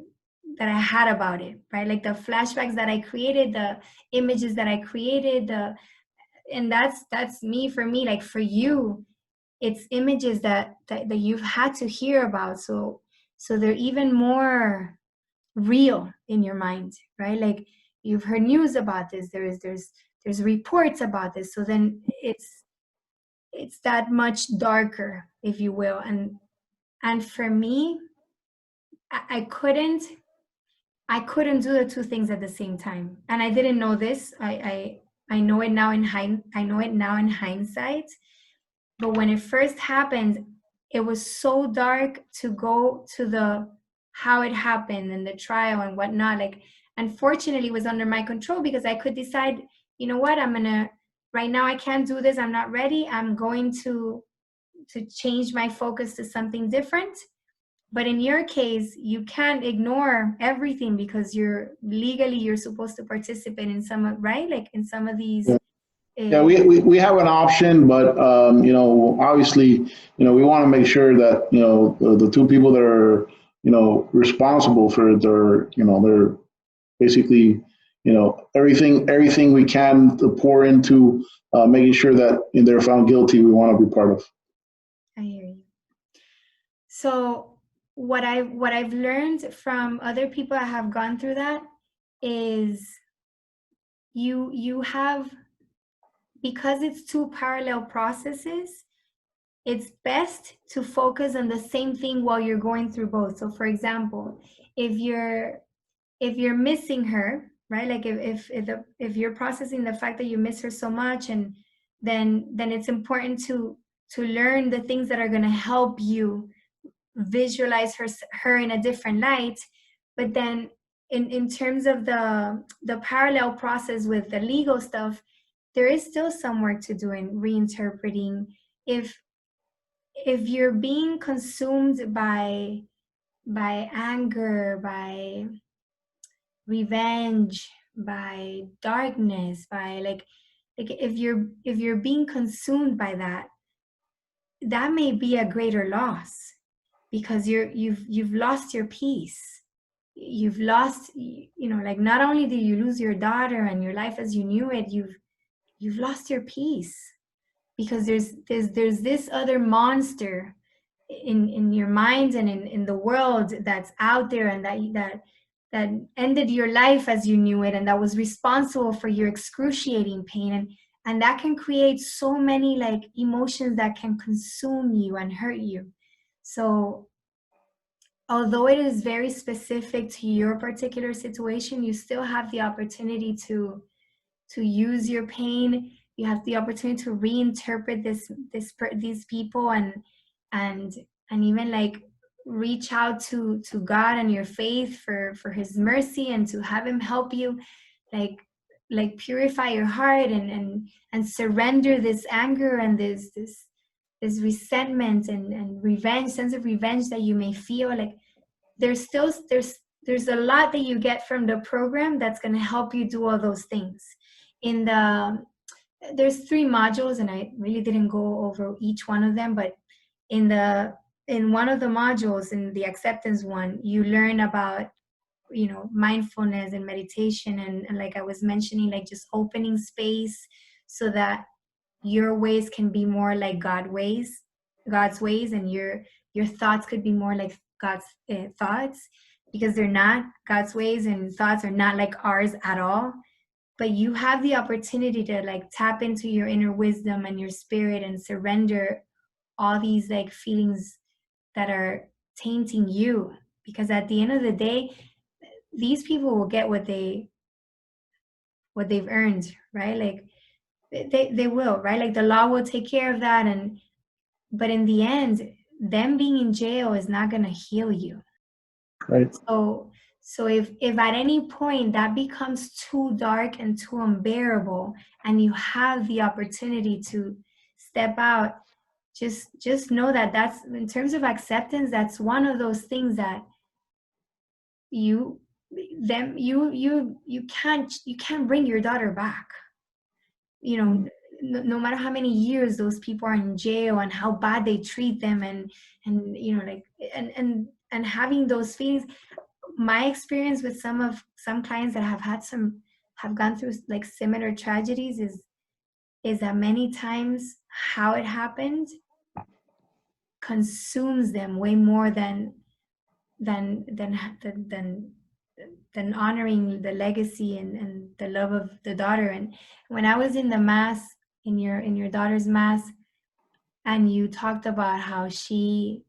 [SPEAKER 1] had about it, right? Like the flashbacks that I created, the images that I created, and that's me. For me, like for you, it's images that you've had to hear about, so they're even more real in your mind, right? Like you've heard news about this, there's reports about this, so then it's that much darker, if you will. And for me, I couldn't do the two things at the same time. And I didn't know this. I know it now in hindsight. But when it first happened, it was so dark to go to the how it happened and the trial and whatnot. Like, unfortunately, it was under my control because I could decide, you know what, right now I can't do this, I'm not ready, I'm going to change my focus to something different. But in your case, you can't ignore everything because you're supposed to participate in some, right? Like in some of these.
[SPEAKER 3] Yeah, we have an option, but obviously, we want to make sure that the two people that are responsible for their basically everything we can to pour into making sure that they're found guilty. We want to be part of.
[SPEAKER 1] I hear you. So what I've learned from other people that have gone through that is you have, because it's two parallel processes, it's best to focus on the same thing while you're going through both. So for example, if you're missing her, right? Like if you're processing the fact that you miss her so much, and then it's important to learn the things that are going to help you visualize her in a different light. But then in terms of the parallel process with the legal stuff, there is still some work to do in reinterpreting. If you're being consumed by anger, by revenge, by darkness, by like if you're being consumed by that, that may be a greater loss, because you've lost your peace. You've lost, like, not only do you lose your daughter and your life as you knew it, you've lost your peace, because there's this other monster in your mind and in the world that's out there, and that ended your life as you knew it, and that was responsible for your excruciating pain, and that can create so many like emotions that can consume you and hurt you. So although it is very specific to your particular situation, you still have the opportunity to use your pain. You have the opportunity to reinterpret these people, and even like reach out to God and your faith for His mercy, and to have Him help you like purify your heart and surrender this anger and this resentment and revenge, sense of revenge that you may feel. Like there's a lot that you get from the program that's going to help you do all those things. There's 3 modules, and I really didn't go over each one of them, but in one of the modules, in the acceptance one, you learn about mindfulness and meditation, and like I was mentioning, like just opening space so that your ways can be more like God's ways, and your thoughts could be more like God's thoughts, because they're not. God's ways and thoughts are not like ours at all. But you have the opportunity to like tap into your inner wisdom and your spirit and surrender all these like feelings that are tainting you, because at the end of the day, these people will get what they've earned, right? Like they will, right? Like the law will take care of that, but in the end, them being in jail is not going to heal you.
[SPEAKER 3] Right.
[SPEAKER 1] So if at any point that becomes too dark and too unbearable, and you have the opportunity to step out, just know that that's, in terms of acceptance, that's one of those things that you can't bring your daughter back. No matter how many years those people are in jail and how bad they treat them, and having those feelings. My experience with some clients that have gone through like similar tragedies is that many times how it happened consumes them way more than honoring the legacy and the love of the daughter. And when I was in the mass, in your daughter's mass, and you talked about how she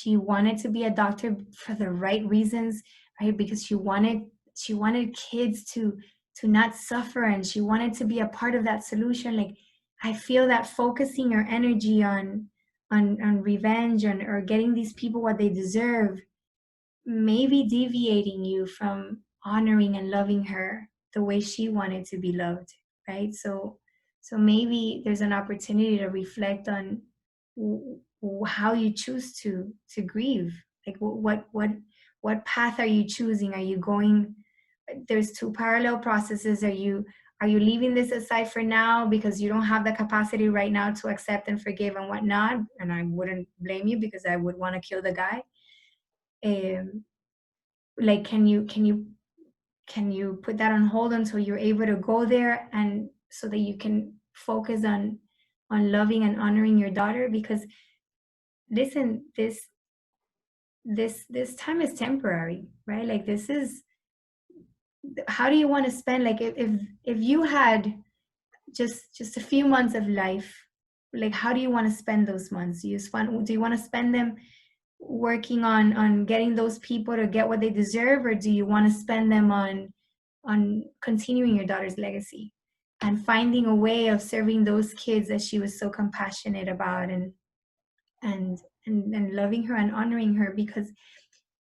[SPEAKER 1] wanted to be a doctor for the right reasons, right? Because she wanted kids to not suffer, and she wanted to be a part of that solution. Like, I feel that focusing your energy on revenge or getting these people what they deserve may be deviating you from honoring and loving her the way she wanted to be loved, right? So maybe there's an opportunity to reflect on how you choose to grieve. Like what path are you choosing? Are you going, there's 2 parallel processes. Are you leaving this aside for now because you don't have the capacity right now to accept and forgive and whatnot? And I wouldn't blame you, because I would want to kill the guy. Like, can you put that on hold until you're able to go there, and so that you can focus on loving and honoring your daughter? Because listen, this time is temporary, right? Like, this is, how do you want to spend, like, if you had just a few months of life, like, how do you want to spend those months? Do you want to spend them working on getting those people to get what they deserve, or do you want to spend them on continuing your daughter's legacy and finding a way of serving those kids that she was so compassionate about, and loving her and honoring her? Because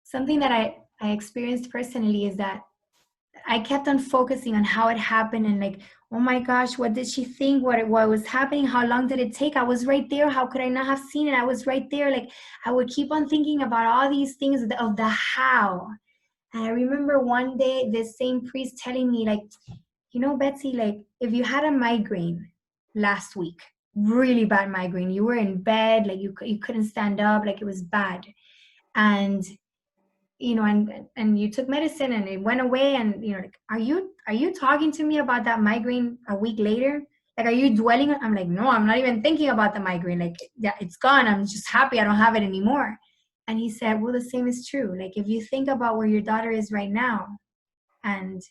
[SPEAKER 1] something that I experienced personally is that I kept on focusing on how it happened, and like, oh my gosh, what did she think? What was happening? How long did it take? I was right there. How could I not have seen it? I was right there. Like, I would keep on thinking about all these things of the how. And I remember one day this same priest telling me, like, you know, Betsy, like, if you had a migraine last week, really bad migraine, you were in bed, like you couldn't stand up, like it was bad, and you know, and you took medicine and it went away, and you know, like, are you talking to me about that migraine a week later? Like, are you dwelling on? I'm like, no, I'm not even thinking about the migraine. Like, yeah, it's gone. I'm just happy I don't have it anymore. And he said, well, the same is true. Like, if you think about where your daughter is right now, and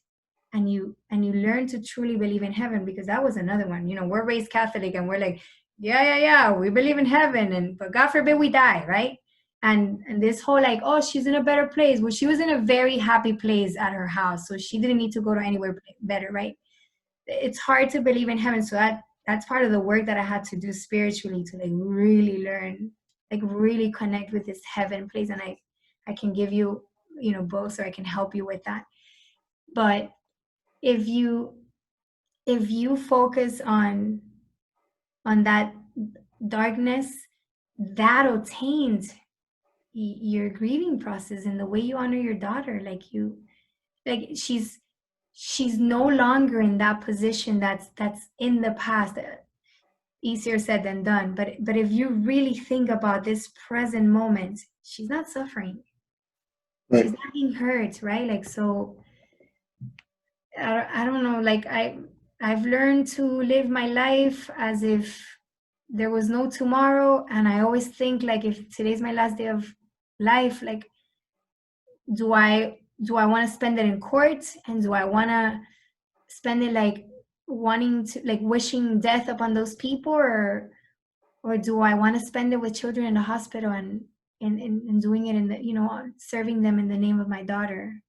[SPEAKER 1] you learn to truly believe in heaven, because that was another one. You know, we're raised Catholic and we're like, yeah, we believe in heaven, but God forbid we die, right? And this whole like, oh, she's in a better place. Well, she was in a very happy place at her house, so she didn't need to go to anywhere better, right? It's hard to believe in heaven, so that's part of the work that I had to do spiritually, to like really learn, like really connect with this heaven place. And I can give you, you know, both, or I can help you with that. But if you focus on that darkness, that'll taint your grieving process and the way you honor your daughter. Like she's no longer in that position that's in the past. Easier said than done, but if you really think about this present moment, she's not suffering. Right. She's not being hurt, right? Like, so I don't know, like I've learned to live my life as if there was no tomorrow, and I always think, like, if today's my last day of life, like, do I want to spend it in court, and do I want to spend it like wanting to, like, wishing death upon those people, or do I want to spend it with children in the hospital and doing it in the, you know, serving them in the name of my daughter?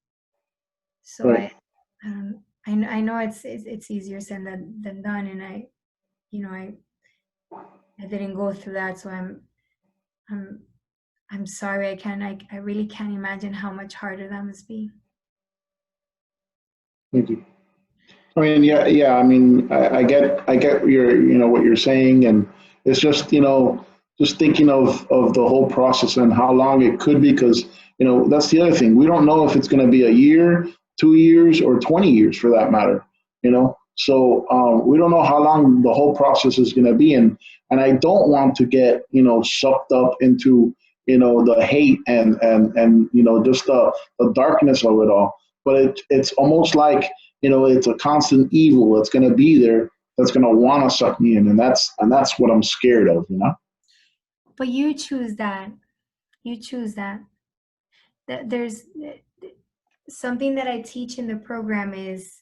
[SPEAKER 1] So right. I know it's easier said than done, and I didn't go through that, so I'm sorry. I really can't imagine how much harder that must be.
[SPEAKER 3] Thank you. I mean, yeah. I mean, I get your, you know, what you're saying, and it's just, you know, just thinking of the whole process and how long it could be, because, you know, that's the other thing. We don't know if it's going to be a year, 2 years, or 20 years for that matter, you know. So we don't know how long the whole process is going to be, and I don't want to get, you know, sucked up into, you know, the hate and you know, just the darkness of it all. But it's almost like, you know, it's a constant evil that's going to be there, that's going to want to suck me in, and that's what I'm scared of, you know.
[SPEAKER 1] But you choose that. You choose that. There's something that I teach in the program is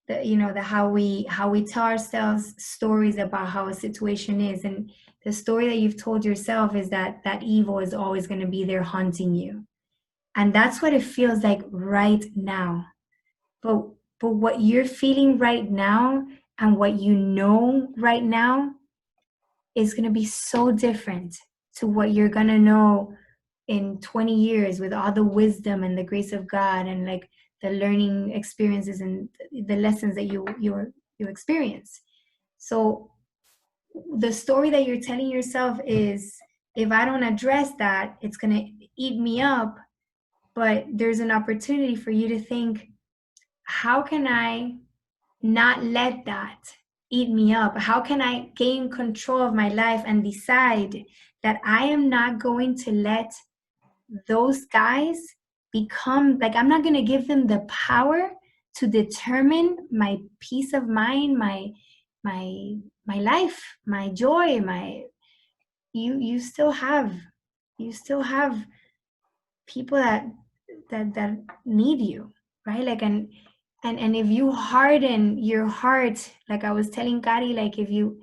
[SPEAKER 1] that, you know, how we tell ourselves stories about how a situation is, and the story that you've told yourself is that evil is always going to be there haunting you, and that's what it feels like right now. But what you're feeling right now and what you know right now is going to be so different to what you're going to know in 20 years with all the wisdom and the grace of God, and like the learning experiences and the lessons that you experience. So the story that you're telling yourself is, if I don't address that, it's going to eat me up. But there's an opportunity for you to think, how can I not let that eat me up? How can I gain control of my life and decide that I am not going to let those guys become, like, I'm not going to give them the power to determine my peace of mind, my life, my joy, you still have people that need you, right? Like, and if you harden your heart, like I was telling Kari, like, if you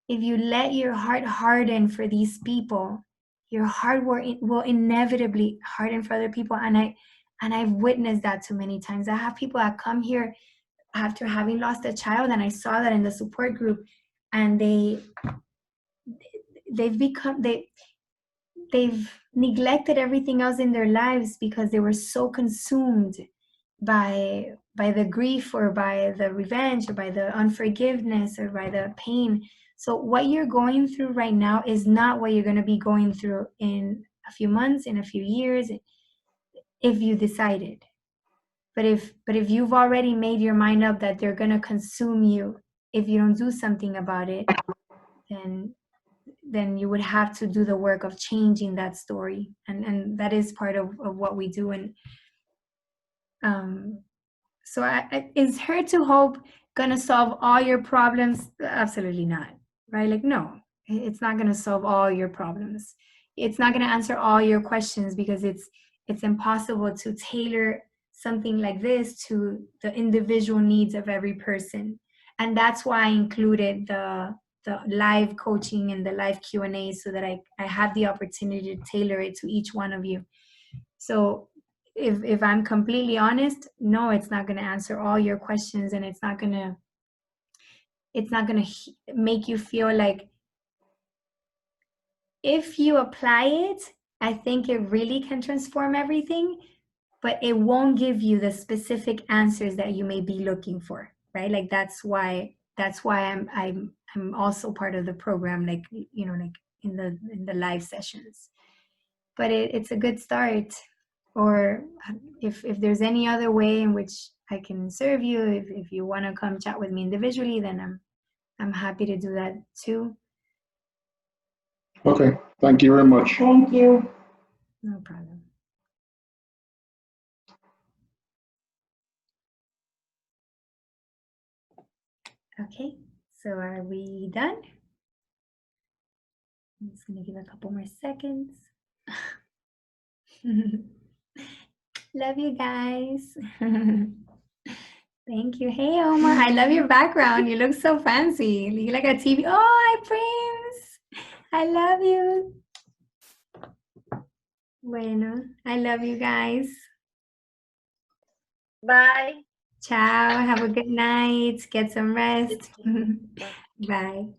[SPEAKER 1] let your heart harden for these people, your heart will inevitably harden for other people. And I've witnessed that too many times. I have people that come here after having lost a child, and I saw that in the support group, and they've neglected everything else in their lives because they were so consumed by the grief, or by the revenge, or by the unforgiveness, or by the pain. So what you're going through right now is not what you're going to be going through in a few months, in a few years, if you decided. But if you've already made your mind up that they're gonna consume you if you don't do something about it, then you would have to do the work of changing that story, and that is part of what we do. And so is Hurt to Hope gonna solve all your problems? Absolutely not, right? Like, no, it's not gonna solve all your problems. It's not gonna answer all your questions, because it's impossible to tailor something like this to the individual needs of every person. And that's why I included the live coaching and the live Q&A, so that I have the opportunity to tailor it to each one of you. So if I'm completely honest, no, it's not going to answer all your questions, and it's not going to make you feel like, if you apply it, I think it really can transform everything, but it won't give you the specific answers that you may be looking for, right? Like, that's why I'm also part of the program, like, you know, like in the live sessions. But it's a good start. Or if there's any other way in which I can serve you, if you want to come chat with me individually, then I'm happy to do that too.
[SPEAKER 3] Okay, thank you very much.
[SPEAKER 1] Thank you. No problem. Okay, so are we done? I'm just gonna give a couple more seconds. Love you guys. Thank you. Hey, Omar, I love your background. You look so fancy. You look like a TV. Oh, hi, Prince. I love you. Bueno, I love you guys.
[SPEAKER 8] Bye.
[SPEAKER 1] Ciao. Have a good night. Get some rest. Bye.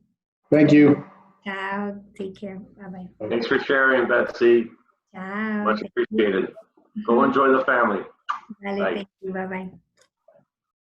[SPEAKER 3] Thank you.
[SPEAKER 1] Ciao. Take care. Bye-bye.
[SPEAKER 16] Thanks for sharing, Betsy.
[SPEAKER 1] Ciao.
[SPEAKER 16] Much appreciated. Go enjoy the family.
[SPEAKER 1] Vale,
[SPEAKER 16] Bye.
[SPEAKER 1] thank you. Bye-bye.